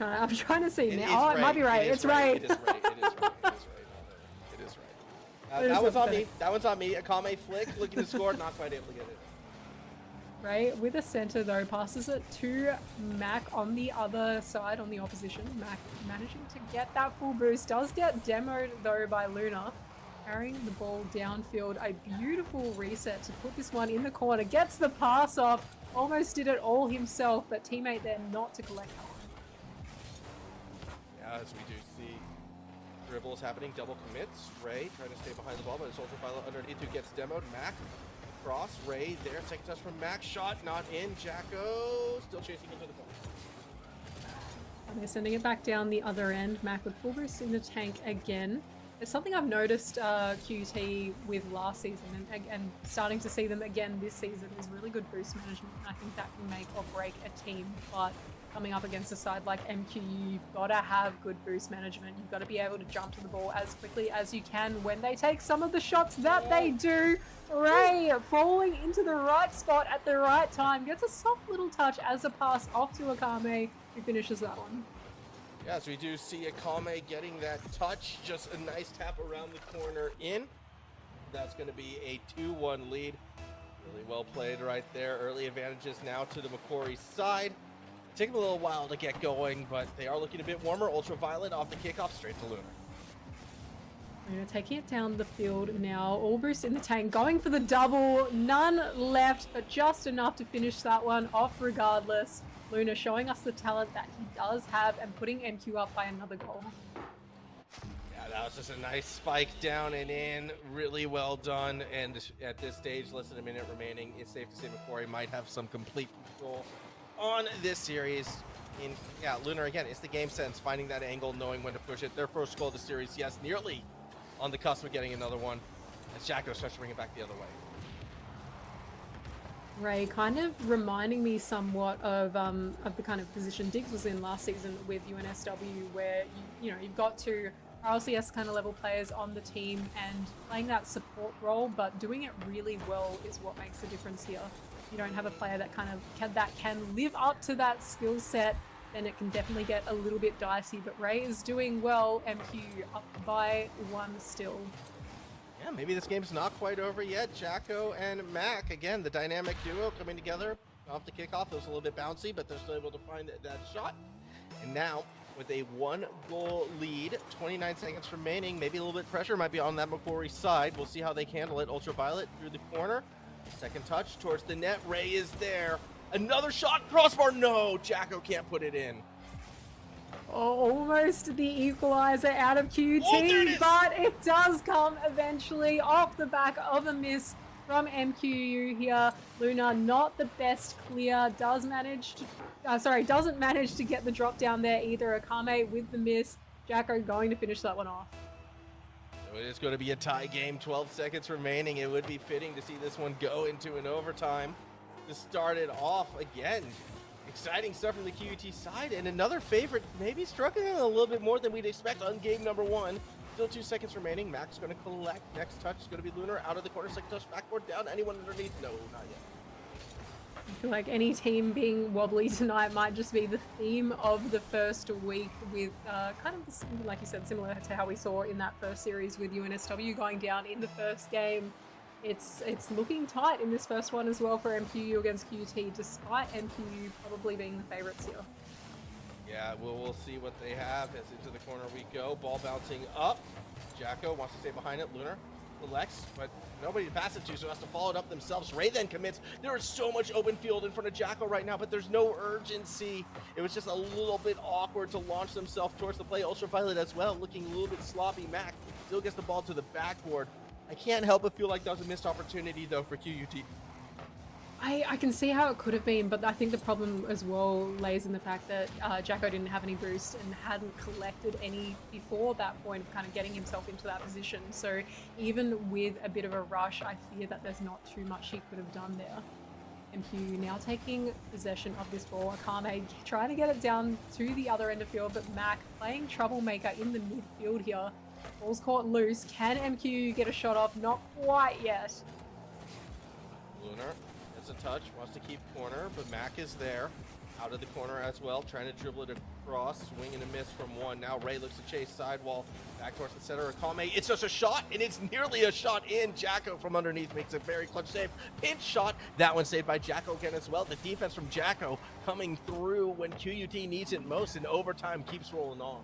Luna? I'm trying to see now. Oh, it might be Ray. It's Ray. It is Ray. It is Ray. That was on me. That one's on me. Akame flick, looking to score, not quite able to get it. Right, with a center though, passes it to Mac on the other side, on the opposition. Mac managing to get that full boost, does get demoed though by Luna. Carrying the ball downfield, a beautiful reset to put this one in the corner. Gets the pass off, almost did it all himself, but teammate there not to collect that one. Yeah, as we do see dribbles happening, double commits. Ray trying to stay behind the ball, but it's Ultraviolet underneath who gets demoed. Mac cross, Ray there, second touch from Mac, shot not in. Jacko still chasing into the ball. And they're sending it back down the other end. Mac with full boost in the tank again. It's something I've noticed QT with last season and starting to see them again this season is really good boost management. I think that can make or break a team, but coming up against a side like MQ, you've got to have good boost management. You've got to be able to jump to the ball as quickly as you can when they take some of the shots that they do. Ray falling into the right spot at the right time. Gets a soft little touch as a pass off to Akame, who finishes that one. Yeah, so we do see Akame getting that touch. Just a nice tap around the corner in. That's going to be a 2-1 lead. Really well played right there. Early advantages now to the Macquarie side. Take them a little while to get going, but they are looking a bit warmer. Ultraviolet off the kickoff, straight to Lunar. We're taking it down the field now. All boost in the tank, going for the double. None left, but just enough to finish that one off regardless. Luna showing us the talent that he does have and putting MQ up by another goal. Yeah, that was just a nice spike down and in. Really well done. And at this stage, less than a minute remaining, it's safe to say Macquarie might have some complete control on this series. Yeah, Lunar again, it's the game sense, finding that angle, knowing when to push it. Their first goal of the series, yes, nearly on the cusp of getting another one, as Jacko starts to bring it back the other way. Ray kind of reminding me somewhat of the kind of position Diggs was in last season with UNSW, where you've got two RLCS kind of level players on the team and playing that support role, but doing it really well is what makes the difference here. You don't have a player that can live up to that skill set, then it can definitely get a little bit dicey. But Ray is doing well. MQ up by 1 still. Yeah, maybe this game's not quite over yet. Jacko and Mac, again, the dynamic duo coming together off the kickoff. It was a little bit bouncy, but they're still able to find that shot. And now, with a 1-goal lead, 29 seconds remaining, maybe a little bit pressure might be on that Macquarie side. We'll see how they handle it. Ultraviolet through the corner. Second touch towards the net. Ray is there. Another shot, crossbar. No, Jacko can't put it in. Almost the equalizer out of QT, Oh, but it does come eventually off the back of a miss from MQU here. Luna not the best clear, doesn't manage to get the drop down there either. Akame with the miss. Jacko going to finish that one off. So it is going to be a tie game, 12 seconds remaining. It would be fitting to see this one go into an overtime to start it off again. Exciting stuff from the QUT side, and another favorite maybe struggling a little bit more than we'd expect on game number 1. Still 2 seconds remaining. Mac's going to collect. Next touch is going to be Lunar out of the corner. Second touch, backboard down. Anyone underneath? No, not yet. I feel like any team being wobbly tonight might just be the theme of the first week with kind of, like you said, similar to how we saw in that first series with UNSW going down in the first game. It's looking tight in this first one as well for MQU against QT, despite MQU probably being the favourites here. Yeah, we'll see what they have as into the corner we go. Ball bouncing up. Jacko wants to stay behind it. Lunar collects, but nobody to pass it to, so has to follow it up themselves. Ray then commits. There is so much open field in front of Jacko right now, but there's no urgency. It was just a little bit awkward to launch themselves towards the play. Ultraviolet as well, looking a little bit sloppy. Mac still gets the ball to the backboard. I can't help but feel like that was a missed opportunity, though, for QUT. I can see how it could have been, but I think the problem as well lays in the fact that Jacko didn't have any boost and hadn't collected any before that point of kind of getting himself into that position. So even with a bit of a rush, I fear that there's not too much he could have done there. MQ now taking possession of this ball. Akame trying to get it down to the other end of field, but Mac playing troublemaker in the midfield here. Ball's caught loose. Can MQ get a shot off? Not quite yet. Lunar gets a touch, wants to keep corner, but Mac is there. Out of the corner as well, trying to dribble it across, swing and a miss from one. Now Ray looks to chase sidewall, back towards the center. Akame, it's just a shot, and it's nearly a shot in. Jacko from underneath makes a very clutch save. Pinch shot, that one saved by Jacko again as well. The defense from Jacko coming through when QUT needs it most, and overtime keeps rolling on.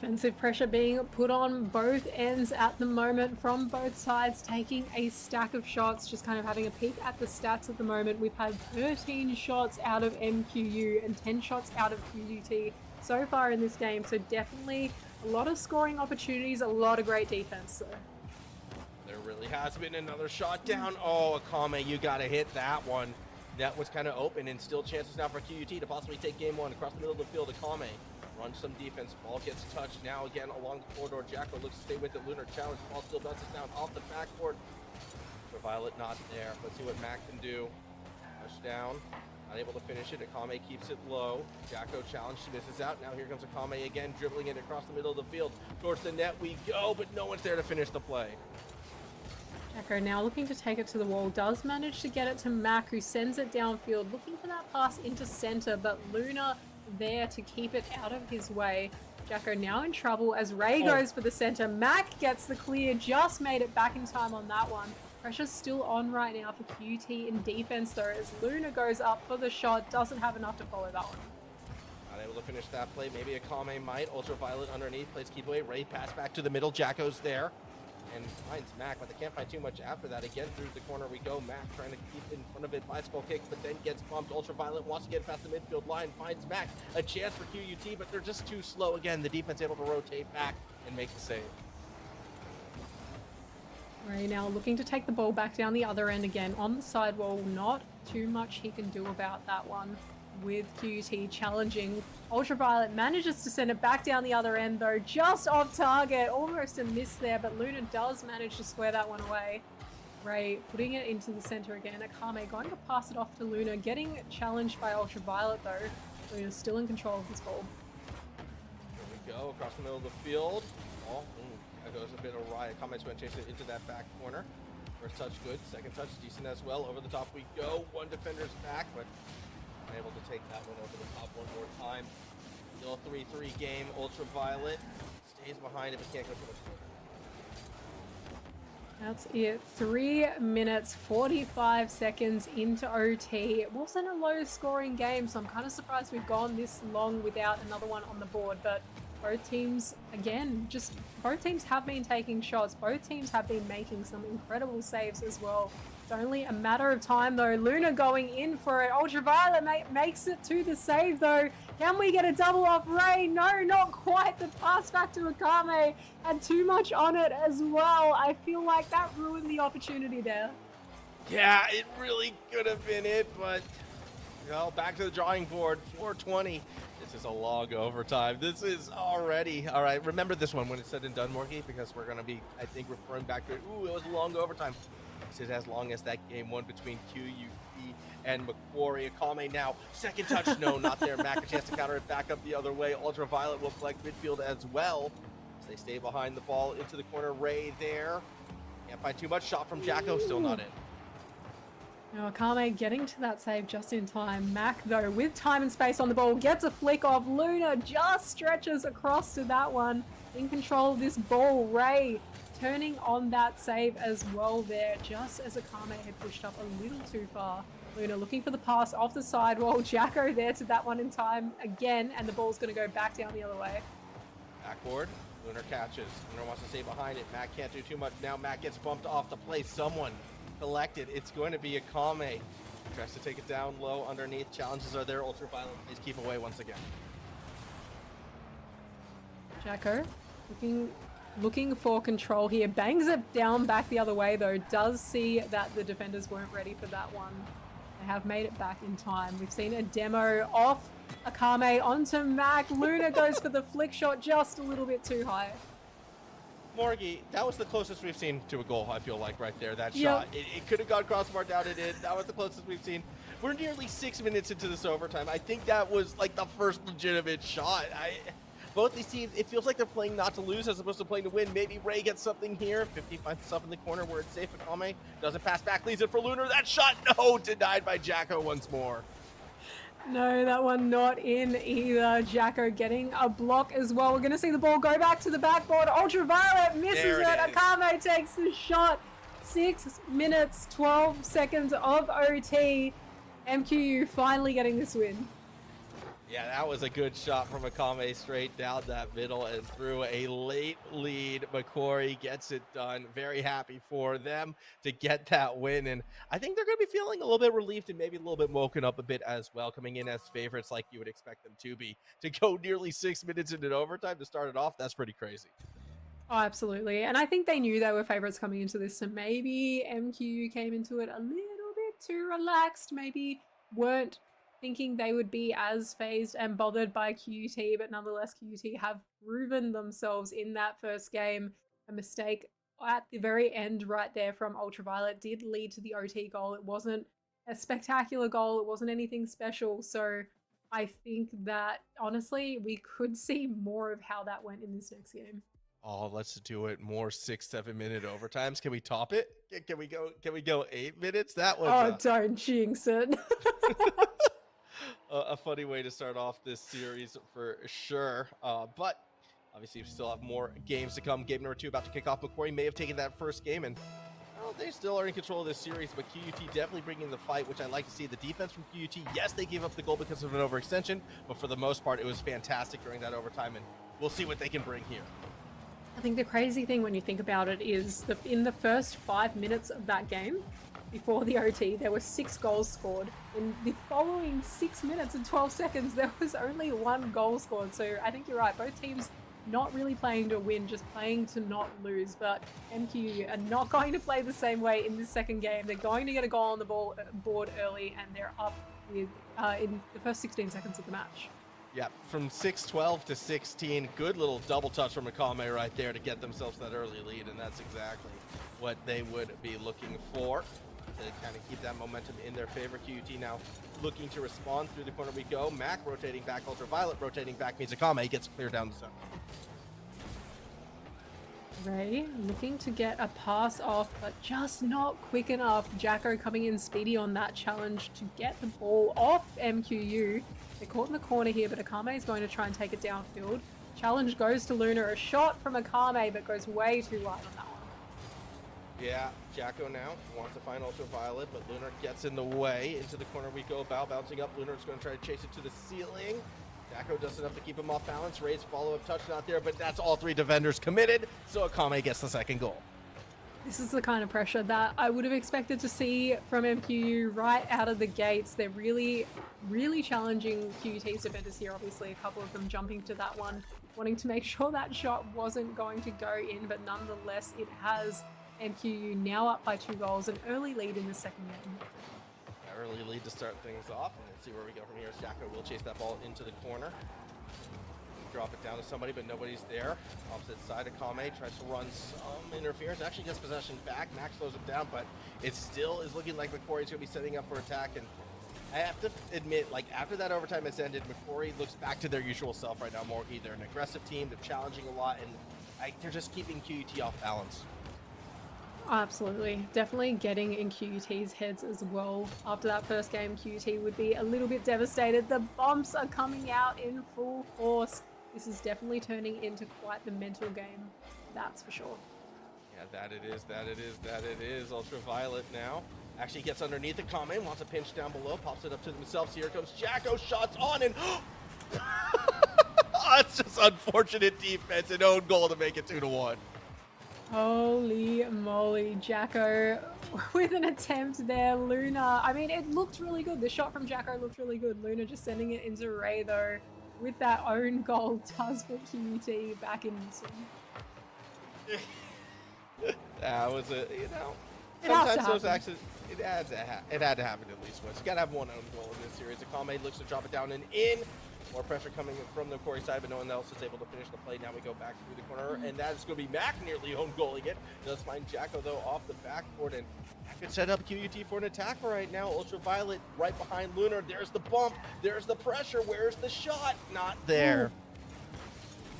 Defensive pressure being put on both ends at the moment from both sides, taking a stack of shots. Just kind of having a peek at the stats at the moment. We've had 13 shots out of MQU and 10 shots out of QUT so far in this game. So definitely a lot of scoring opportunities, a lot of great defense though. There really has been another shot down. Oh, Akame, you got to hit that one. That was kind of open, and still chances now for QUT to possibly take game one across the middle of the field. Akame runs some defense, ball gets touched now again along the corridor. Jacko looks to stay with it. Lunar challenge, ball still bounces down off the backboard. For Violet, not there. Let's see what Mac can do. Touchdown, not able to finish it. Akame keeps it low. Jacko challenge, misses out. Now here comes Akame again, dribbling it across the middle of the field. Towards the net we go, but no one's there to finish the play. Jacko now looking to take it to the wall, does manage to get it to Mac, who sends it downfield, looking for that pass into center, but Luna there to keep it out of his way. Jacko now in trouble as Ray goes for the center. Mac gets the clear, just made it back in time on that one. Pressure's still on right now for QT in defense though, as Luna goes up for the shot, doesn't have enough to follow that one. Not able to finish that play. Maybe Akame might. Ultraviolet underneath, plays keep away. Ray pass back to the middle. Jacko's there and finds Mac, but they can't find too much after that. Again, through the corner we go. Mac trying to keep in front of it. Bicycle kicks, but then gets bumped. Ultraviolet wants to get past the midfield line. Finds Mac. A chance for QUT, but they're just too slow. Again, the defense able to rotate back and make the save. Ray now looking to take the ball back down the other end again on the sidewall. Not too much he can do about that one with QUT challenging. Ultraviolet manages to send it back down the other end though, just off target. Almost a miss there, but Luna does manage to square that one away. Ray putting it into the center again. Akame going to pass it off to Luna, getting challenged by Ultraviolet though. Luna's still in control of this ball. Here we go, across the middle of the field. Oh, that goes a bit awry. Akame's going to chase it into that back corner. First touch good, second touch decent as well. Over the top we go. One defender's back, but unable to take that one over the top one more time. Still a 3-3 game. Ultraviolet stays behind it, but can't go too much further. That's it. 3 minutes, 45 seconds into OT. It wasn't a low scoring game, so I'm kind of surprised we've gone this long without another one on the board, but both teams, again, both teams have been taking shots. Both teams have been making some incredible saves as well. It's only a matter of time though. Luna going in for it. Ultraviolet makes it to the save though. Can we get a double off Ray? No, not quite. The pass back to Akame had too much on it as well. I feel like that ruined the opportunity there. Yeah, it really could have been it, but well, back to the drawing board. 4:20. This is a long overtime. This is already all right. Remember this one when it's said and done, Morgie, because we're gonna be, I think, referring back to it. Ooh, it was a long overtime. This is as long as that game one between QUT and Macquarie. Akame now, second touch, no, not there. Mac a chance to counter it back up the other way. Ultraviolet will collect midfield as well as they stay behind the ball into the corner. Ray there. Can't find too much. Shot from Jacko, still not in. Now Akame getting to that save just in time. Mac, though, with time and space on the ball, gets a flick off. Luna just stretches across to that one. In control of this ball. Ray turning on that save as well there, just as Akame had pushed up a little too far. Luna looking for the pass off the sidewall. Jacko there to that one in time again, and the ball's going to go back down the other way. Backboard. Lunar catches. Lunar wants to stay behind it. Mac can't do too much now. Mac gets bumped off the play. Someone collected. It's going to be Akame. Tries to take it down low underneath. Challenges are there. Ultraviolet plays keep away once again. Jacko looking for control here. Bangs it down back the other way though. Does see that the defenders weren't ready for that one. They have made it back in time. We've seen a demo off Akame onto Mac. Luna goes for the flick shot just a little bit too high. Morgie, that was the closest we've seen to a goal, I feel like, right there, that Yep. shot. It could have gone crossbar down, it did. That was the closest we've seen. We're nearly 6 minutes into this overtime. I think that was like the first legitimate shot. Both these teams, it feels like they're playing not to lose as opposed to playing to win. Maybe Ray gets something here. 50 finds himself in the corner where it's safe. Akame doesn't pass back, leaves it for Lunar. That shot, no, denied by Jacko once more. No, that one not in either. Jacko getting a block as well. We're going to see the ball go back to the backboard. Ultraviolet misses There it. it is. Akame takes the shot. 6 minutes, 12 seconds of OT. MQU finally getting this win. Yeah, that was a good shot from Akame straight down that middle and through a late lead. Macquarie gets it done. Very happy for them to get that win. And I think they're going to be feeling a little bit relieved and maybe a little bit woken up a bit as well, coming in as favorites like you would expect them to be. To go nearly 6 minutes into overtime to start it off, that's pretty crazy. Oh, absolutely. And I think they knew they were favorites coming into this. So maybe MQU came into it a little bit too relaxed. Maybe weren't thinking they would be as phased and bothered by QUT, but nonetheless QUT have proven themselves in that first game. A mistake at the very end right there from Ultraviolet did lead to the OT goal. It wasn't a spectacular goal, it wasn't anything special, so I think that honestly we could see more of how that went in this next game. Oh, let's do it. More 6-7 minute overtimes. Can we top it? Can we go 8 minutes? That was don't jinx it. a funny way to start off this series for sure. But obviously we still have more games to come. Game number 2 about to kick off. Macquarie may have taken that first game, and well, they still are in control of this series, but QUT definitely bringing the fight, which I like to see. The defense from QUT, yes, they gave up the goal because of an overextension, but for the most part, it was fantastic during that overtime, and we'll see what they can bring here. I think the crazy thing when you think about it is that in the first 5 minutes of that game, before the OT, there were 6 goals scored. In the following 6 minutes and 12 seconds, there was only 1 goal scored. So I think you're right. Both teams not really playing to win, just playing to not lose. But MQ are not going to play the same way in this second game. They're going to get a goal on the board early, and they're up with in the first 16 seconds of the match. Yeah, from 6-12 to 16, good little double touch from Akame right there to get themselves that early lead, and that's exactly what they would be looking for to kind of keep that momentum in their favor. QUT now looking to respond. Through the corner we go. Mac rotating back, Ultraviolet rotating back means Akame gets clear down the zone. Ray looking to get a pass off, but just not quick enough. Jacko coming in speedy on that challenge to get the ball off MQU. They're caught in the corner here, but Akame is going to try and take it downfield. Challenge goes to Luna. A shot from Akame, but goes way too wide on that one. Yeah, Jacko now wants to find Ultraviolet, but Lunar gets in the way. Into the corner we go. Bow bouncing up. Lunar's going to try to chase it to the ceiling. Jacko does enough to keep him off balance. Ray's follow-up touch not there, but that's all 3 defenders committed, so Akame gets the second goal. This is the kind of pressure that I would have expected to see from MQU right out of the gates. They're really, really challenging QUT's defenders here. Obviously, a couple of them jumping to that one, wanting to make sure that shot wasn't going to go in, but nonetheless, it has. MQU now up by 2 goals, an early lead in the second game. Early lead to start things off, and we'll see where we go from here. Jacko will chase that ball into the corner. Drop it down to somebody, but nobody's there. Opposite side, Akame tries to run some interference. Actually gets possession back. Max slows it down, but it still is looking like Macquarie's going to be setting up for attack. And I have to admit, like, after that overtime has ended, Macquarie looks back to their usual self right now. More either an aggressive team, they're challenging a lot, and they're just keeping QUT off balance. Absolutely. Definitely getting in QUT's heads as well. After that first game, QUT would be a little bit devastated. The bumps are coming out in full force. This is definitely turning into quite the mental game, that's for sure. Yeah, that it is. Ultraviolet now. Actually gets underneath the comment, wants a pinch down below, pops it up to themselves. Here comes Jacko, shots on, and oh, it's just unfortunate defense and own goal to make it 2-1. Holy moly, Jacko with an attempt there. Luna, I mean, it looked really good. The shot from Jacko looked really good. Luna just sending it into Ray, though, with that own goal does put QUT back in this one. That was a, It has to sometimes those happen. actions, it had to happen at least once. You gotta have one own goal in this series. Akame looks to drop it down and in. More pressure coming from the Corey side, but no one else is able to finish the play. Now we go back through the corner, and that is going to be Mac nearly own goaling it. Does find Jacko, though, off the backboard, and Mac could set up QUT for an attack right now. Ultraviolet right behind Lunar. There's the bump. There's the pressure. Where's the shot? Not there.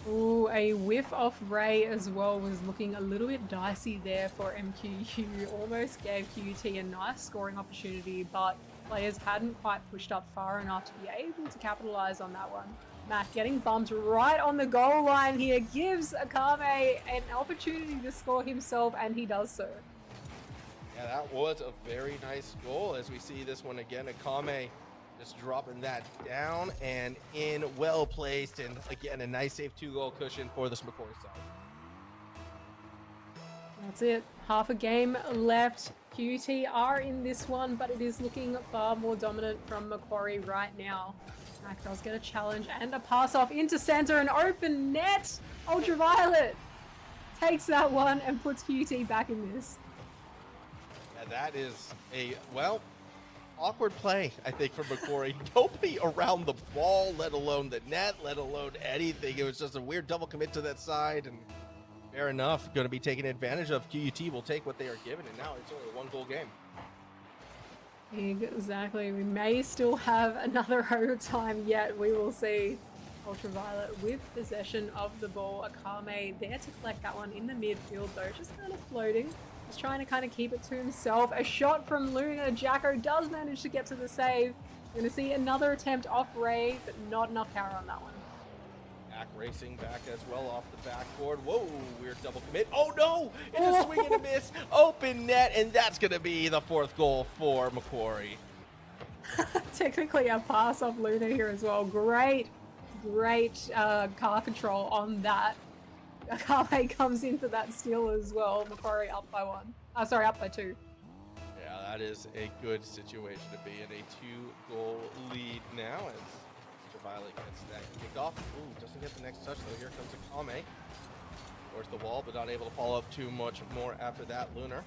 Ooh, a whiff off Ray as well was looking a little bit dicey there for MQU. Almost gave QUT a nice scoring opportunity, but players hadn't quite pushed up far enough to be able to capitalize on that one. Matt getting bumped right on the goal line here gives Akame an opportunity to score himself, and he does so. Yeah, that was a very nice goal. As we see this one again, Akame just dropping that down and in, well placed, and again a nice safe 2-goal cushion for this Macquarie side. That's it. Half a game left. QT are in this one, but it is looking far more dominant from Macquarie right now. Mac does get a challenge and a pass off into center, an open net. Ultraviolet takes that one and puts QT back in this. Yeah, that is a, well, awkward play, I think, from Macquarie. Nobody around the ball, let alone the net, let alone anything. It was just a weird double commit to that side, and fair enough, going to be taken advantage of. QUT will take what they are given, and now it's only a 1-goal game. Exactly. We may still have another overtime yet. We will see. Ultraviolet with possession of the ball. Akame there to collect that one in the midfield, though, just kind of floating. He's trying to kind of keep it to himself. A shot from Luna. Jacko does manage to get to the save. We're going to see another attempt off Ray, but not enough power on that one. Back racing back as well off the backboard. Whoa, weird double commit. Oh no, it's a swing and a miss. Open net, and that's going to be the 4th goal for Macquarie. Technically a pass off Luna here as well. Great car control on that. Akame comes in for that steal as well. Macquarie up by 1. Up by 2. Yeah, that is a good situation to be in. A 2-goal lead now. Violet gets that kickoff. Ooh, doesn't get the next touch though. Here comes Akame. Towards the wall, but not able to follow up too much more after that. Lunar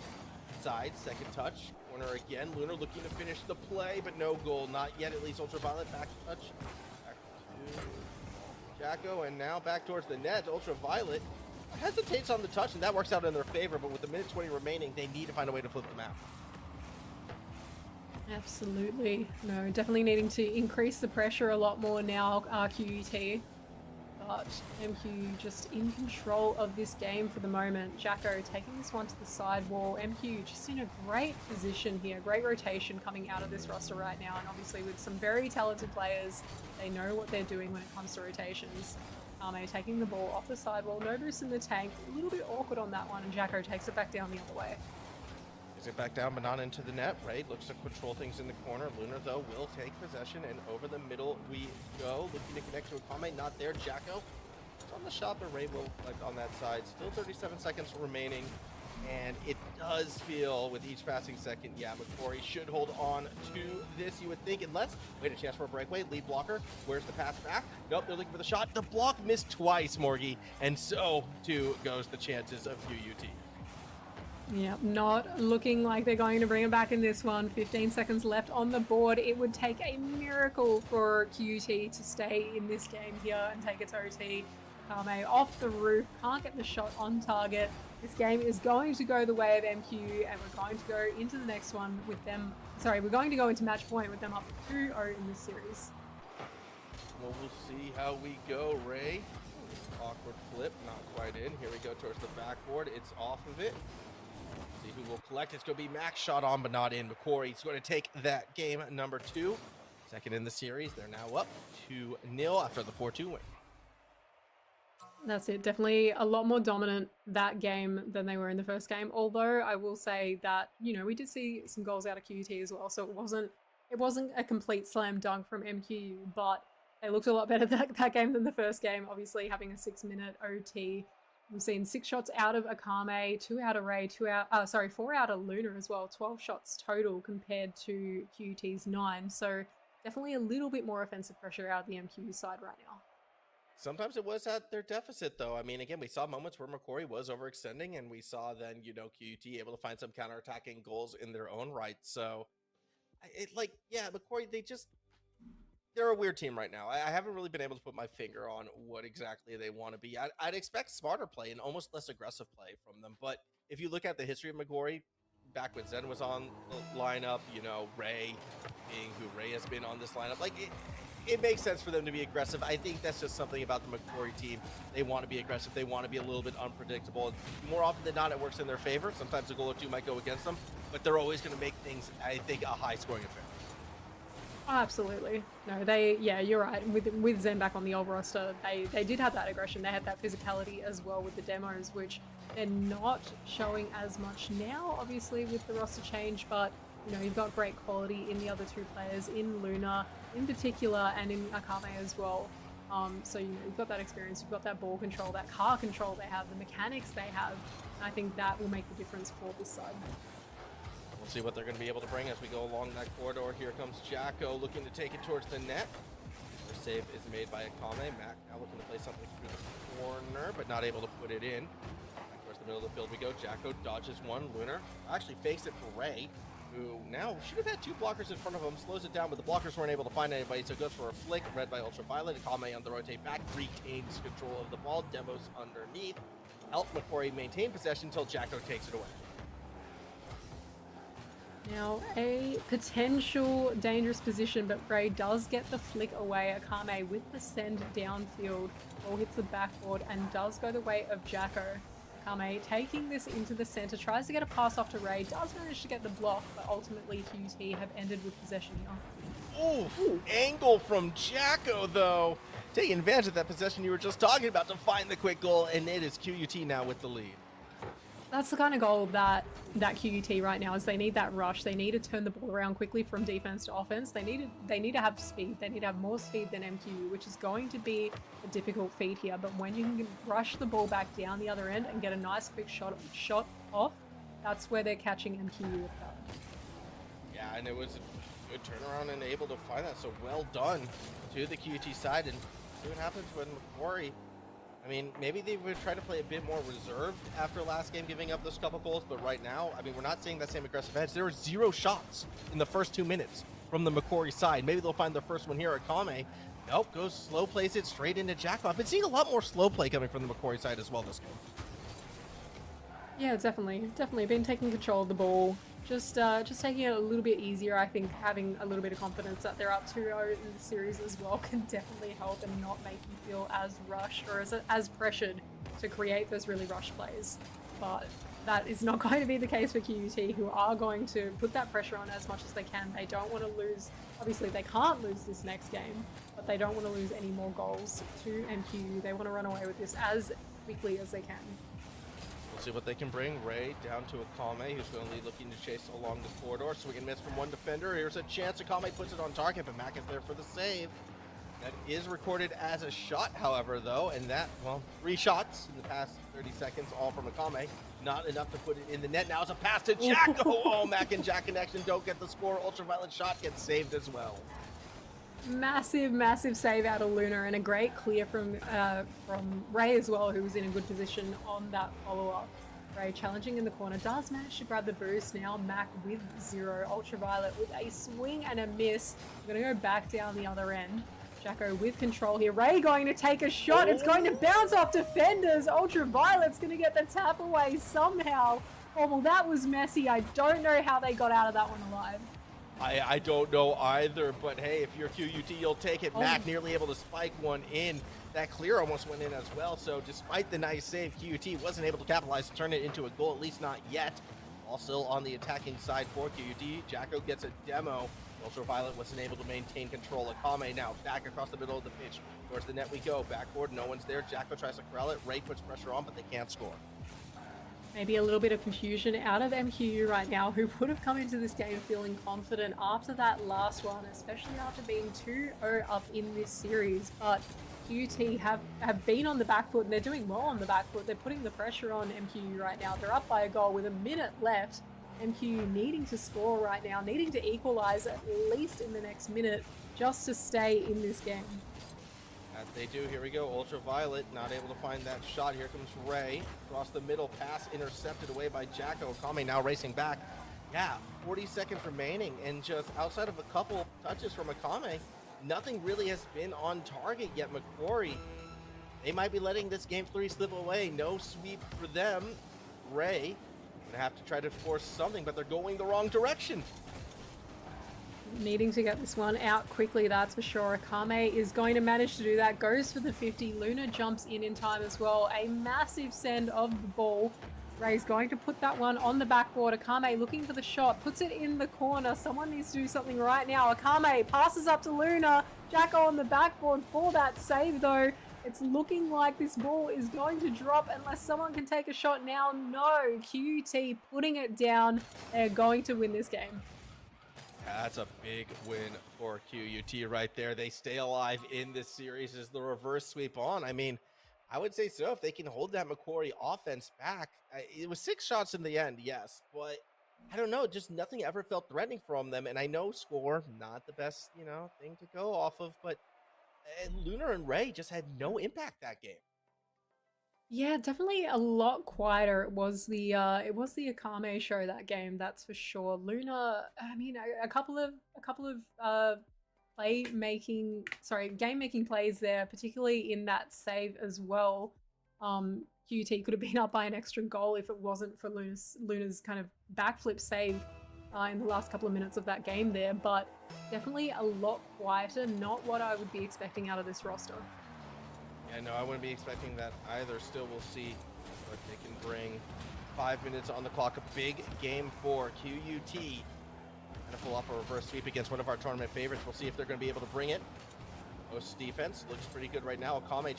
side, second touch. Corner again. Lunar looking to finish the play, but no goal. Not yet, at least. Ultraviolet back touch. Back to Jacko, and now back towards the net. Ultraviolet hesitates on the touch, and that works out in their favor, but with the minute 20 remaining, they need to find a way to flip the map. Absolutely. No, definitely needing to increase the pressure a lot more now, QUT. But MQ just in control of this game for the moment. Jacko taking this one to the side wall. MQ just in a great position here. Great rotation coming out of this roster right now. And obviously with some very talented players, they know what they're doing when it comes to rotations. Arme taking the ball off the sidewall. No boost in the tank. A little bit awkward on that one. And Jacko takes it back down the other way. Is it back down, but not into the net, right? Looks to control things in the corner. Lunar, though, will take possession, and over the middle we go. Looking to connect to Akame, not there. Jacko, it's on the shot, but Ray will collect on that side. Still 37 seconds remaining, and it does feel, with each passing second, yeah, Macquarie should hold on to this, you would think, unless, wait, a chance for a breakaway. Lead blocker, where's the pass back? Nope, they're looking for the shot. The block missed twice, Morgie, and so, too, goes the chances of QUT. Yeah, not looking like they're going to bring it back in this one. 15 seconds left on the board. It would take a miracle for QT to stay in this game here and take its OT. Kame off the roof, can't get the shot on target. This game is going to go the way of MQ, and we're going to go into the next one with them. Sorry, we're going to go into match point with them up 2-0 in this series. Well, we'll see how we go, Ray. Awkward flip, not quite in. Here we go towards the backboard. It's off of it. See who will collect. It's going to be Max, shot on but not in. Macquarie's going to take that game number 2. Second in the series. They're now up 2-0 after the 4-2 win. That's it. Definitely a lot more dominant that game than they were in the first game. Although I will say that, you know, we did see some goals out of QT as well. So it wasn't a complete slam dunk from MQ, but they looked a lot better that game than the first game. Obviously having a 6-minute OT. We've seen 6 shots out of Akame, 2 out of Ray, 4 out of Luna as well. 12 shots total compared to QT's 9. So definitely a little bit more offensive pressure out of the MQ side right now. Sometimes it was at their deficit, though. I mean, again, we saw moments where Macquarie was overextending, and we saw then, you know, QT able to find some counterattacking goals in their own right. So, Macquarie, they're a weird team right now. I haven't really been able to put my finger on what exactly they want to be. I'd expect smarter play and almost less aggressive play from them. But if you look at the history of Macquarie, back when Zen was on the lineup, you know, Ray being who Ray has been on this lineup, it makes sense for them to be aggressive. I think that's just something about the Macquarie team. They want to be aggressive. They want to be a little bit unpredictable. More often than not, it works in their favor. Sometimes a goal or two might go against them, but they're always going to make things, I think, a high-scoring affair. Oh, absolutely. No, yeah, you're right. With Zen back on the old roster, they did have that aggression. They had that physicality as well with the demos, which they're not showing as much now, obviously, with the roster change. But, you know, you've got great quality in the other two players, in Luna in particular, and in Akame as well. So, you know, you've got that experience, you've got that ball control, that car control they have, the mechanics they have. And I think that will make the difference for this side. We'll see what they're going to be able to bring as we go along that corridor. Here comes Jacko looking to take it towards the net. The save is made by Akame. Mac now looking to play something through the corner, but not able to put it in. Back towards the middle of the field we go. Jacko dodges one. Lunar actually fakes it for Ray, who now should have had two blockers in front of him. Slows it down, but the blockers weren't able to find anybody, so goes for a flick. Read by Ultraviolet. Akame on the rotate back. Retains control of the ball. Demos underneath. Help McQuarrie maintain possession until Jacko takes it away. Now, a potential dangerous position, but Ray does get the flick away. Akame with the send downfield. Ball hits the backboard and does go the way of Jacko. Akame taking this into the center, tries to get a pass off to Ray, does manage to get the block, but ultimately QT have ended with possession here. Ooh, angle from Jacko, though. Taking advantage of that possession you were just talking about to find the quick goal, and it is QUT now with the lead. That's the kind of goal that QUT right now is. They need that rush. They need to turn the ball around quickly from defense to offense. They need to have speed. They need to have more speed than MQU, which is going to be a difficult feat here. But when you can rush the ball back down the other end and get a nice quick shot off, that's where they're catching MQU with that. Yeah, and it was a good turnaround and able to find that. So well done to the QUT side, and see what happens when McQuarrie. I mean, maybe they would try to play a bit more reserved after last game, giving up those couple goals. But right now, I mean, we're not seeing that same aggressive edge. There were 0 shots in the first 2 minutes from the McQuarrie side. Maybe they'll find their first one here at Kame. Nope, goes slow, plays it straight into Jacko. I've been seeing a lot more slow play coming from the McQuarrie side as well this game. Yeah, definitely been taking control of the ball. Just taking it a little bit easier. I think having a little bit of confidence that they're up 2-0 in the series as well can definitely help and not make you feel as rushed or as pressured to create those really rushed plays. But that is not going to be the case for QUT, who are going to put that pressure on as much as they can. They don't want to lose. Obviously, they can't lose this next game, but they don't want to lose any more goals to MQU. They want to run away with this as quickly as they can. We'll see what they can bring. Ray down to Akame, who's going to be looking to chase along the corridor. So we can miss from one defender. Here's a chance. Akame puts it on target, but Mac is there for the save. That is recorded as a shot, however, though. And that, well, 3 shots in the past 30 seconds, all from Akame. Not enough to put it in the net. Now it's a pass to Jacko. Oh, Mac and Jack connection don't get the score. Ultraviolet shot gets saved as well. Massive save out of Luna, and a great clear from Ray as well, who was in a good position on that follow-up. Ray challenging in the corner, does manage to grab the boost. Now Mac with 0, Ultraviolet with a swing and a miss. We're going to go back down the other end. Jacko with control here. Ray going to take a shot. It's going to bounce off defenders. Ultraviolet's going to get the tap away somehow. Oh, well, that was messy. I don't know how they got out of that one alive. I don't know either, but hey, if you're QUT, you'll take it. Mac nearly able to spike one in. That clear almost went in as well, so despite the nice save, QUT wasn't able to capitalize to turn it into a goal, at least not yet. Also on the attacking side for QUT, Jacko gets a demo. Ultraviolet wasn't able to maintain control. Akame now back across the middle of the pitch. Towards the net we go. Backboard, no one's there. Jacko tries to corral it. Ray puts pressure on, but they can't score. Maybe a little bit of confusion out of MQU right now, who would have come into this game feeling confident after that last one, especially after being 2-0 up in this series. But QT have been on the back foot, and they're doing well on the back foot. They're putting the pressure on MQU right now. They're up by a goal with a minute left. MQU needing to score right now, needing to equalize at least in the next minute just to stay in this game. As they do, here we go. Ultraviolet not able to find that shot. Here comes Ray. Across the middle, pass intercepted away by Jacko. Akame now racing back. Yeah, 40 seconds remaining, and just outside of a couple touches from Akame, nothing really has been on target yet. McQuarrie, they might be letting this game 3 slip away. No sweep for them. Ray gonna have to try to force something, but they're going the wrong direction. Needing to get this one out quickly, that's for sure. Akame is going to manage to do that. Goes for the 50. Luna jumps in time as well. A massive send of the ball. Ray's going to put that one on the backboard. Akame looking for the shot, puts it in the corner. Someone needs to do something right now. Akame passes up to Luna. Jacko on the backboard for that save though. It's looking like this ball is going to drop unless someone can take a shot now. No, QUT putting it down. They're going to win this game. That's a big win for QUT right there. They stay alive in this series as the reverse sweep on. I mean, I would say so if they can hold that Macquarie offense back. It was 6 shots in the end, yes, but I don't know, just nothing ever felt threatening from them. And I know score, not the best, thing to go off of, but Lunar and Ray just had no impact that game. Yeah, definitely a lot quieter. It was the Akame show that game, that's for sure. Luna, I mean, a couple of game making plays there, particularly in that save as well. QT could have been up by an extra goal if it wasn't for Luna's kind of backflip save in the last couple of minutes of that game there, but definitely a lot quieter, not what I would be expecting out of this roster. Yeah, no, I wouldn't be expecting that either. Still, we'll see what they can bring. 5 minutes on the clock, a big game for QUT. Trying to pull off a reverse sweep against one of our tournament favorites. We'll see if they're going to be able to bring it. Most defense looks pretty good right now. Akame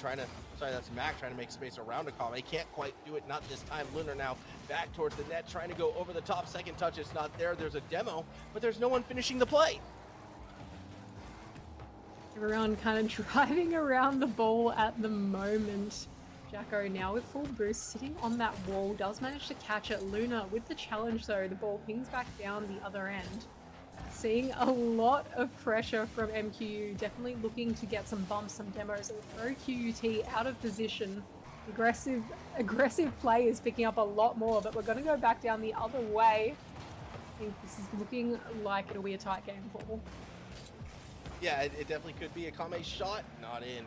that's Mac trying to make space around Akame. Can't quite do it, not this time. Lunar now back towards the net, trying to go over the top. Second touch is not there. There's a demo, but there's no one finishing the play. Everyone kind of driving around the ball at the moment. Jacko now with full boost, sitting on that wall, does manage to catch it. Luna with the challenge though, the ball pings back down the other end. Seeing a lot of pressure from MQU, definitely looking to get some bumps, some demos, and throw QUT out of position. Aggressive play is picking up a lot more, but we're going to go back down the other way. I think this is looking like it'll be a tight game for them. Yeah, it definitely could be. Akame's shot, not in.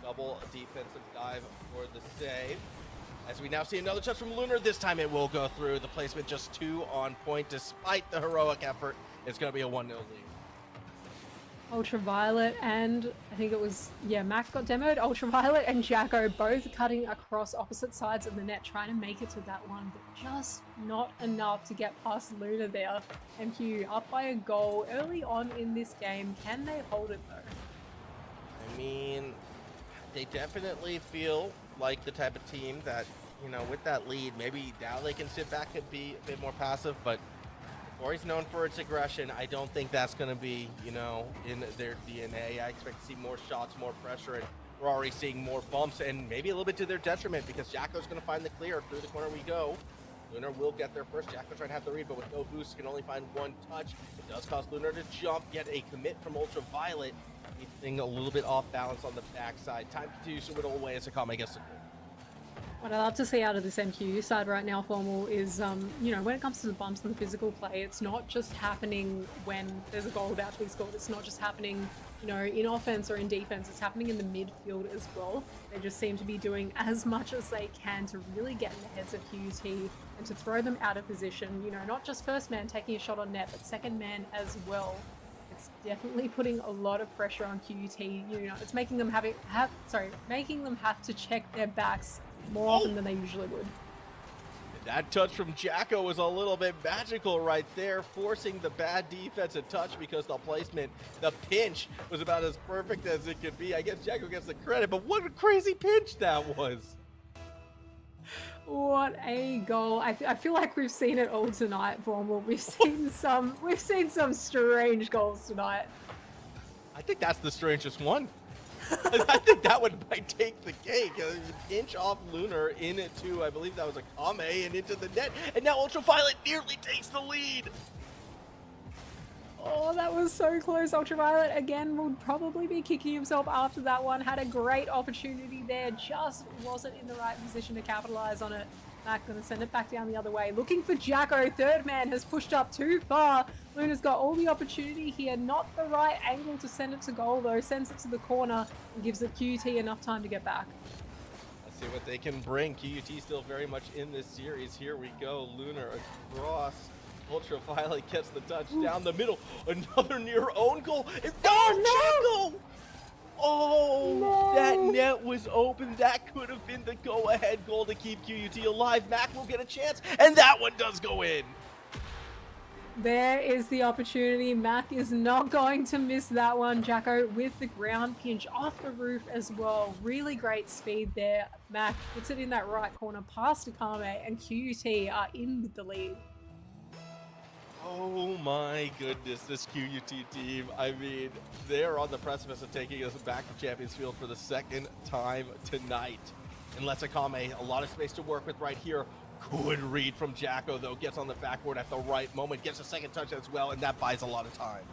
Double defensive dive for the save. As we now see another touch from Lunar, this time it will go through. The placement just 2 on point despite the heroic effort. It's going to be a 1-0 lead. Ultraviolet and I think it was, Mac got demoed. Ultraviolet and Jacko both cutting across opposite sides of the net, trying to make it to that one, but just not enough to get past Luna there. MQ up by a goal early on in this game. Can they hold it though? I mean, they definitely feel like the type of team that, with that lead, maybe now they can sit back and be a bit more passive, but Corey's known for its aggression. I don't think that's going to be, in their DNA. I expect to see more shots, more pressure, and we're already seeing more bumps, and maybe a little bit to their detriment because Jacko's going to find the clear. Through the corner we go. Lunar will get there first. Jacko trying to have the read, but with no boost, can only find 1 touch. It does cause Lunar to jump, yet a commit from Ultraviolet. Anything a little bit off balance on the backside. Time continues to whittle away as Akame gets the goal. What I love to see out of this MQ side right now, Formal, is, when it comes to the bumps and the physical play, it's not just happening when there's a goal about to be scored. It's not just happening, in offense or in defense. It's happening in the midfield as well. They just seem to be doing as much as they can to really get in the heads of QUT and to throw them out of position. Not just first man taking a shot on net, but second man as well. It's definitely putting a lot of pressure on QUT. It's making them making them have to check their backs more often than they usually would. That touch from Jacko was a little bit magical right there, forcing the bad defensive touch because the placement, the pinch was about as perfect as it could be. I guess Jacko gets the credit, but what a crazy pinch that was. What a goal. I feel like we've seen it all tonight, Formal. We've seen some strange goals tonight. I think that's the strangest one. I think that one might take the cake. Inch off Lunar into, I believe that was a Akame, and into the net. And now Ultraviolet nearly takes the lead. Oh, that was so close. Ultraviolet again would probably be kicking himself after that one. Had a great opportunity there, just wasn't in the right position to capitalize on it. Mac gonna send it back down the other way. Looking for Jacko. Third man has pushed up too far. Luna's got all the opportunity here. Not the right angle to send it to goal though. Sends it to the corner and gives the QUT enough time to get back. Let's see what they can bring. QUT still very much in this series. Here we go. Lunar across. Ultraviolet gets the touch down the middle. Another near own goal. It's Jacko! Oh, that No. net was open. That could have been the go-ahead goal to keep QUT alive. Mac will get a chance, and that one does go in. There is the opportunity. Mac is not going to miss that one. Jacko with the ground pinch off the roof as well. Really great speed there. Mac puts it in that right corner past Akame, and QUT are in with the lead. Oh my goodness, this QUT team. I mean, they're on the precipice of taking us back to Champions Field for the second time tonight. Unless Akame, a lot of space to work with right here. Good read from Jacko, though. Gets on the backboard at the right moment. Gets a second touch as well, and that buys a lot of time.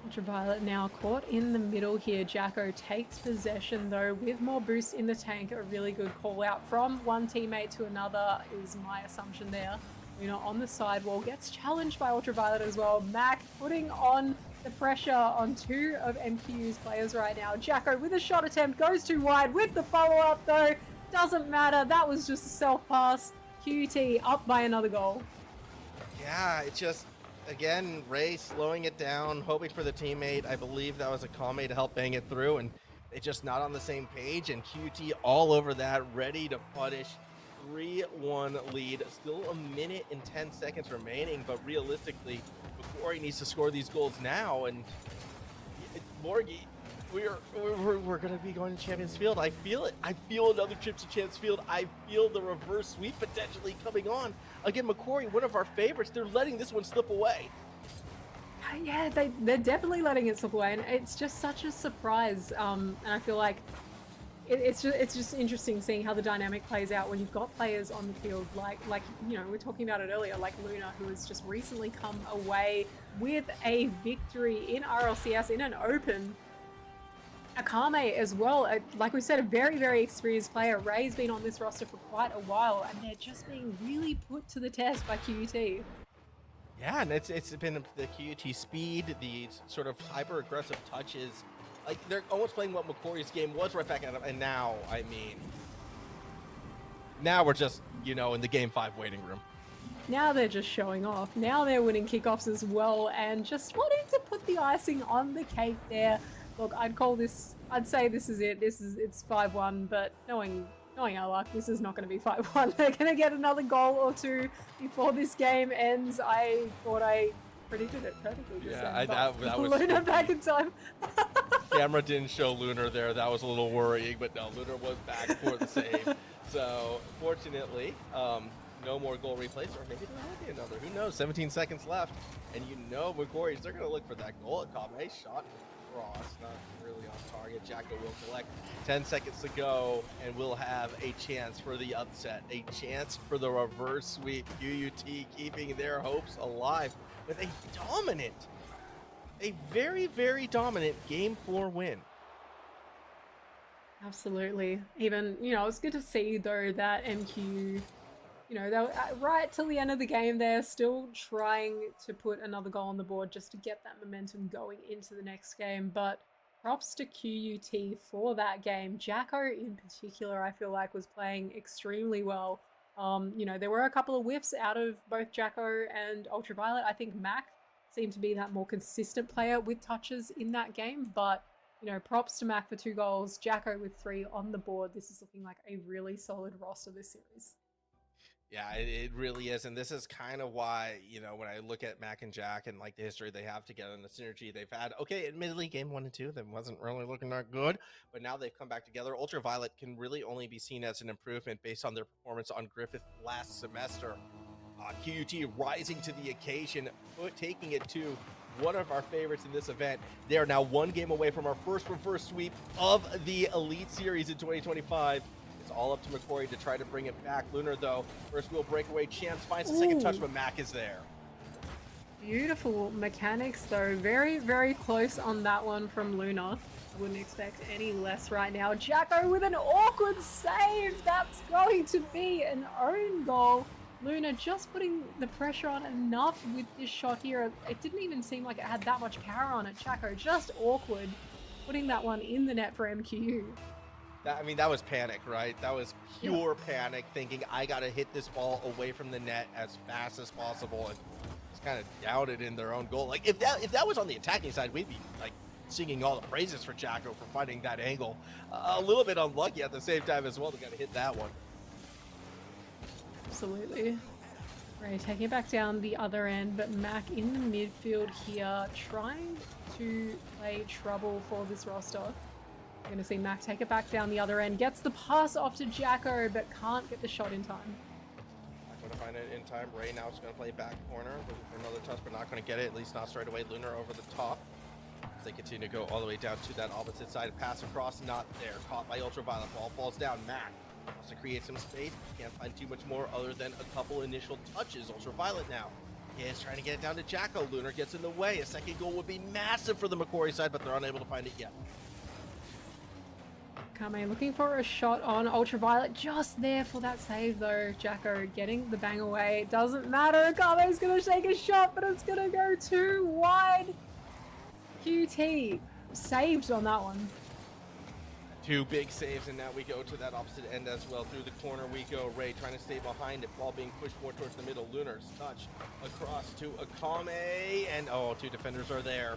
Ultraviolet now caught in the middle here. Jacko takes possession though with more boost in the tank. A really good call out from one teammate to another is my assumption there. Luna on the sidewall gets challenged by Ultraviolet as well. Mac putting on the pressure on two of MQU's players right now. Jacko with a shot attempt goes too wide with the follow-up though. Doesn't matter. That was just a self-pass. QT up by another goal. Yeah, it's just, again, Ray slowing it down, hoping for the teammate. I believe that was Akame to help bang it through, and they're just not on the same page, and QT all over that, ready to punish. 3-1 lead. Still a minute and 10 seconds remaining, but realistically, Macquarie needs to score these goals now, and Morgie, we're going to be going to Champions Field. I feel it. I feel another trip to Champions Field. I feel the reverse sweep potentially coming on. Again, Macquarie, one of our favorites, they're letting this one slip away. Yeah, they're definitely letting it slip away, and it's just such a surprise. And I feel like it's just interesting seeing how the dynamic plays out when you've got players on the field like you know, we were talking about it earlier, like Luna, who has just recently come away with a victory in RLCS in an open. Akame as well, like we said, a very, very experienced player. Ray's been on this roster for quite a while, and they're just being really put to the test by QUT. Yeah, and it's been the QUT speed, the sort of hyper-aggressive touches. Like, they're almost playing what Macquarie's game was right back at them, and now, I mean, now we're just, you know, in the Game 5 waiting room. Now they're just showing off. Now they're winning kickoffs as well, and just wanting to put the icing on the cake there. Look, I'd say this is it. It's 5-1, but knowing our luck, this is not going to be 5-1. They're going to get another goal or two before this game ends. I thought I predicted it perfectly just then. That was Luna spooky. back in time. Camera didn't show Lunar there. That was a little worrying, but no, Lunar was back for the save. So, fortunately, no more goal replays, or maybe there will be another. Who knows? 17 seconds left, and you know Macquarie, they're going to look for that goal. Akame shot cross, not really on target. Jacko will collect. 10 seconds to go, and we'll have a chance for the upset, a chance for the reverse sweep. QUT keeping their hopes alive with a very, very dominant Game 4 win. Absolutely. Even, you know, it's good to see though that MQ, you know, they were right till the end of the game, they're still trying to put another goal on the board just to get that momentum going into the next game. But props to QUT for that game. Jacko in particular, I feel like was playing extremely well. You know, there were a couple of whiffs out of both Jacko and Ultraviolet. I think Mac seemed to be that more consistent player with touches in that game, but you know, props to Mac for 2 goals, Jacko with 3 on the board. This is looking like a really solid roster this series. Yeah, it really is, and this is kind of why, you know, when I look at Mac and Jack and like the history they have together and the synergy they've had, okay, admittedly, game 1 and 2, that wasn't really looking that good, but now they've come back together. Ultraviolet can really only be seen as an improvement based on their performance on Griffith last semester. QUT rising to the occasion, taking it to one of our favorites in this event. They are now 1 game away from our first reverse sweep of the Elite Series in 2025. It's all up to Macquarie to try to bring it back. Lunar, though, first wheel breakaway chance, finds the second touch, but Mac is there. Beautiful mechanics, though. Very, very close on that one from Luna. I wouldn't expect any less right now. Jacko with an awkward save. That's going to be an own goal. Luna just putting the pressure on enough with this shot here. It didn't even seem like it had that much power on it. Jacko just awkward, putting that one in the net for MQU. I mean, that was panic, right? That was pure panic, thinking I got to hit this ball away from the net as fast as possible, and just kind of doubted in their own goal. Like, if that was on the attacking side, we'd be like singing all the praises for Jacko for finding that angle. A little bit unlucky at the same time as well to kind of hit that one. Absolutely. Ray taking it back down the other end, but Mac in the midfield here, trying to play trouble for this roster. We're going to see Mac take it back down the other end, gets the pass off to Jacko, but can't get the shot in time. Not going to find it in time. Ray now is going to play back corner, looking for another touch, but not going to get it, at least not straight away. Lunar over the top. As they continue to go all the way down to that opposite side. Pass across, not there. Caught by Ultraviolet. Ball falls down. Mac wants to create some space. Can't find too much more other than a couple initial touches. Ultraviolet now is trying to get it down to Jacko. Lunar gets in the way. A second goal would be massive for the Macquarie side, but they're unable to find it yet. Kame looking for a shot on Ultraviolet, just there for that save though. Jacko getting the bang away. Doesn't matter. Kame's going to take a shot, but it's going to go too wide. QT saved on that one. Two big saves, and now we go to that opposite end as well. Through the corner we go. Ray trying to stay behind it. Ball being pushed more towards the middle. Lunar's touch across to Akame, and oh, two defenders are there.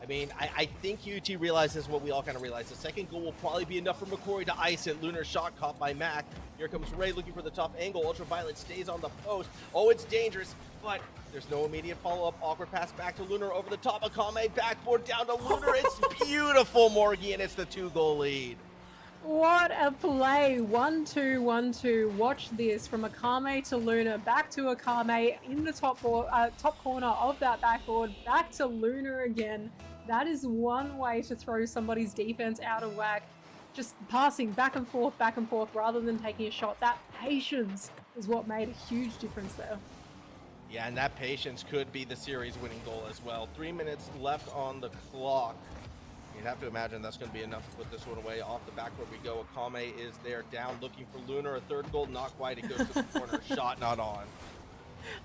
I mean, I think UT realizes what we all kind of realize. The second goal will probably be enough for Macquarie to ice it. Lunar shot caught by Mac. Here comes Ray looking for the tough angle. Ultraviolet stays on the post. Oh, it's dangerous, but there's no immediate follow-up. Awkward pass back to Lunar over the top. Akame backboard down to Lunar. It's beautiful, Morgie, and it's the 2-goal lead. What a play. 1-2, 1-2. Watch this from Akame to Luna, back to Akame in the top corner of that backboard, back to Luna again. That is one way to throw somebody's defense out of whack. Just passing back and forth rather than taking a shot. That patience is what made a huge difference there. Yeah, and that patience could be the series winning goal as well. 3 minutes left on the clock. You'd have to imagine that's going to be enough to put this one away. Off the backboard we go. Akame is there, down, looking for Lunar. A third goal, not quite. It goes to the corner. Shot not on.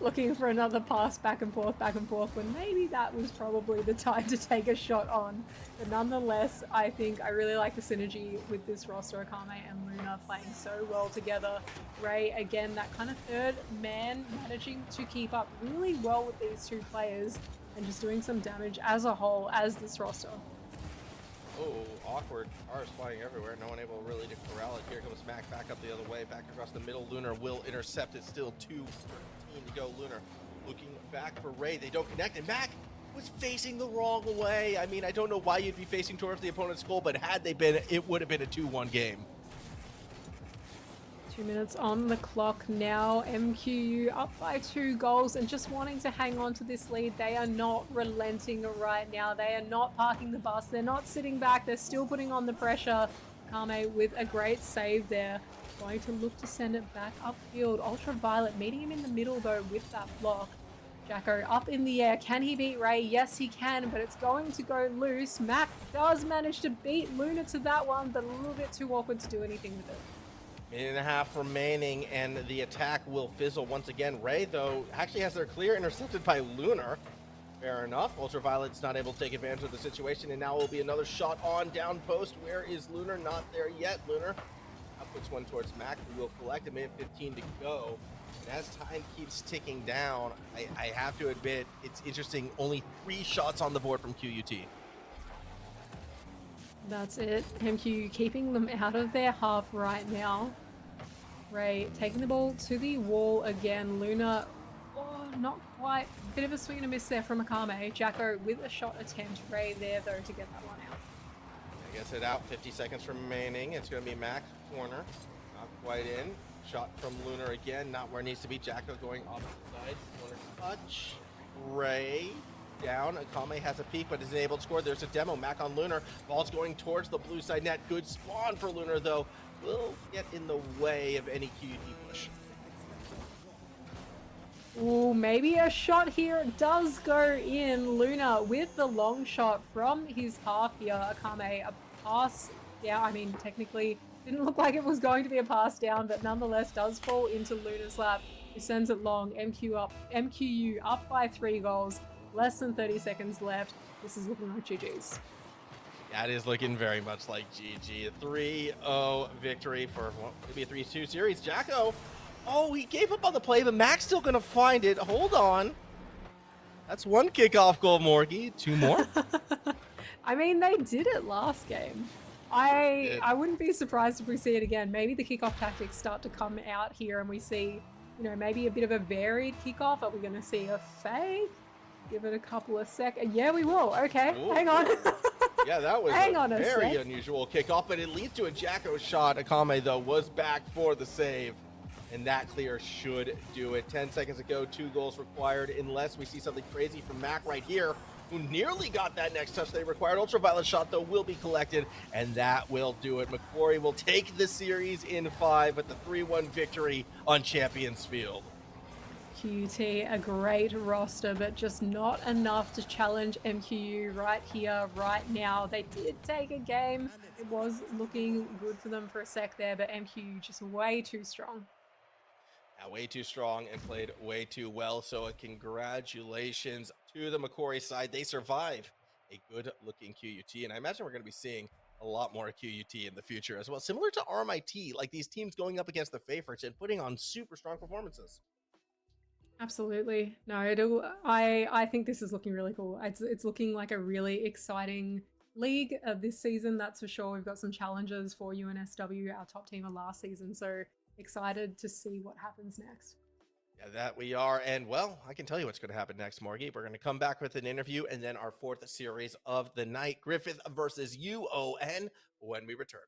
Looking for another pass back and forth, when maybe that was probably the time to take a shot on. But nonetheless, I think I really like the synergy with this roster. Akame and Luna playing so well together. Ray, again, that kind of third man, managing to keep up really well with these two players and just doing some damage as a whole as this roster. Oh, awkward. Cars flying everywhere. No one able really to corral it. Here comes Mac back up the other way. Back across the middle. Lunar will intercept it. Still 2:13 to go. Lunar looking back for Ray. They don't connect. And Mac was facing the wrong way. I mean, I don't know why you'd be facing towards the opponent's goal, but had they been, it would have been a 2-1 game. 2 minutes on the clock now. MQU up by 2 goals and just wanting to hang on to this lead. They are not relenting right now. They are not parking the bus. They're not sitting back. They're still putting on the pressure. Kame with a great save there. Going to look to send it back upfield. Ultraviolet meeting him in the middle though with that block. Jacko up in the air. Can he beat Ray? Yes, he can, but it's going to go loose. Mac does manage to beat Luna to that one, but a little bit too awkward to do anything with it. Minute and a half remaining, and the attack will fizzle once again. Ray, though, actually has their clear intercepted by Lunar. Fair enough. Ultraviolet's not able to take advantage of the situation, and now will be another shot on down post. Where is Lunar? Not there yet. Lunar puts one towards Mac, who will collect. A minute 15 to go. And as time keeps ticking down, I have to admit, it's interesting. Only 3 shots on the board from QUT. That's it. MQ keeping them out of their half right now. Ray taking the ball to the wall again. Luna, oh, not quite. Bit of a swing and a miss there from Akame. Jacko with a shot attempt. Ray there though to get that one out. I guess it out. 50 seconds remaining. It's going to be Mac corner. Not quite in. Shot from Lunar again. Not where it needs to be. Jacko going opposite side. Corner touch. Ray down. Akame has a peek, but isn't able to score. There's a demo. Mac on Lunar. Ball's going towards the blue side net. Good spawn for Lunar, though. Will get in the way of any QUT push. Ooh, maybe a shot here. It does go in. Luna with the long shot from his half here. Akame, a pass down. I mean, technically, didn't look like it was going to be a pass down, but nonetheless does fall into Luna's lap, who sends it long. MQU up by 3 goals. Less than 30 seconds left. This is looking like GG's. That is looking very much like GG. A 3-0 victory for what could be a 3-2 series. Jacko, oh, he gave up on the play, but Mac's still going to find it. Hold on. That's 1 kickoff goal, Morgie. 2 more? I mean, they did it last game. Did. I wouldn't be surprised if we see it again. Maybe the kickoff tactics start to come out here and we see, you know, maybe a bit of a varied kickoff. Are we going to see a fake? Give it a couple of seconds. Yeah, we will. Okay, Ooh. hang on. Yeah, that was Hang a on a very sec. unusual kickoff, but it leads to a Jacko shot. Akame, though, was back for the save, and that clear should do it. 10 seconds ago, 2 goals required, unless we see something crazy from Mac right here, who nearly got that next touch they required. Ultraviolet shot, though, will be collected, and that will do it. Macquarie will take the series in 5 with the 3-1 victory on Champions Field. QT, a great roster, but just not enough to challenge MQU right here, right now. They did take a game. It was looking good for them for a sec there, but MQU just way too strong. Yeah, way too strong and played way too well. So congratulations to the Macquarie side. They survive a good-looking QUT, and I imagine we're going to be seeing a lot more QUT in the future as well. Similar to RMIT, like these teams going up against the favorites and putting on super strong performances. Absolutely. No, I think this is looking really cool. It's looking like a really exciting league this season, that's for sure. We've got some challenges for UNSW, our top team of last season, so excited to see what happens next. Yeah, that we are. And well, I can tell you what's going to happen next, Morgie. We're going to come back with an interview and then our 4th series of the night, Griffith versus UON, when we return.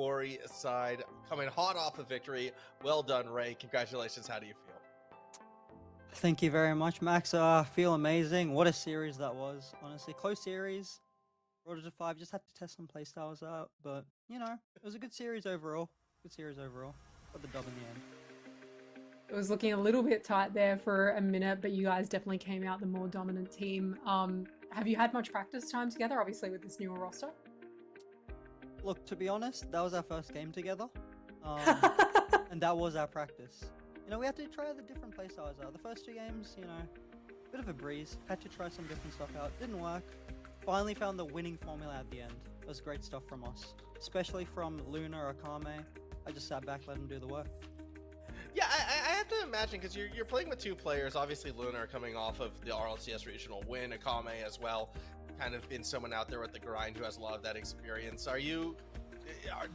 Macquarie side coming hot off a victory. Well done, Ray. Congratulations. How do you feel? Thank you very much, Max. Feel amazing. What a series that was. Honestly, close series. Brought it to 5. Just had to test some playstyles out, but you know, it was a good series overall. Good series overall. Got the dub in the end. It was looking a little bit tight there for a minute, but you guys definitely came out the more dominant team. Have you had much practice time together, obviously, with this newer roster? Look, to be honest, that was our first game together, and that was our practice. You know, we had to try the different playstyles out. The first 2 games, you know, bit of a breeze. Had to try some different stuff out. Didn't work. finally found the winning formula at the end. It was great stuff from us, especially from Luna or Akame. I just sat back, let them do the work. Yeah, I have to imagine, because you're playing with two players. Obviously, Lunar coming off of the RLCS regional win, Akame as well, kind of been someone out there with the grind who has a lot of that experience.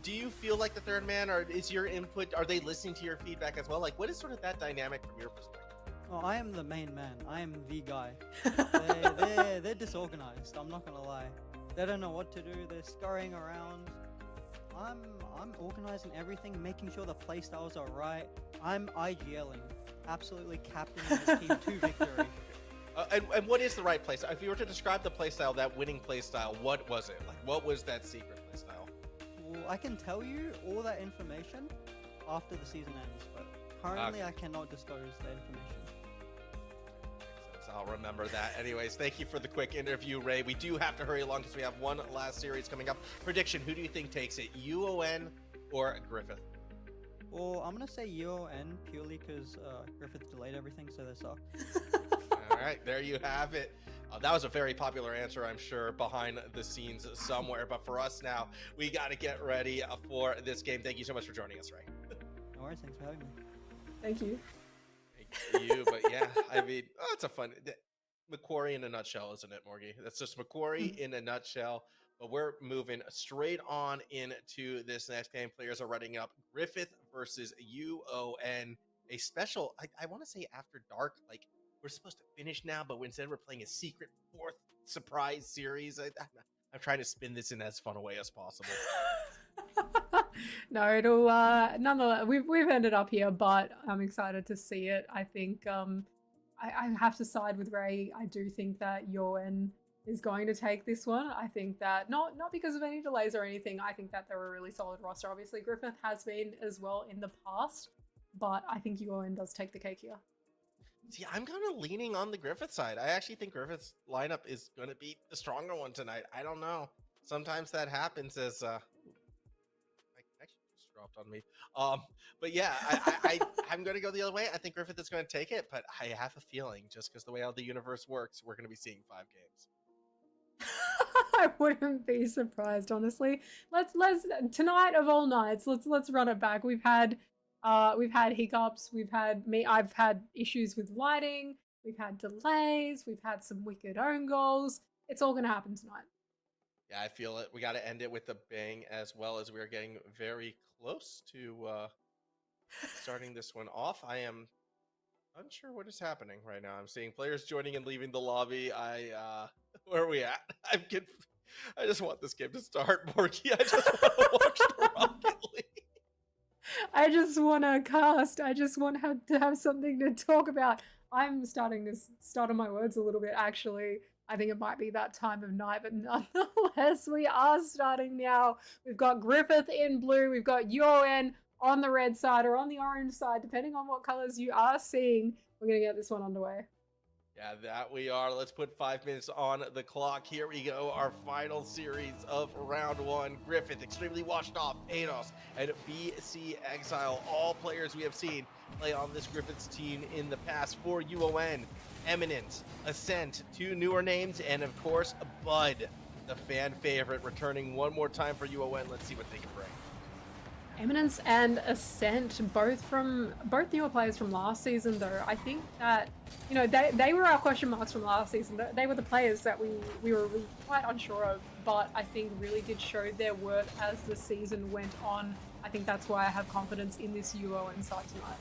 Do you feel like the third man, or is your input, are they listening to your feedback as well? Like, what is sort of that dynamic from your perspective? Oh, I am the main man. I am the guy. They're disorganized. I'm not gonna lie. They don't know what to do. They're scurrying around. I'm organizing everything, making sure the playstyles are right. I'm IGLing, absolutely captaining this team to victory. And what is the right playstyle? If you were to describe the playstyle, that winning playstyle, what was it? Like, what was that secret playstyle? Well, I can tell you all that information after the season ends, but currently I cannot disclose the information. I'll remember that. Anyways, thank you for the quick interview, Ray. We do have to hurry along because we have one last series coming up. Prediction, who do you think takes it, UON or Griffith? Well, I'm going to say UON purely because Griffith delayed everything, so they suck. All right, there you have it. That was a very popular answer, I'm sure, behind the scenes somewhere. But for us now, we got to get ready for this game. Thank you so much for joining us, Ray. No worries, thanks for having me. Thank you. You, but yeah, I mean, it's a fun Macquarie in a nutshell, isn't it, Morgie? That's just Macquarie in a nutshell. But we're moving straight on into this next game. Players are running up Griffith versus UON. A special, I want to say after dark, like we're supposed to finish now, but instead we're playing a secret fourth surprise series. I'm trying to spin this in as fun a way as possible. No, it'll nonetheless we've ended up here, but I'm excited to see it. I think I have to side with Ray. I do think that UON is going to take this one. I think that not because of any delays or anything. I think that they're a really solid roster. Obviously, Griffith has been as well in the past, but I think UON does take the cake here. See, I'm kind of leaning on the Griffith side. I actually think Griffith's lineup is going to be the stronger one tonight. I don't know. Sometimes that happens as my connection just dropped on me. But yeah, I'm going to go the other way. I think Griffith is going to take it, but I have a feeling just because the way how the universe works, we're going to be seeing 5 games. I wouldn't be surprised, honestly. Let's tonight of all nights, let's run it back. We've had hiccups, I've had issues with lighting, we've had delays, we've had some wicked own goals. It's all gonna happen tonight. Yeah, I feel it. We got to end it with a bang, as well as we're getting very close to starting this one off. I am unsure what is happening right now. I'm seeing players joining and leaving the lobby. Where are we at? I just want this game to start, Morgie. I just want to watch the Rocket League. I just want to cast. I just want to have something to talk about. I'm starting to stutter my words a little bit, actually. I think it might be that time of night, but nonetheless, we are starting now. We've got Griffith in blue. We've got UON on the red side or on the orange side, depending on what colors you are seeing. We're going to get this one underway. Yeah, that we are. Let's put 5 minutes on the clock. Here we go. Our final series of round 1. Griffith, extremely washed off. AOC and BC Exile. All players we have seen play on this Griffith's team in the past. For UON, Eminent, Ascent, 2 newer names, and of course, Bud, the fan favorite, returning one more time for UON. Let's see what they can bring. Eminence and Ascent, both newer players from last season, though. I think that, you know, they were our question marks from last season. They were the players that we were quite unsure of, but I think really did show their worth as the season went on. I think that's why I have confidence in this UON side tonight.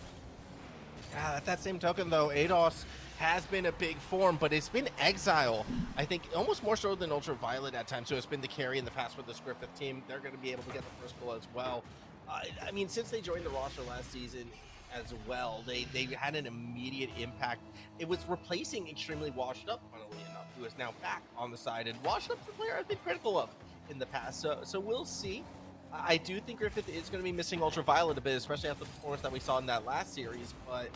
Yeah, at that same token, though, ADOS has been a big form, but it's been Exile. I think almost more so than Ultraviolet at times, so it's been the carry in the past for this Griffith team. They're going to be able to get the first goal as well. I mean, since they joined the roster last season as well, they had an immediate impact. It was replacing extremely washed up, funnily enough, who is now back on the side. And washed up's a player I've been critical of in the past, so we'll see. I do think Griffith is going to be missing Ultraviolet a bit, especially after the performance that we saw in that last series, but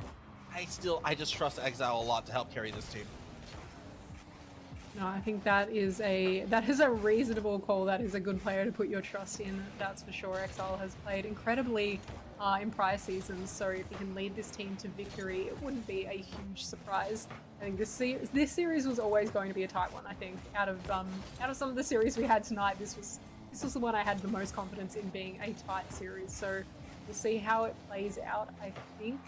I just trust Exile a lot to help carry this team. No, I think that is a reasonable call. That is a good player to put your trust in. That's for sure. Exile has played incredibly in prior seasons. So if he can lead this team to victory, it wouldn't be a huge surprise. I think this series was always going to be a tight one. I think out of some of the series we had tonight, this was the one I had the most confidence in being a tight series. So we'll see how it plays out. I think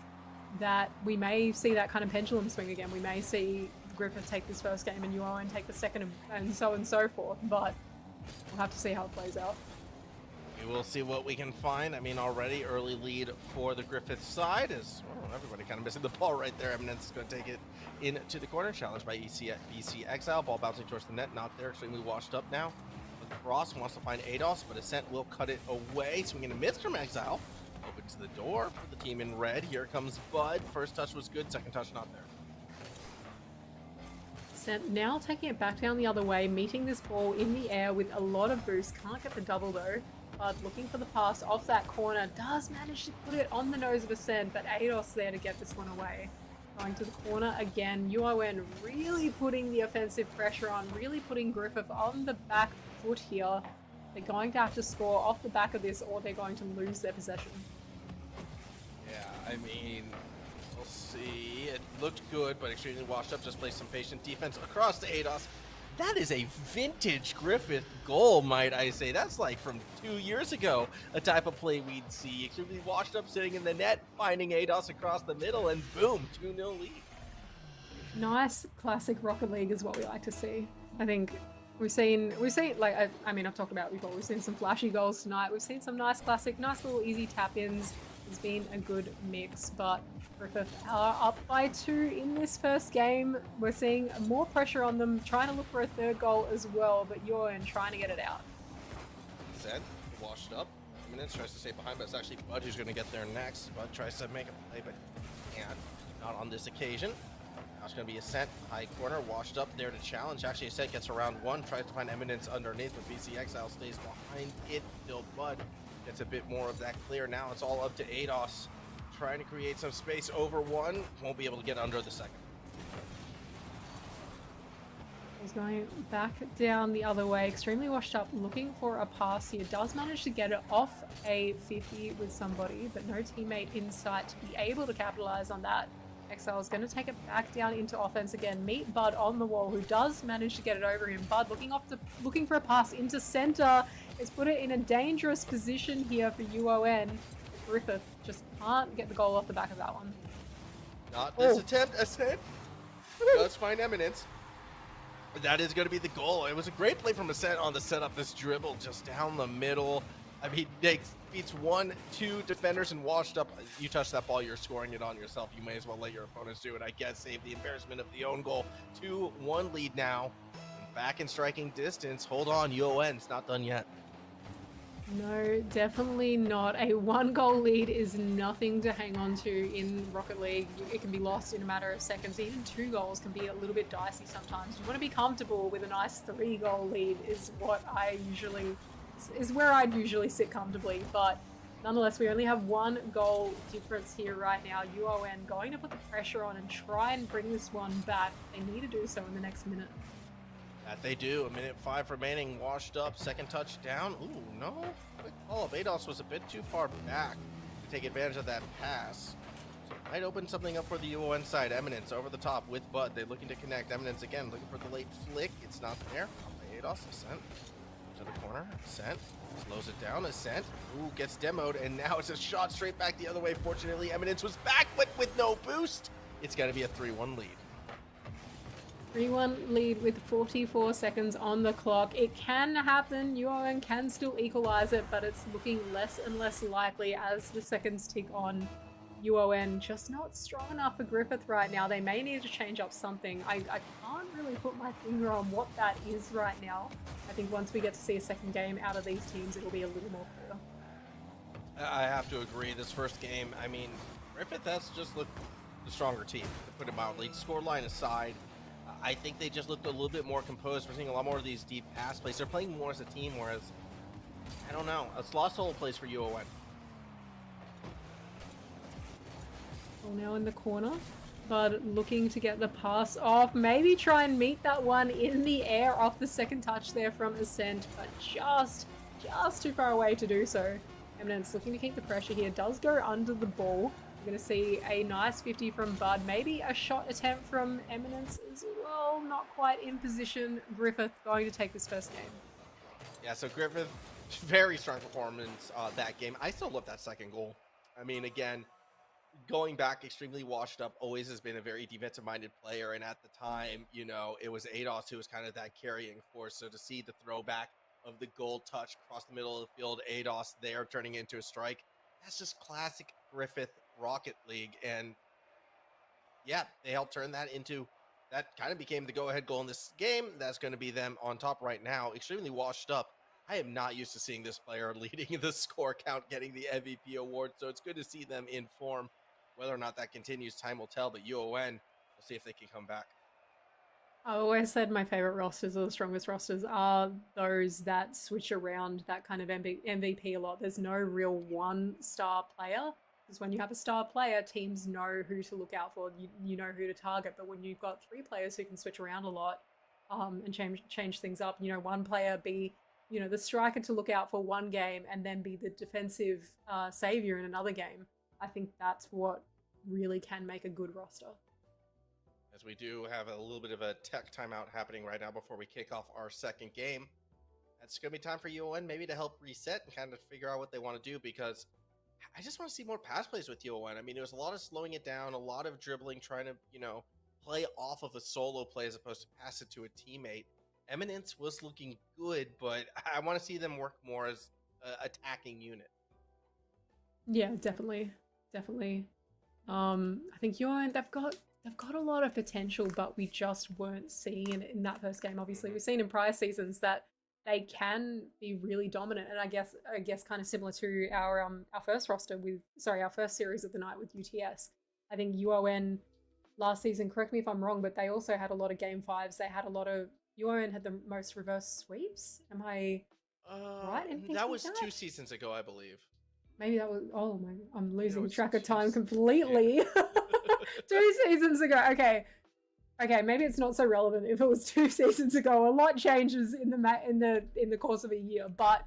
that we may see that kind of pendulum swing again. We may see Griffith take this first game and UON take the second, and so forth. But we'll have to see how it plays out. We will see what we can find. I mean, already early lead for the Griffith side is everybody kind of missing the ball right there. Eminence is going to take it into the corner. Challenged by BC Exile. Ball bouncing towards the net. Not there. Extremely washed up now. Across wants to find ADOS, but Ascent will cut it away. Swinging a miss from Exile. Opens the door for the team in red. Here comes Bud. First touch was good. Second touch not there. Ascent now taking it back down the other way, meeting this ball in the air with a lot of boost. Can't get the double though. Bud looking for the pass off that corner, does manage to put it on the nose of Ascent, but ADOS there to get this one away. Going to the corner again, UON really putting the offensive pressure on, really putting Griffith on the back foot here. They're going to have to score off the back of this or they're going to lose their possession. Yeah, I mean, we'll see. It looked good, but extremely washed up. Just play some patient defense across to ADOS. That is a vintage Griffith goal, might I say. That's like from 2 years ago, a type of play we'd see. Extremely washed up, sitting in the net, finding ADOS across the middle, and boom, 2-0 lead. Nice classic Rocket League is what we like to see. I think we've seen like, I mean, I've talked about it before, we've seen some flashy goals tonight. We've seen some nice classic, nice little easy tap-ins. It's been a good mix, but Griffith are up by 2 in this first game. We're seeing more pressure on them, trying to look for a third goal as well, but Yoan trying to get it out. Said, washed up. Eminence tries to stay behind, but it's actually Bud who's going to get there next. Bud tries to make a play, but can't. Not on this occasion. Now it's going to be Ascent, high corner, washed up there to challenge. Actually, Ascent gets around 1, tries to find Eminence underneath, but BC Exile stays behind it. Still Bud gets a bit more of that clear. Now it's all up to ADOS. Trying to create some space over 1. Won't be able to get under the second. He's going back down the other way, extremely washed up, looking for a pass here. Does manage to get it off a 50 with somebody, but no teammate in sight to be able to capitalize on that. Exile is going to take it back down into offense again. Meet Bud on the wall, who does manage to get it over him. Bud looking for a pass into center. It's put it in a dangerous position here for UON. Griffith just can't get the goal off the back of that one. Not this attempt. Ascent does find Eminence. That is going to be the goal. It was a great play from Ascent on the setup. This dribble just down the middle. I mean, beats 1, 2 defenders and washed up. You touch that ball, you're scoring it on yourself. You may as well let your opponents do it, I guess. Save the embarrassment of the own goal. 2-1 lead now. Back in striking distance. Hold on, UON. It's not done yet. No, definitely not. A 1-goal lead is nothing to hang on to in Rocket League. It can be lost in a matter of seconds. Even 2 goals can be a little bit dicey sometimes. You want to be comfortable with a nice 3-goal lead is where I'd usually sit comfortably. But nonetheless, we only have 1 goal difference here right now. UON going to put the pressure on and try and bring this one back. They need to do so in the next minute. That they do. 1:05 remaining. Washed up. Second touchdown. Ooh, no. Quick call. ADOS was a bit too far back to take advantage of that pass. So might open something up for the UON side. Eminence over the top with Bud. They're looking to connect. Eminence again looking for the late flick. It's not there. ADOS. Ascent to the corner. Ascent slows it down. Ascent. Ooh, gets demoed. And now it's a shot straight back the other way. Fortunately, Eminence was back, but with no boost. It's got to be a 3-1 lead. 3-1 lead with 44 seconds on the clock. It can happen. UON can still equalize it, but it's looking less and less likely as the seconds tick on. UON just not strong enough for Griffith right now. They may need to change up something. I can't really put my finger on what that is right now. I think once we get to see a second game out of these teams, it'll be a little more clear. I have to agree. This first game, I mean, Griffith has just looked the stronger team, to put it mildly. Scoreline aside, I think they just looked a little bit more composed. We're seeing a lot more of these deep pass plays. They're playing more as a team, whereas, I don't know, it's lost whole plays for UON. Well, now in the corner, but looking to get the pass off. Maybe try and meet that one in the air off the second touch there from Ascent, but just too far away to do so. Eminence looking to keep the pressure here. Does go under the ball. We're going to see a nice 50 from Bud. Maybe a shot attempt from Eminence as well. Not quite in position. Griffith going to take this first game. Yeah, so Griffith, very strong performance that game. I still love that second goal. I mean, again, going back, extremely washed up, always has been a very defensive-minded player. And at the time, you know, it was ADOS who was kind of that carrying force. So to see the throwback of the goal touch across the middle of the field, ADOS there turning into a strike, that's just classic Griffith Rocket League. And yeah, they helped turn that into, that kind of became the go-ahead goal in this game. That's going to be them on top right now, extremely washed up. I am not used to seeing this player leading the score count, getting the MVP award, so it's good to see them in form. Whether or not that continues, time will tell, but UON, we'll see if they can come back. I always said my favorite rosters or the strongest rosters are those that switch around that kind of MVP a lot. There's no real one star player, because when you have a star player, teams know who to look out for. You know who to target. But when you've got three players who can switch around a lot and change things up, you know, one player be, you know, the striker to look out for one game and then be the defensive savior in another game. I think that's what really can make a good roster. As we do have a little bit of a tech timeout happening right now before we kick off our second game. It's going to be time for UON maybe to help reset and kind of figure out what they want to do, because I just want to see more pass plays with UON. I mean, it was a lot of slowing it down, a lot of dribbling, trying to, you know, play off of a solo play as opposed to pass it to a teammate. Eminence was looking good, but I want to see them work more as an attacking unit. Yeah, definitely. I think UON, they've got a lot of potential, but we just weren't seeing it in that first game. Obviously, we've seen in prior seasons that they can be really dominant, and I guess kind of similar to our first roster our first series of the night with UTS. I think UON last season, correct me if I'm wrong, but they also had a lot of game fives. They had a lot of UON had the most reverse sweeps. Am I right in thinking that was that? 2 seasons ago, I believe. Maybe that was, oh my, I'm losing it's track of time just- completely. Yeah. 2 seasons ago. Okay, maybe it's not so relevant if it was 2 seasons ago. A lot changes in the course of a year, but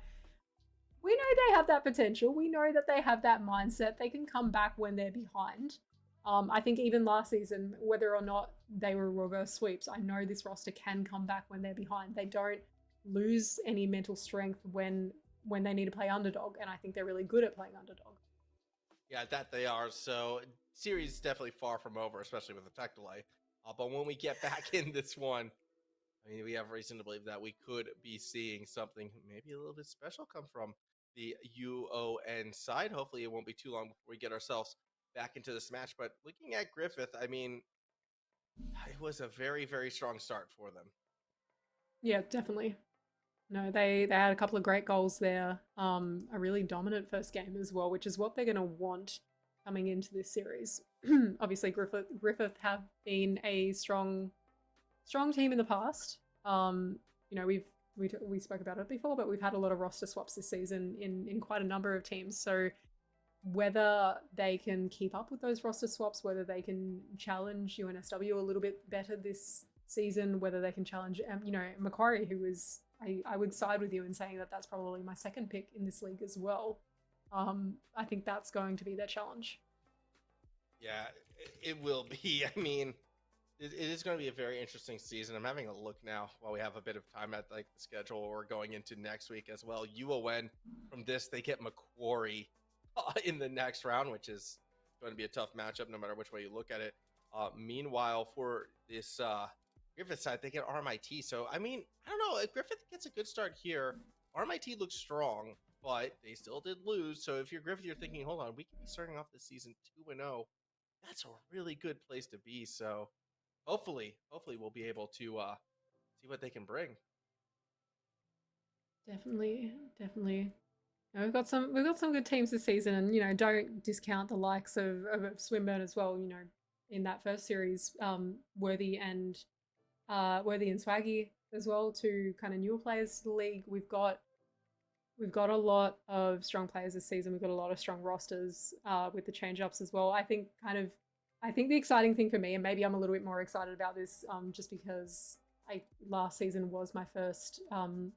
we know they have that potential. We know that they have that mindset. They can come back when they're behind. I think even last season, whether or not they were reverse sweeps, I know this roster can come back when they're behind. They don't lose any mental strength when they need to play underdog, and I think they're really good at playing underdog. Yeah, that they are. So series is definitely far from over, especially with the tech delay. But when we get back in this one, I mean, we have reason to believe that we could be seeing something maybe a little bit special come from the UON side. Hopefully it won't be too long before we get ourselves back into this match. But looking at Griffith, I mean, it was a very, very strong start for them. Yeah, definitely. No, they had a couple of great goals there. A really dominant first game as well, which is what they're going to want coming into this series. Obviously, Griffith have been a strong team in the past. You know, we spoke about it before, but we've had a lot of roster swaps this season in quite a number of teams. So whether they can keep up with those roster swaps, whether they can challenge UNSW a little bit better this season, whether they can challenge, you know, Macquarie, who is, I would side with you in saying that that's probably my second pick in this league as well. I think that's going to be their challenge. Yeah, it will be. I mean, it is going to be a very interesting season. I'm having a look now while we have a bit of time at like the schedule. We're going into next week as well. UON from this, they get Macquarie in the next round, which is going to be a tough matchup no matter which way you look at it. Meanwhile, for this Griffith side, they get RMIT. So, I mean, I don't know. If Griffith gets a good start here, RMIT looks strong, but they still did lose. So if you're Griffith, you're thinking, hold on, we could be starting off this season 2-0. That's a really good place to be. So hopefully we'll be able to see what they can bring. Definitely. No, we've got some good teams this season, and you know, don't discount the likes of Swinburne as well. You know, in that first series, Worthy and Swaggy as well, two kind of newer players to the league. We've got a lot of strong players this season. We've got a lot of strong rosters with the change-ups as well. I think the exciting thing for me, and maybe I'm a little bit more excited about this just because last season was my first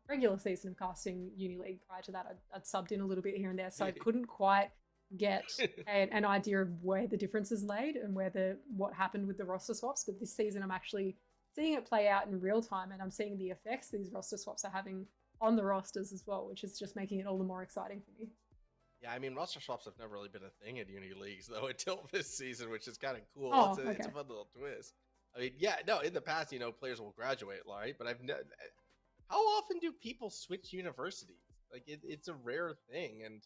regular season of casting Uni League. Prior to that, I'd subbed in a little bit here and there, so I couldn't quite get an idea of where the differences laid and what happened with the roster swaps. But this season, I'm actually seeing it play out in real time, and I'm seeing the effects these roster swaps are having on the rosters as well, which is just making it all the more exciting for me. Yeah, I mean, roster swaps have never really been a thing in Uni Leagues, though, until this season, which is kind of cool. Oh, It's a fun little twist. I mean, yeah, no, in the past, players will graduate, right? But how often do people switch universities? Like, it's a rare thing. And,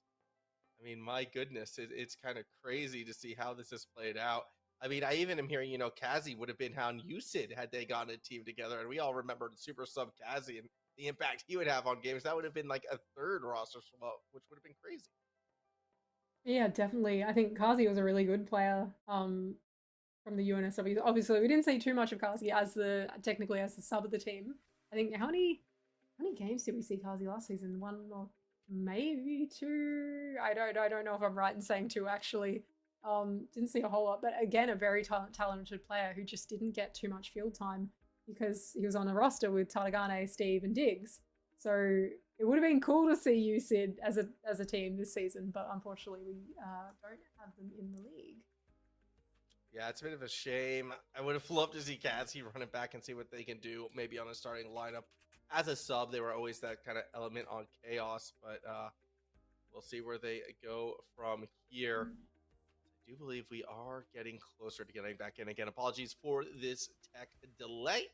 I mean, my goodness, it's kind of crazy to see how this has played out. I mean, I even am hearing, Kazi would have been on UCID had they gotten a team together. And we all remember Super Sub Kazi and the impact he would have on games. That would have been like a third roster swap, which would have been crazy. Yeah, definitely. I think Kazi was a really good player from the UNSW. Obviously, we didn't see too much of Kazi technically as the sub of the team. I think how many games did we see Kazi last season? One or maybe two? I don't know if I'm right in saying two actually. Didn't see a whole lot, but again, a very talented player who just didn't get too much field time because he was on a roster with Taragane, Steve, and Diggs. So it would have been cool to see you, Sid, as a team this season, but unfortunately we don't have them in the league. Yeah, it's a bit of a shame. I would have loved to see Kazi run it back and see what they can do, maybe on a starting lineup. As a sub, they were always that kind of element on Chaos, but we'll see where they go from here. I do believe we are getting closer to getting back in again. Apologies for this tech delay.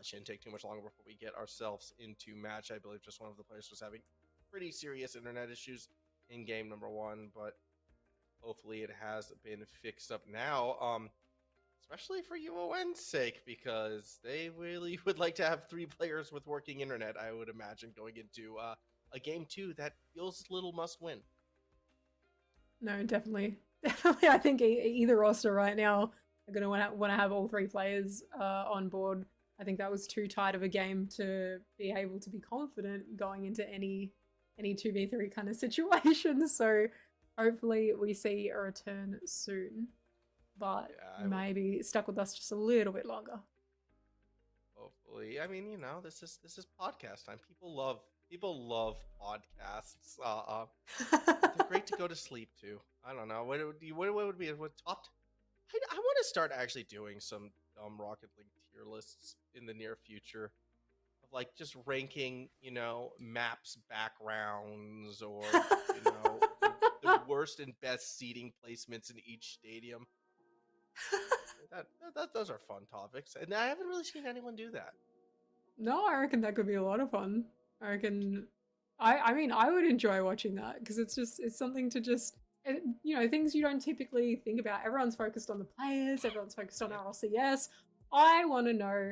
Shouldn't take too much longer before we get ourselves into match. I believe just one of the players was having pretty serious internet issues in game number one, but hopefully it has been fixed up now, especially for UON's sake, because they really would like to have 3 players with working internet, I would imagine, going into a game 2 that feels a little must win. No, definitely. Definitely, I think either roster right now are going to want to have all 3 players on board. I think that was too tight of a game to be able to be confident going into any 2v3 kind of situation. So hopefully we see a return soon, but maybe stuck with us just a little bit longer. Hopefully. I mean, this is podcast time. People love podcasts. They're great to go to sleep to. I don't know. What would be what top? I want to start actually doing some Rocket League tier lists in the near future of like just ranking, maps backgrounds or the worst and best seating placements in each stadium. Those are fun topics, and I haven't really seen anyone do that. No, I reckon that could be a lot of fun. I reckon, I mean, I would enjoy watching that because it's something to just, things you don't typically think about. Everyone's focused on the players, everyone's focused on RLCS. I want to know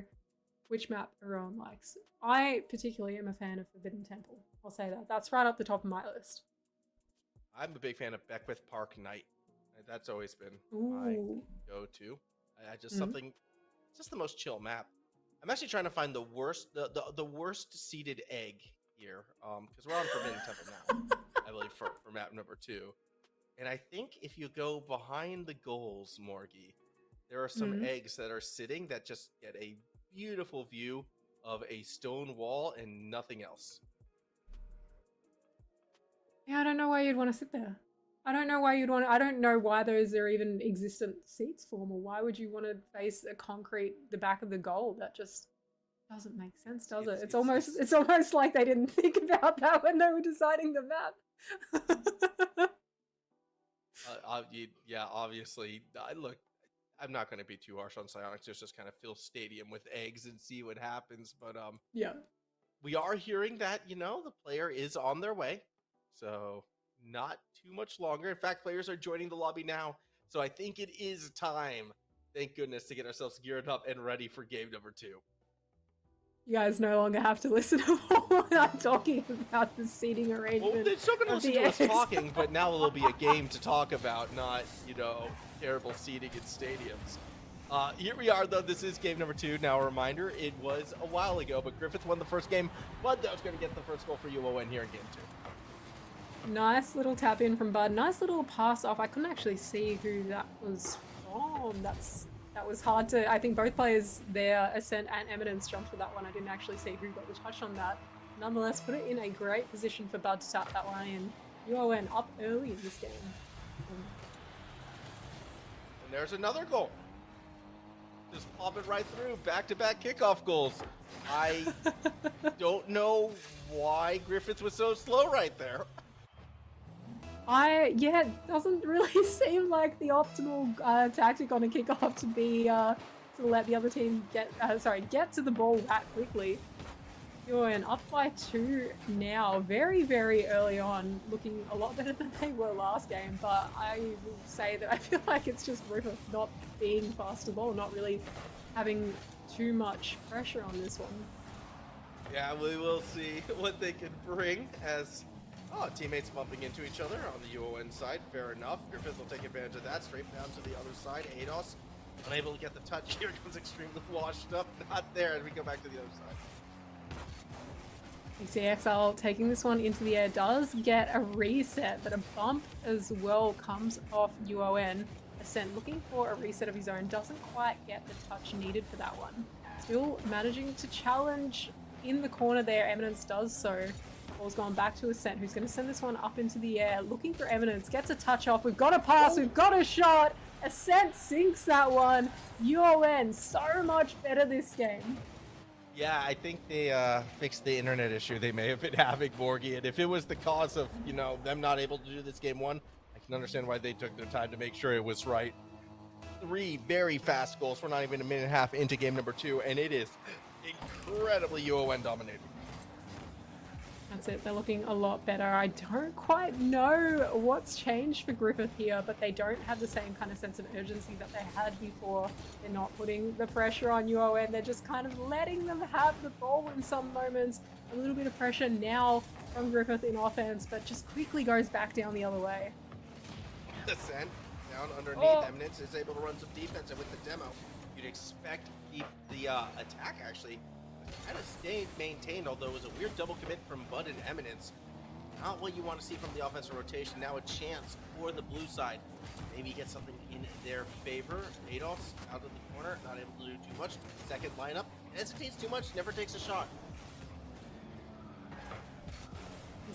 which map everyone likes. I particularly am a fan of Forbidden Temple. I'll say that. That's right up the top of my list. I'm a big fan of BkWhatOCE Park Night. That's always been my go-to. I just something, it's just the most chill map. I'm actually trying to find the worst seeded egg here, because we're on Forbidden Temple now, I believe, for map number 2. And I think if you go behind the goals, Morgie, there are some eggs that are sitting that just get a beautiful view of a stone wall and nothing else. Yeah, I don't know why you'd want to sit there. I don't know why those are even existent seats for them, or why would you want to face the back of the goal? That just doesn't make sense, does it? It's almost like they didn't think about that when they were deciding the map. Yeah, obviously. Look, I'm not going to be too harsh on Psyonix. Just kind of fill stadium with eggs and see what happens. But yeah, we are hearing that the player is on their way, so not too much longer. In fact, players are joining the lobby now, so I think it is time, thank goodness, to get ourselves geared up and ready for game number 2. You guys no longer have to listen to what I'm talking about, the seating arrangement. Well, they're still going to listen to us talking, but now it'll be a game to talk about, not, terrible seating in stadiums. Here we are, though. This is game number 2. Now, a reminder, it was a while ago, but Griffith won the first game. Bud, that was going to get the first goal for UON here in game 2. Nice little tap in from Bud. Nice little pass off. I couldn't actually see who that was from. That's That was hard to, I think both players there, Ascent and Eminence, jumped for that one. I didn't actually see who got the touch on that. Nonetheless, put it in a great position for Bud to tap that one in. UON up early in this game. And there's another goal. Just pop it right through. Back-to-back kickoff goals. I don't know why Griffith was so slow right there. Yeah, it doesn't really seem like the optimal tactic on a kickoff to be to let the other team get to the ball that quickly. UON up by 2 now, very, very early on, looking a lot better than they were last game, but I will say that I feel like it's just Griffith not being fast to ball, not really having too much pressure on this one. Yeah, we will see what they can bring as teammates bumping into each other on the UON side. Fair enough. Griffith will take advantage of that. Straight down to the other side. ADOS unable to get the touch. Here comes extremely washed up. Not there. And we go back to the other side. BkWhatOCE taking this one into the air does get a reset, but a bump as well comes off UON. Ascent looking for a reset of his own, doesn't quite get the touch needed for that one. Still managing to challenge in the corner there. Eminence does so. Ball's gone back to Ascent, who's going to send this one up into the air. Looking for Eminence, gets a touch off. We've got a pass, we've got a shot. Ascent sinks that one. UON so much better this game. Yeah, I think they fixed the internet issue they may have been having, Borgie. And if it was the cause of, them not able to do this game 1, I can understand why they took their time to make sure it was right. 3 very fast goals. We're not even a minute and a half into game number 2, and it is incredibly UON dominating. That's it, they're looking a lot better. I don't quite know what's changed for Griffith here, but they don't have the same kind of sense of urgency that they had before. They're not putting the pressure on UON, they're just kind of letting them have the ball in some moments. A little bit of pressure now from Griffith in offense, but just quickly goes back down the other way. Ascent down underneath. Eminence is able to run some defense, and with the demo, you'd expect the attack actually kind of stayed maintained, although it was a weird double commit from Bud and Eminence. Not what you want to see from the offensive rotation. Now a chance for the blue side. Maybe get something in their favor. ADOS out of the corner, not able to do too much. Second lineup, hesitates too much, never takes a shot.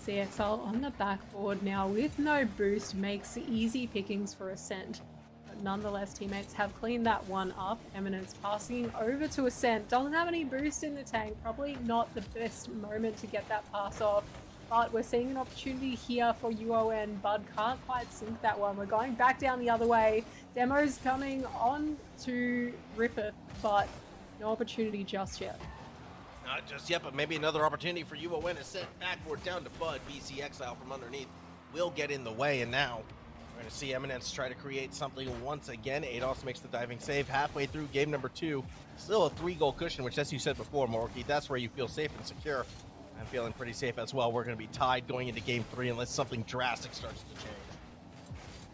AEL on the backboard now with no boost makes easy pickings for Ascent. Nonetheless, teammates have cleaned that one up. Eminence passing over to Ascent. Doesn't have any boost in the tank. Probably not the best moment to get that pass off. But we're seeing an opportunity here for UON. Bud can't quite sink that one. We're going back down the other way. Demo's coming on to Griffith, but no opportunity just yet. Not just yet, but maybe another opportunity for UON. Ascent backward down to Bud. BkWhatOCE from underneath will get in the way, and now we're going to see Eminence try to create something once again. ADOS makes the diving save halfway through game number 2. Still a 3-goal cushion, which, as you said before, Morky, that's where you feel safe and secure. I'm feeling pretty safe as well. We're going to be tied going into game 3 unless something drastic starts to change.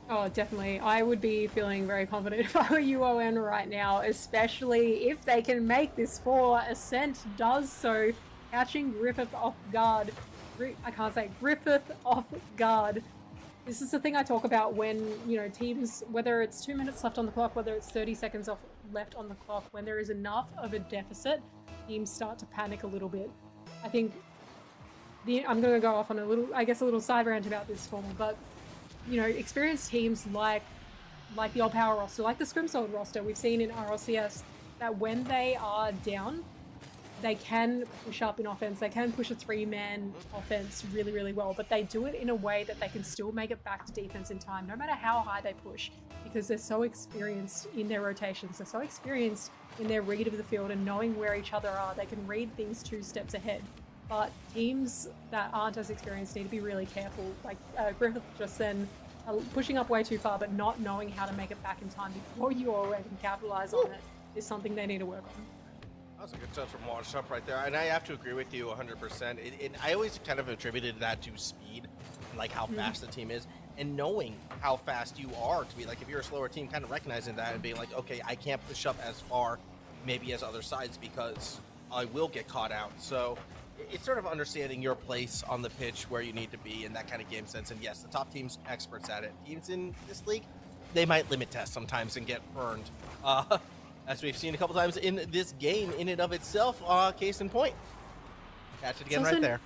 Oh, definitely. I would be feeling very confident if I were UON right now, especially if they can make this 4. Ascent does so, catching Griffith off guard. I can't say Griffith off guard. This is the thing I talk about when, teams, whether it's 2 minutes left on the clock, whether it's 30 seconds left on the clock, when there is enough of a deficit, teams start to panic a little bit. I think I'm going to go off on a little side rant about this form, but, experienced teams like the Old Power roster, like the Scrimsold roster we've seen in RLCS, that when they are down, they can push up in offense, they can push a 3-man offense really, really well, but they do it in a way that they can still make it back to defense in time, no matter how high they push, because they're so experienced in their rotations, they're so experienced in their read of the field and knowing where each other are. They can read things 2 steps ahead. But teams that aren't as experienced need to be really careful. Like Griffith just then pushing up way too far, but not knowing how to make it back in time before UON can capitalize on it is something they need to work on. That was a good touch from Washed Up right there, and I have to agree with you 100%. I always kind of attributed that to speed, like how fast the team is, and knowing how fast you are to be like, if you're a slower team, kind of recognizing that and being like, okay, I can't push up as far maybe as other sides because I will get caught out. So it's sort of understanding your place on the pitch, where you need to be in that kind of game sense. And yes, the top team's experts at it. Teams in this league, they might limit test sometimes and get burned. as we've seen a couple times in this game in and of itself. Case in point. Catch it again also- right there.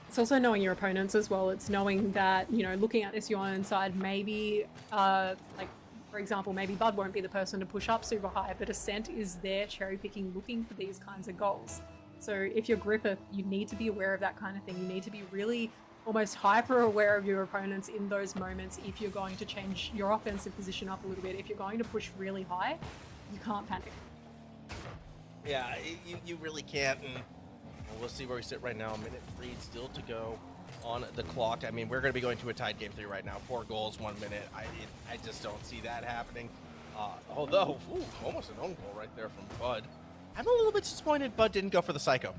It's also knowing your opponents as well. It's knowing that, you know, looking at this Yuan side, maybe, like, for example, maybe Bud won't be the person to push up super high, but Ascent is there cherry picking, looking for these kinds of goals. So if you're Griffith, you need to be aware of that kind of thing. You need to be really almost hyper aware of your opponents in those moments if you're going to change your offensive position up a little bit. If you're going to push really high, you can't panic. Yeah, you really can't. And we'll see where we sit right now. A minute 3 still to go on the clock. I mean, we're going to be going to a tied game 3 right now. 4 goals, 1 minute. I just don't see that happening. Although, almost an own goal right there from Bud. I'm a little bit disappointed Bud didn't go for the psycho.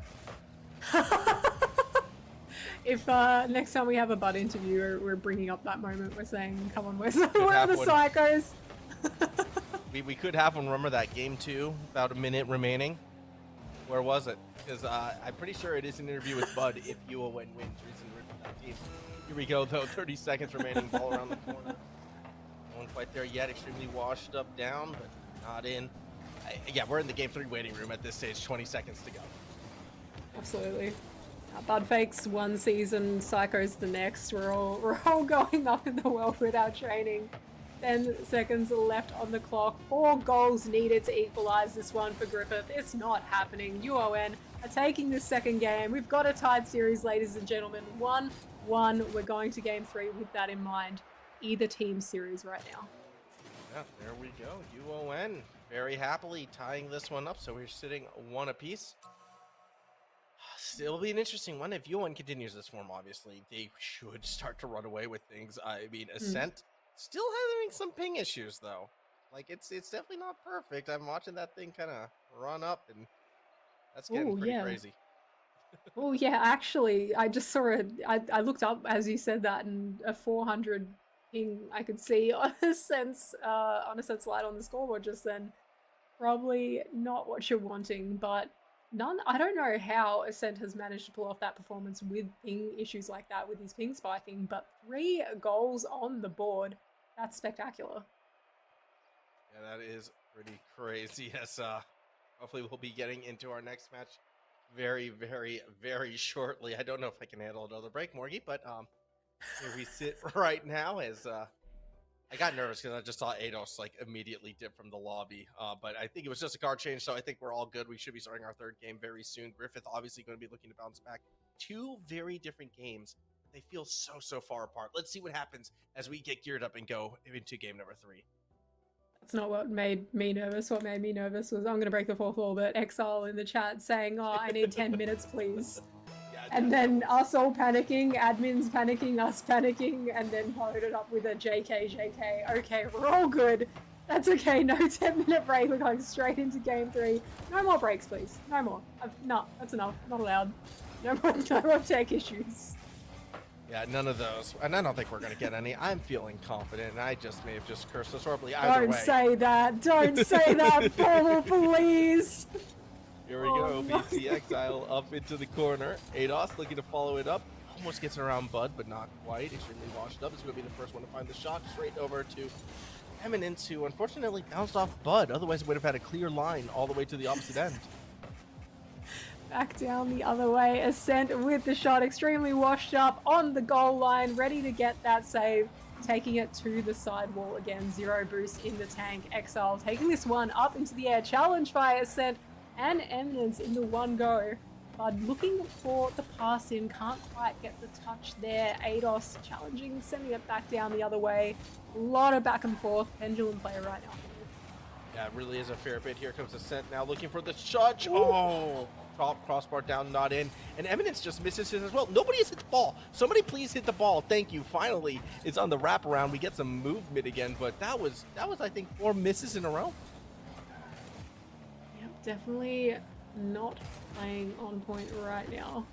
If next time we have a Bud interview, we're bringing up that moment, we're saying, come on, where are have the one. psychos? We could have one. Remember that game 2? About a minute remaining. Where was it? Because I'm pretty sure it is an interview with Bud if UON wins recent with that team. Here we go, though. 30 seconds remaining. Ball around the corner. No one quite there yet. Extremely washed up down, but not in. Yeah, we're in the game 3 waiting room at this stage. 20 seconds to go. Absolutely. Bud fakes one season, psychos the next. We're all going up in the world with our training. 10 seconds left on the clock. 4 goals needed to equalize this one for Griffith. It's not happening. UON are taking this second game. We've got a tied series, ladies and gentlemen. 1-1. We're going to game 3 with that in mind. Either team series right now. Yeah, there we go. UON very happily tying this one up. So we're sitting 1 apiece. Still be an interesting one. If UON continues this form, obviously, they should start to run away with things. I mean, Ascent still having some ping issues, though. Like, it's definitely not perfect. I'm watching that thing kind of run up, and that's getting pretty crazy. Oh, yeah, actually, I just saw it. I looked up as you said that, and a 400 ping I could see on a sense slide on the scoreboard just then. Probably not what you're wanting, but I don't know how Ascent has managed to pull off that performance with ping issues like that, with his ping spiking, but 3 goals on the board. That's spectacular. Yeah, that is pretty crazy. Yes, hopefully we'll be getting into our next match very, very, very shortly. I don't know if I can handle another break, Morgie, but here we sit right now as I got nervous because I just saw ADOS like immediately dip from the lobby, but I think it was just a card change, so I think we're all good. We should be starting our 3rd game very soon. Griffith obviously going to be looking to bounce back. 2 very different games. They feel so far apart. Let's see what happens as we get geared up and go into game number 3. That's not what made me nervous. What made me nervous was I'm going to break the 4th wall, but Exile in the chat saying, oh, I need 10 minutes, please. And then us all panicking, admins panicking, us panicking, and then followed it up with a JK. Okay, we're all good. That's okay, no 10-minute break. We're going straight into game 3. No more breaks, please. No more. No, that's enough. Not allowed. No more tech issues. Yeah, none of those. And I don't think we're going to get any. I'm feeling confident, and I just may have just cursed us horribly either way. Don't say that. Don't say that, Paul, please. Here we go. BC Exile up into the corner. ADOS looking to follow it up. Almost gets around Bud, but not quite. Extremely washed up. It's going to be the first one to find the shot. Straight over to Eminence, who unfortunately bounced off Bud. Otherwise, it would have had a clear line all the way to the opposite end. Back down the other way. Ascent with the shot. Extremely washed up on the goal line. Ready to get that save. Taking it to the sidewall again. 0 boost in the tank. Exile taking this one up into the air. Challenge by Ascent and Eminence in the one go. Bud looking for the pass in. Can't quite get the touch there. ADOS challenging. Sending it back down the other way. A lot of back and forth. Pendulum play right now. Yeah, it really is a fair bit. Here comes Ascent now looking for the shot. Oh! Top crossbar down, not in. And Eminence just misses it as well. Nobody has hit the ball. Somebody please hit the ball. Thank you. Finally, it's on the wraparound. We get some movement again, but that was I think 4 misses in a row. Yep, definitely not playing on point right now.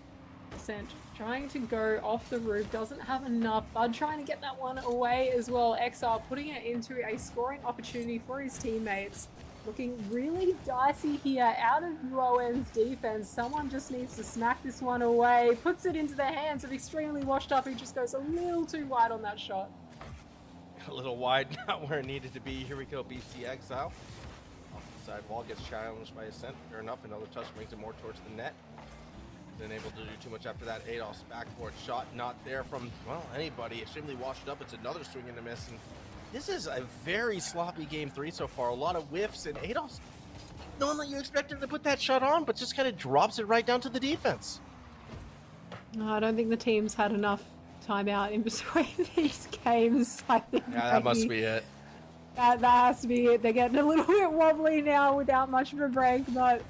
Ascent trying to go off the roof, doesn't have enough. Bud trying to get that one away as well. Exile putting it into a scoring opportunity for his teammates. Looking really dicey here out of UON's defense. Someone just needs to smack this one away. Puts it into the hands of extremely washed up, who just goes a little too wide on that shot. A little wide, not where it needed to be. Here we go, BC Exile. Off the side wall, gets challenged by Ascent. Fair enough, another touch brings it more towards the net. Isn't able to do too much after that. ADOS backboard shot not there from, well, anybody. Extremely washed up. It's another swing and a miss. And this is a very sloppy game 3 so far. A lot of whiffs, and ADOS, normally you expect him to put that shot on, but just kind of drops it right down to the defense. No, I don't think the team's had enough timeout in between these games. I think Yeah, that must be it. that has to be it. They're getting a little bit wobbly now without much of a break, but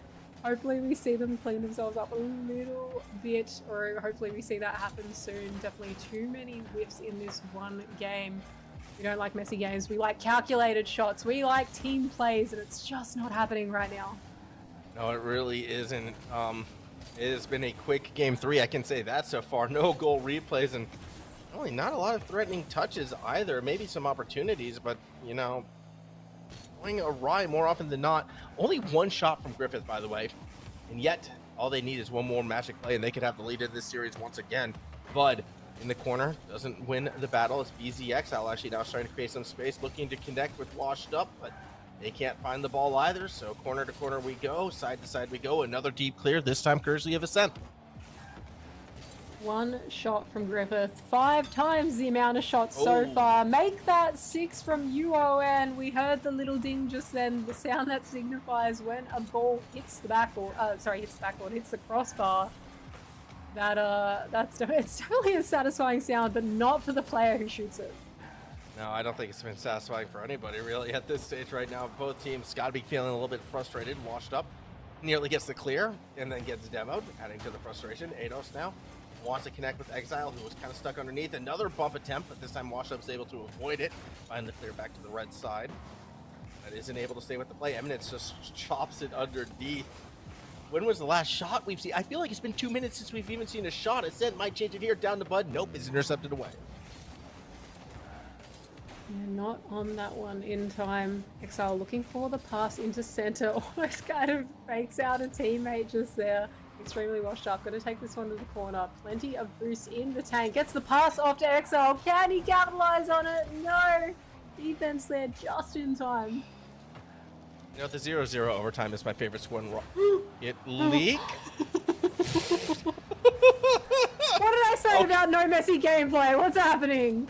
hopefully we see them clean themselves up a little bit, or hopefully we see that happen soon. Definitely too many whiffs in this one game. We don't like messy games. We like calculated shots. We like team plays, and it's just not happening right now. No, it really isn't. It has been a quick game 3, I can say that so far. No goal replays, and really not a lot of threatening touches either. Maybe some opportunities, but, you know, going awry more often than not. Only one shot from Griffith, by the way, and yet all they need is one more magic play, and they could have the lead in this series once again. Bud in the corner doesn't win the battle. It's BkWhatOCE actually now starting to create some space, looking to connect with Washed Up, but they can't find the ball either, so corner to corner we go, side to side we go. Another deep clear, this time courtesy of Ascent. One shot from Griffith, 5 times the amount of shots so far. Make that 6 from UON. We heard the little ding just then, the sound that signifies when a ball hits the backboard. Hits the crossbar. It's definitely a satisfying sound, but not for the player who shoots it. No, I don't think it's been satisfying for anybody really at this stage right now. Both teams got to be feeling a little bit frustrated. Washed Up nearly gets the clear and then gets demoed, adding to the frustration. ADOS now wants to connect with Exile, who was kind of stuck underneath. Another bump attempt, but this time Washed Up's able to avoid it. Find the clear back to the red side. That isn't able to stay with the play. Eminence just chops it underneath. When was the last shot we've seen? I feel like it's been 2 minutes since we've even seen a shot. Ascent might change it here, down to Bud. Nope, it's intercepted away. Yeah, not on that one in time. Exile looking for the pass into center. Almost kind of fakes out a teammate just there. Extremely washed up. Going to take this one to the corner. Plenty of boost in the tank. Gets the pass off to Exile. Can he capitalize on it? No. Defense there just in time. You know, the 0-0 overtime is my favorite score in Raw. It leak? What did I say about no messy gameplay? What's happening?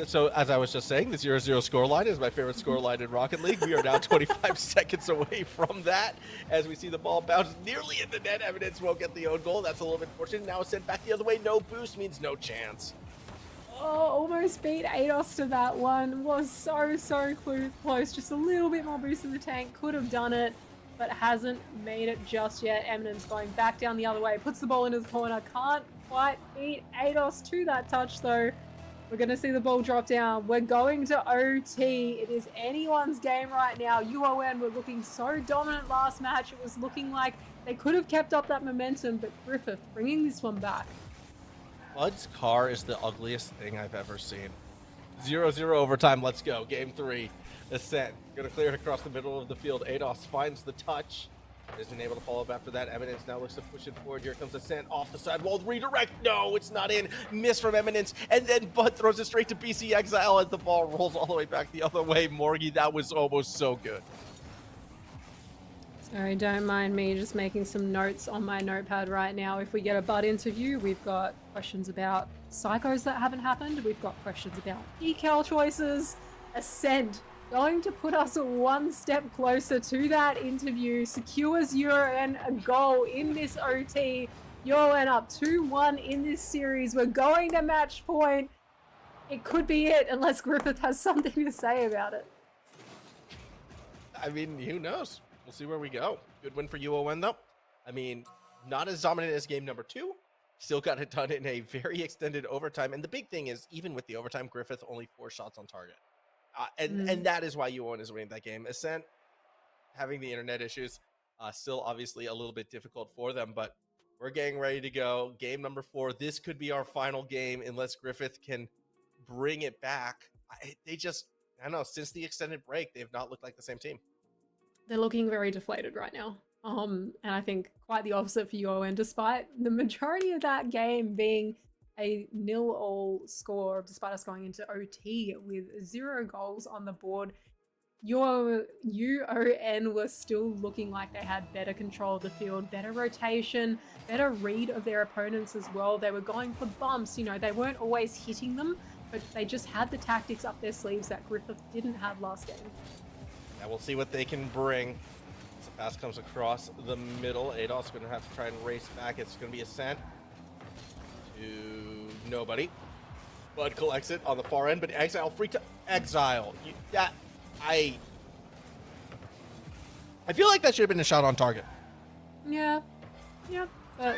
So, as I was just saying, the 0-0 scoreline is my favorite scoreline in Rocket League. We are now 25 seconds away from that as we see the ball bounce nearly in the net. Evidence won't get the own goal. That's a little bit fortunate. Now sent back the other way. No boost means no chance. Oh, almost beat ADOS to that one. Was so close. Just a little bit more boost in the tank. Could have done it, but hasn't made it just yet. Eminence going back down the other way. Puts the ball into the corner. Can't quite beat ADOS to that touch, though. We're going to see the ball drop down. We're going to OT. It is anyone's game right now. UON were looking so dominant last match. It was looking like they could have kept up that momentum, but Griffith bringing this one back. Bud's car is the ugliest thing I've ever seen. 0-0 overtime. Let's go. Game 3. Ascent. Going to clear it across the middle of the field. ADOS finds the touch. Isn't able to follow up after that. Eminence now looks to push it forward. Here comes Ascent off the sidewall. Redirect. No, it's not in. Miss from Eminence. And then Bud throws it straight to BC Exile as the ball rolls all the way back the other way. Morgie, that was almost so good. Sorry, don't mind me just making some notes on my notepad right now. If we get a Bud interview, we've got questions about psychos that haven't happened. We've got questions about decal choices. Ascent going to put us one step closer to that interview. Secures UON a goal in this OT. UON up 2-1 in this series. We're going to match point. It could be it unless Griffith has something to say about it. I mean, who knows? We'll see where we go. Good win for UON, though. I mean, not as dominant as game number 2. Still got it done in a very extended overtime. And the big thing is, even with the overtime, Griffith only 4 shots on target. And that is why UON is winning that game. Ascent, having the internet issues, still obviously a little bit difficult for them. But we're getting ready to go. Game number 4. This could be our final game unless Griffith can bring it back. I don't know, since the extended break, they've not looked like the same team. They're looking very deflated right now. And I think quite the opposite for UON, despite the majority of that game being a 0-all score, despite us going into OT with 0 goals on the board. your UON was still looking like they had better control of the field, better rotation, better read of their opponents as well. They were going for bumps, you know, they weren't always hitting them, but they just had the tactics up their sleeves that Griffith didn't have last game. Now we'll see what they can bring. As the pass comes across the middle, ADOS going to have to try and race back. It's going to be a sent to nobody. Bud collects it on the far end, but Exile free to Exile. I feel like that should have been a shot on target. Yeah, but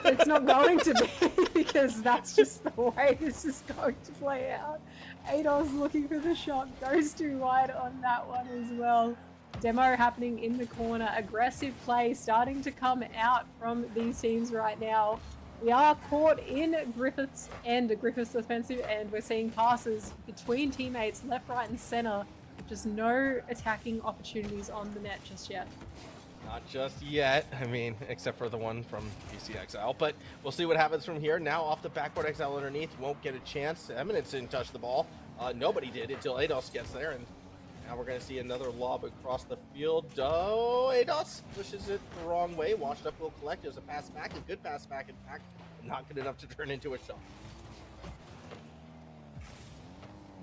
it's not going to be because that's just the way this is going to play out. ADOS looking for the shot, goes too wide on that one as well. Demo happening in the corner, aggressive play starting to come out from these teams right now. We are caught in Griffith's end, Griffith's offensive end. We're seeing passes between teammates left, right, and center. Just no attacking opportunities on the net just yet. Not just yet. I mean, except for the one from BC Exile. But we'll see what happens from here. Now off the backboard, Exile underneath. Won't get a chance. Eminence didn't touch the ball. Nobody did until ADOS gets there. And now we're going to see another lob across the field. Oh, ADOS pushes it the wrong way. Washed up will collect. There's a pass back. A good pass back, in fact. Not good enough to turn into a shot.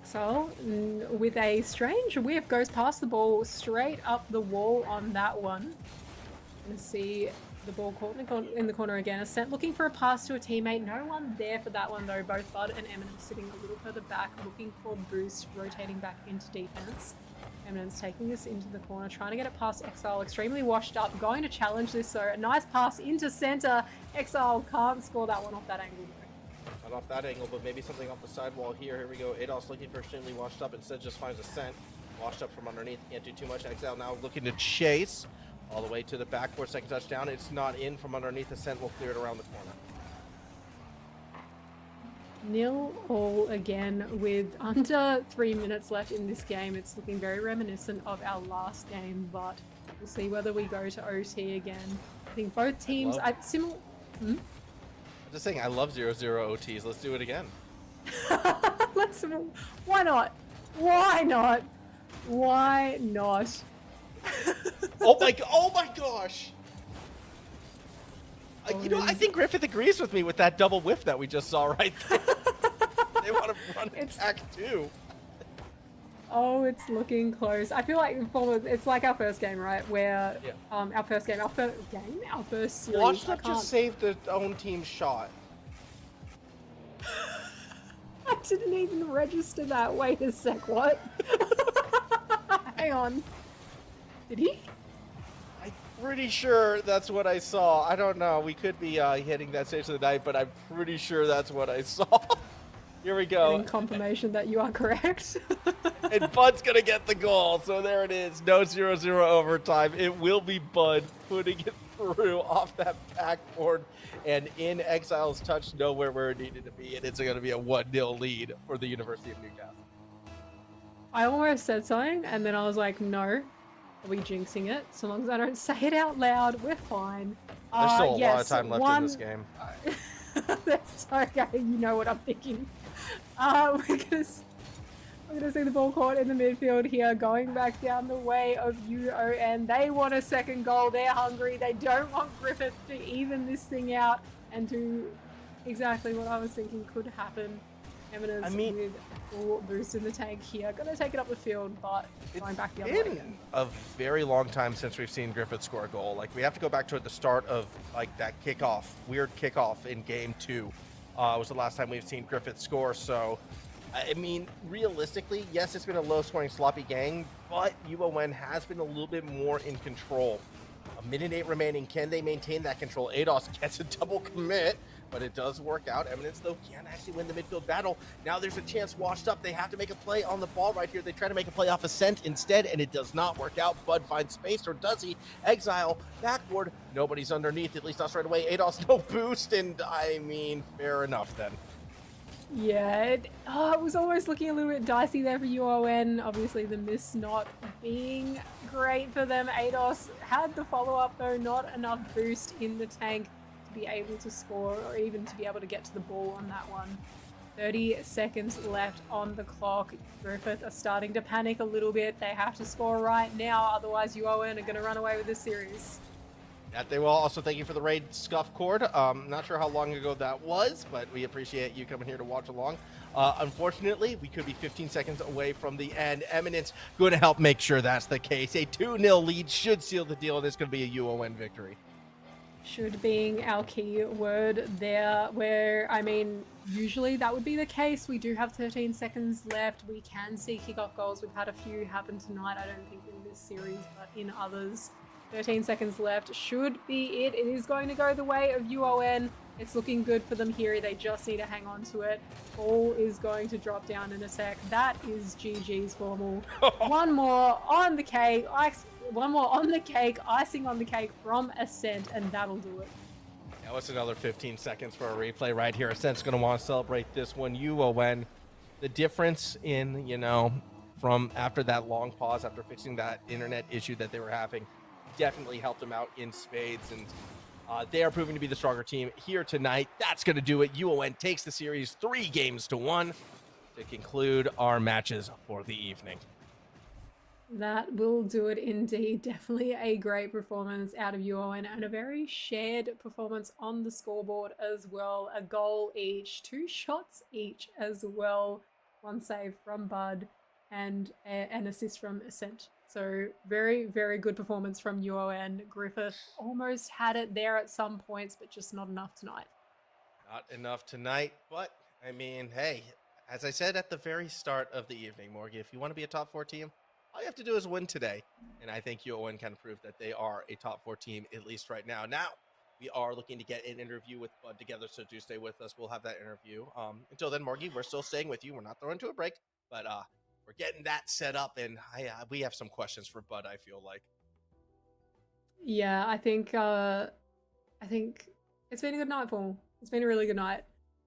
So, with a strange whiff, goes past the ball straight up the wall on that one. Gonna see the ball caught in the corner again. Ascent looking for a pass to a teammate. No one there for that one though. Both Bud and Eminence sitting a little further back, looking for boost, rotating back into defense. Eminence taking this into the corner, trying to get it past Exile. Extremely washed up, going to challenge this though. A nice pass into center. Exile can't score that one off that angle. Not off that angle, but maybe something off the sidewall here. Here we go. ADOS looking for extremely washed up. Instead just finds a scent. Washed up from underneath. Can't do too much. Exile now looking to chase all the way to the backboard. Second touchdown. It's not in from underneath. The scent will clear it around the corner. 0-0 again with under 3 minutes left in this game. It's looking very reminiscent of our last game, but we'll see whether we go to OT again. I think both teams are similar. Just saying, I love 0-0 OTs. Let's do it again. Why not? Why not? Why not? Oh my gosh! You know, I think Griffith agrees with me with that double whiff that we just saw right there. They want to run attack too. Oh, it's looking close. I feel like it's like our first game, right? Where our first series. Watchdog just saved their own team's shot. I didn't even register that. Wait a sec, what? Hang on. Did he? I'm pretty sure that's what I saw. I don't know. We could be hitting that stage of the night, but I'm pretty sure that's what I saw. Here we go. Getting confirmation that you are correct. And Bud's going to get the goal. So there it is. No 0-0 overtime. It will be Bud putting it through off that backboard and in Exile's touch nowhere where it needed to be. And it's going to be a 1-0 lead for the University of Newcastle. I almost said something and then I was like, no. Are we jinxing it? So long as I don't say it out loud, we're fine. There's still a lot of time left in this game. That's okay. You know what I'm thinking. We're gonna see the ball caught in the midfield here, going back down the way of UON. They want a second goal. They're hungry. They don't want Griffith to even this thing out and do exactly what I was thinking could happen. Eminence with full boost in the tank here. Gonna take it up the field, but going back the other way again. A very long time since we've seen Griffith score a goal. Like, we have to go back to at the start of like that kickoff, weird kickoff in game 2. Was the last time we've seen Griffith score. So, I mean, realistically, yes, it's been a low-scoring, sloppy game, but UON has been a little bit more in control. 1:08 remaining. Can they maintain that control? ADOS gets a double commit, but it does work out. Eminence, though, can actually win the midfield battle. Now there's a chance washed up. They have to make a play on the ball right here. They try to make a play off Ascent instead, and it does not work out. Bud finds space, or does he? Exile, backboard. Nobody's underneath, at least not right away. ADOS, no boost, and I mean, fair enough then. Yeah, it was almost looking a little bit dicey there for UON. Obviously, the miss not being great for them. ADOS had the follow-up, though, not enough boost in the tank to be able to score or even to be able to get to the ball on that one. 30 seconds left on the clock. Griffith are starting to panic a little bit. They have to score right now, otherwise UON are going to run away with this series. That they will. Also, thank you for the raid, Scuff Cord. Not sure how long ago that was, but we appreciate you coming here to watch along. Unfortunately, we could be 15 seconds away from the end. Eminence going to help make sure that's the case. A 2-0 lead should seal the deal, and it's going to be a UON victory. Should being our key word there, where, I mean, usually that would be the case. We do have 13 seconds left. We can see kickoff goals. We've had a few happen tonight. I don't think in this series, but in others. 13 seconds left should be it. It is going to go the way of UON. It's looking good for them here. They just need to hang on to it. Ball is going to drop down in a sec. That is GG's Formal. One more on the cake. One more on the cake. Icing on the cake from Ascent, and that'll do it. Now it's another 15 seconds for a replay right here. Ascent's going to want to celebrate this one. UON, the difference in, from after that long pause, after fixing that internet issue that they were having, definitely helped them out in spades, and they are proving to be the stronger team here tonight. That's going to do it. UON takes the series 3-1 to conclude our matches for the evening. That will do it indeed. Definitely a great performance out of UON and a very shared performance on the scoreboard as well. A goal each, 2 shots each as well. 1 save from Bud and an assist from Ascent. So very, very good performance from UON. Griffith almost had it there at some points, but just not enough tonight. Not enough tonight, but I mean, hey, as I said at the very start of the evening, Morgie, if you want to be a top 4 team, all you have to do is win today. And I think UON can prove that they are a top 4 team, at least right now. Now, we are looking to get an interview with Bud together, so do stay with us. We'll have that interview. Until then, Morgie, we're still staying with you. We're not throwing to a break, but we're getting that set up, and we have some questions for Bud, I feel like. Yeah, I think it's been a good night for him. It's been a really good night.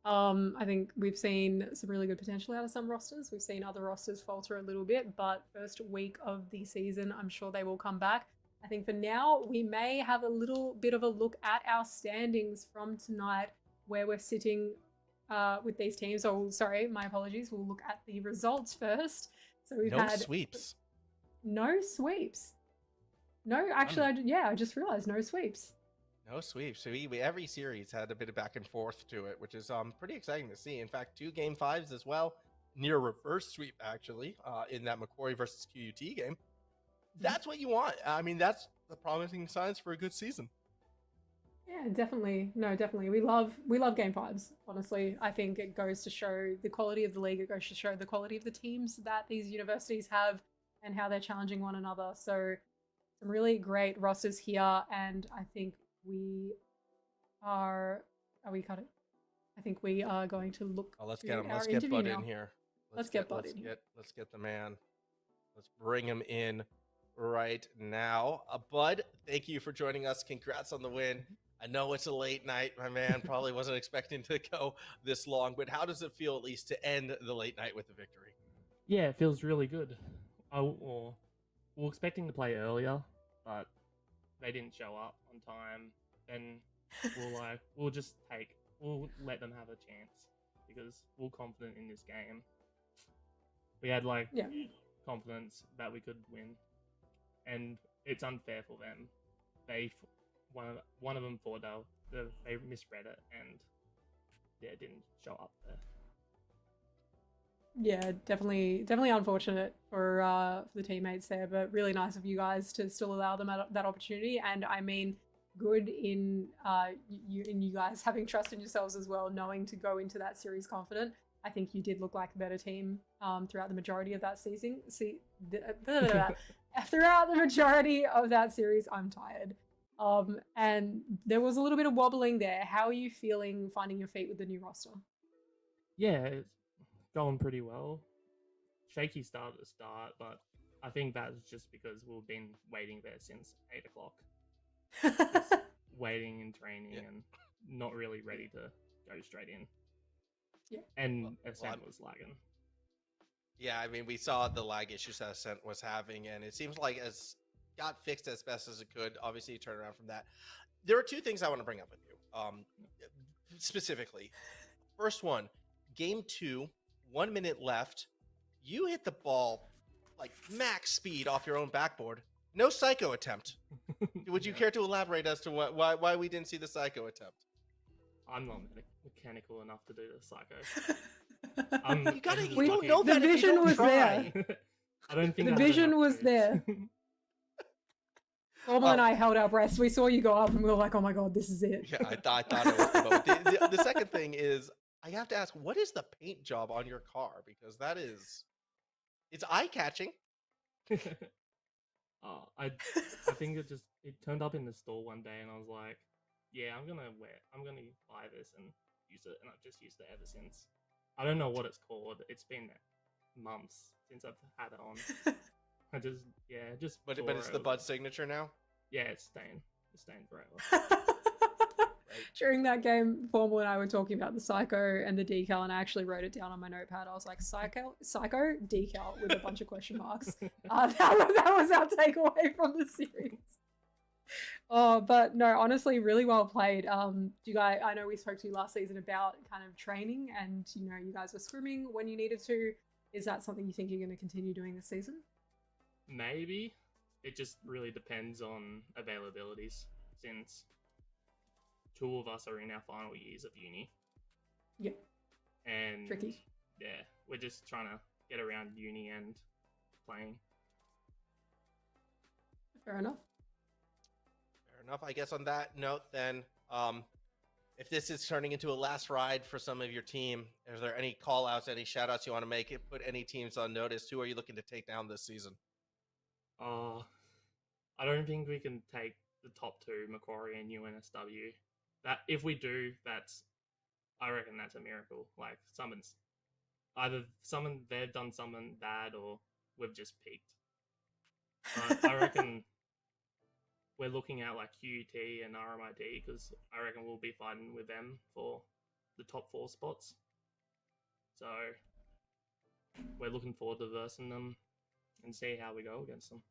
I think we've seen some really good potential out of some rosters. We've seen other rosters falter a little bit, but first week of the season, I'm sure they will come back. I think for now, we may have a little bit of a look at our standings from tonight, where we're sitting with these teams. Oh, sorry, my apologies. We'll look at the results first. So we've had sweeps. No sweeps. No, actually, I just realized no sweeps. No sweeps. So every series had a bit of back and forth to it, which is pretty exciting to see. In fact, 2 Game 5s as well, near reverse sweep actually, in that Macquarie versus QUT game. That's what you want. I mean, that's the promising signs for a good season. Yeah, definitely. No, definitely. We love Game 5s, honestly. I think it goes to show the quality of the league. It goes to show the quality of the teams that these universities have and how they're challenging one another. So some really great rosters here, and I think we are we cut it? I think we are going to look. Let's to get him. our Let's get interview Bud now. in here. Let's get Bud in here. Let's get the man. Let's bring him in right now. Bud, thank you for joining us. Congrats on the win. I know it's a late night, my man. Probably wasn't expecting to go this long, but how does it feel at least to end the late night with a victory? Yeah, it feels really good. We were expecting to play earlier, but they didn't show up on time. Then we'll let them have a chance because we're confident in this game. We had confidence that we could win, and it's unfair for them. One of them thought they misread it and didn't show up there. Yeah, definitely unfortunate for the teammates there, but really nice of you guys to still allow them that opportunity. And I mean, good in you guys having trust in yourselves as well, knowing to go into that series confident. I think you did look like a better team throughout the majority of that season. Throughout the majority of that series, I'm tired. And there was a little bit of wobbling there. How are you feeling finding your feet with the new roster? Yeah, it's going pretty well. Shaky start at the start, but I think that's just because we've been waiting there since 8 o'clock. Just waiting and training and not really ready to go straight in. Yeah. And Ascent was lagging. Yeah, I mean, we saw the lag issues that Ascent was having, and it seems like it's got fixed as best as it could. Obviously, you turn around from that. There are 2 things I want to bring up with you, specifically. First one, game 2, 1 minute left. You hit the ball like max speed off your own backboard. No psycho attempt. Would you care to elaborate as to why we didn't see the psycho attempt? I'm not mechanical enough to do the psycho. You don't know The that if you vision don't was try. there. I don't think The I have vision enough was juice. there. Normal and I held our breaths. We saw you go up and we were like, oh my god, this is it. Yeah, I thought it was the moment. The second thing is, I have to ask, what is the paint job on your car? Because it's eye-catching. I think it turned up in the store one day, and I was like, yeah, I'm gonna buy this and use it, and I've just used it ever since. I don't know what it's called. It's been months since I've had it on. But it's the Bud signature now. Yeah, it's stained forever. During that game, Formal and I were talking about the psycho and the decal, and I actually wrote it down on my notepad. I was like, psycho, decal with a bunch of question marks. That was our takeaway from the series. Oh, but no, honestly, really well played. You guys, I know we spoke to you last season about kind of training, and you guys were scrimming when you needed to. Is that something you think you're going to continue doing this season? Maybe. It just really depends on availabilities, since 2 of us are in our final years of uni. Yeah. And tricky. Yeah, we're just trying to get around uni and playing. Fair enough. I guess on that note, then, if this is turning into a last ride for some of your team, is there any call outs, any shout outs you want to make? Put any teams on notice? Who are you looking to take down this season? I don't think we can take the top 2, Macquarie and UNSW. That if we do, I reckon that's a miracle. Like they've done something bad, or we've just peaked. But I reckon we're looking at like QUT and RMIT, because I reckon we'll be fighting with them for the top 4 spots. So we're looking forward to versing them and see how we go against them.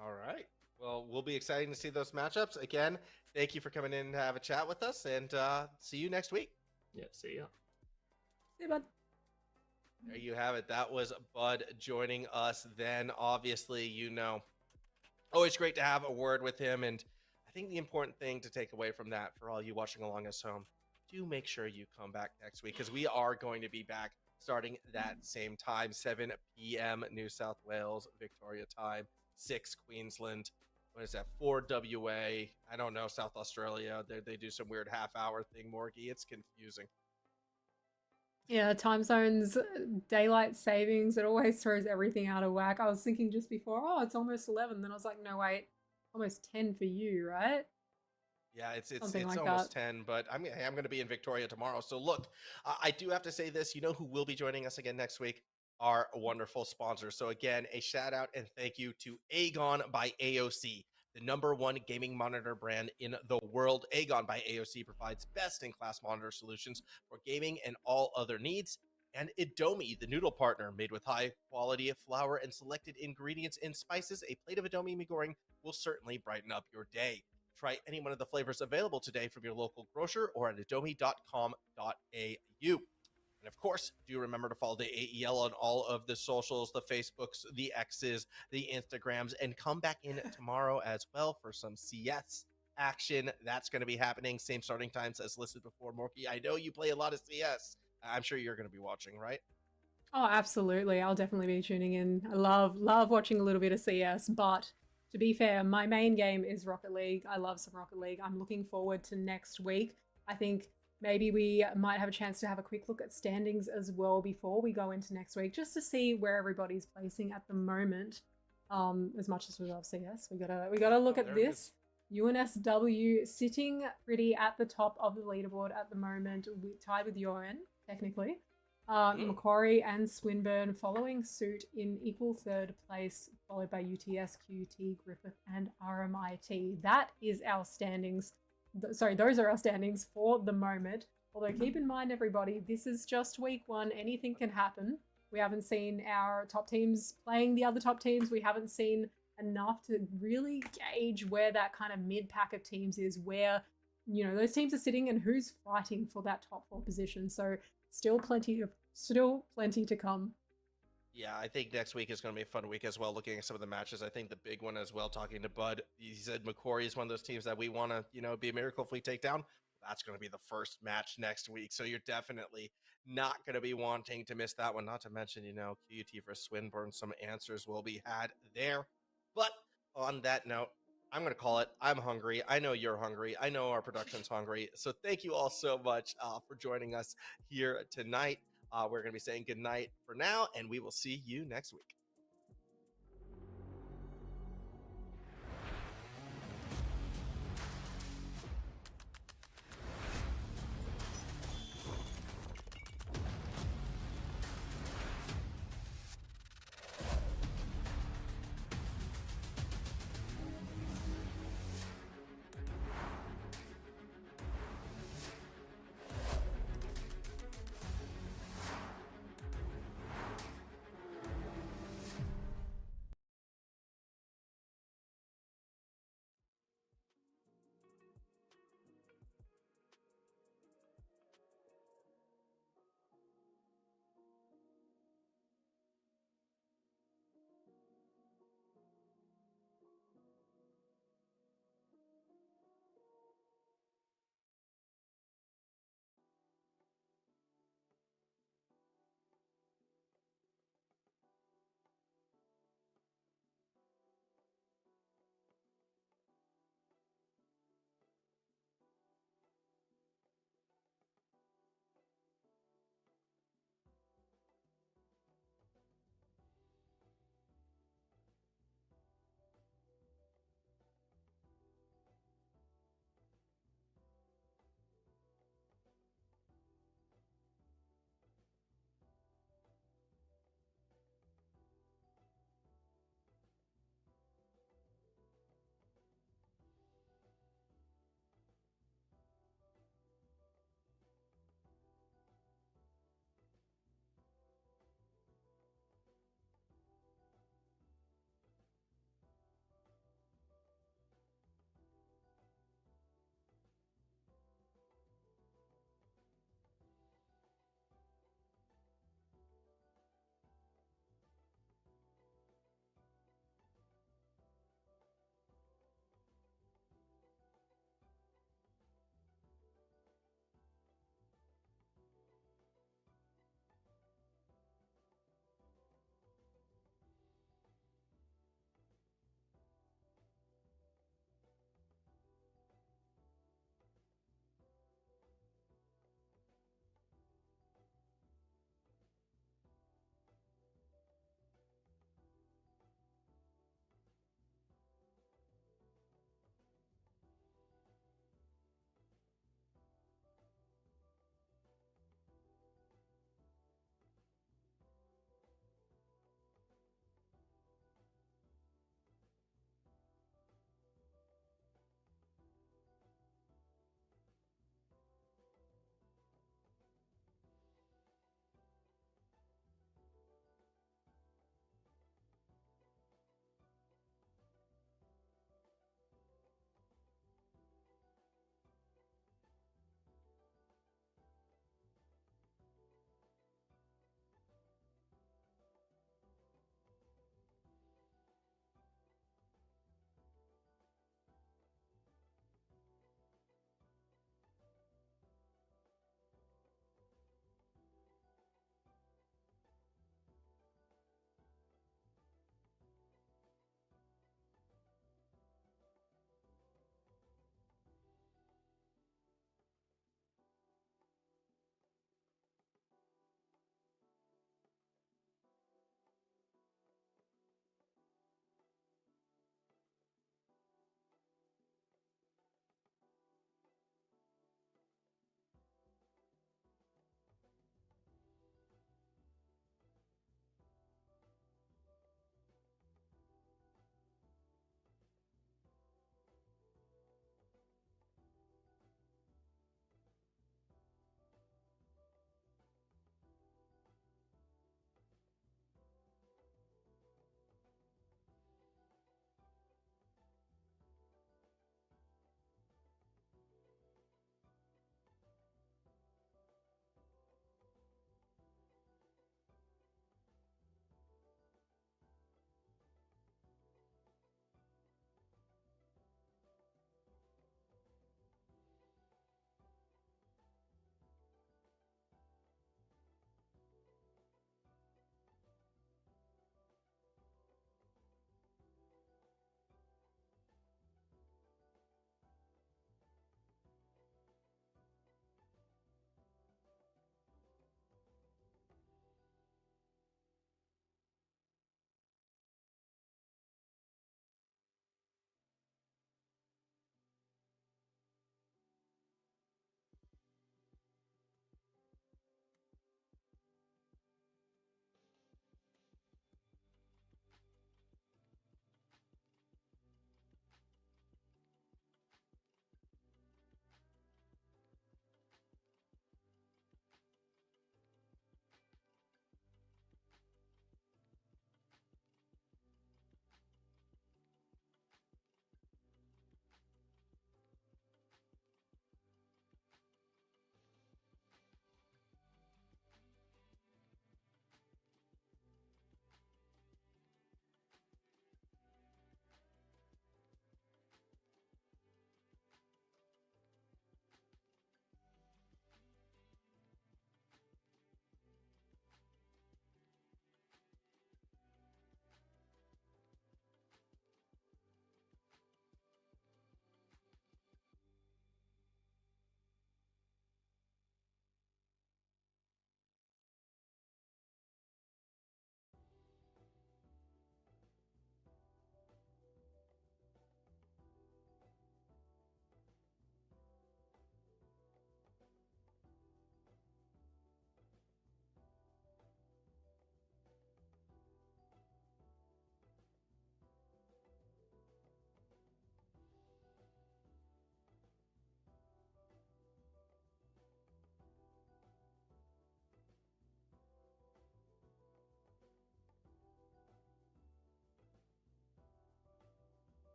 All right. Well, we'll be excited to see those matchups. Again, thank you for coming in to have a chat with us, and see you next week. Yeah, see ya. See you, bud. There you have it. That was Bud joining us then. Obviously, always great to have a word with him. And I think the important thing to take away from that, for all you watching along us home, do make sure you come back next week, because we are going to be back starting that same time, 7 p.m. New South Wales, Victoria time, 6 Queensland. What is that? 4 WA. I don't know, South Australia. They do some weird half-hour thing, Morgie. It's confusing. Yeah, time zones, daylight savings, it always throws everything out of whack. I was thinking just before, oh, it's almost 11. Then I was like, no, wait, almost 10 for you, right? Yeah, it's like almost that. 10, but I'm going to be in Victoria tomorrow. So look, I do have to say this. You know who will be joining us again next week? Our wonderful sponsors. So again, a shout out and thank you to AGON by AOC, the #1 gaming monitor brand in the world. AGON by AOC provides best-in-class monitor solutions for gaming and all other needs. And Indomie, the noodle partner, made with high-quality flour and selected ingredients and spices. A plate of Indomie goreng will certainly brighten up your day. Try any one of the flavors available today from your local grocer or at indomie.com.au. And of course, do remember to follow the AEL on all of the socials, the Facebooks, the X's, the Instagrams, and come back in tomorrow as well for some CS action. That's going to be happening. Same starting times as listed before. Morky, I know you play a lot of CS. I'm sure you're going to be watching, right? Oh, absolutely. I'll definitely be tuning in. I love watching a little bit of CS, but to be fair, my main game is Rocket League. I love some Rocket League. I'm looking forward to next week. I think maybe we might have a chance to have a quick look at standings as well before we go into next week, just to see where everybody's placing at the moment. As much as we love CS, we gotta look at this. UNSW sitting pretty at the top of the leaderboard at the moment, tied with UN, technically. Macquarie and Swinburne following suit in equal 3rd place, followed by UTS, QUT, Griffith, and RMIT. That is our standings. Sorry, those are our standings for the moment. Although keep in mind, everybody, this is just week 1. Anything can happen. We haven't seen our top teams playing the other top teams. We haven't seen enough to really gauge where that kind of mid-pack of teams is, where, those teams are sitting and who's fighting for that top 4 position. So still plenty to come. Yeah, I think next week is going to be a fun week as well. Looking at some of the matches, I think the big one as well. Talking to Bud, he said Macquarie is one of those teams that we want to, be a miracle if we take down. That's going to be the first match next week, so you're definitely not going to be wanting to miss that one. Not to mention, QUT versus Swinburne, some answers will be had there. But on that note, I'm going to call it. I'm hungry. I know you're hungry. I know our production's hungry. So thank you all so much for joining us here tonight. We're going to be saying goodnight for now, and we will see you next week.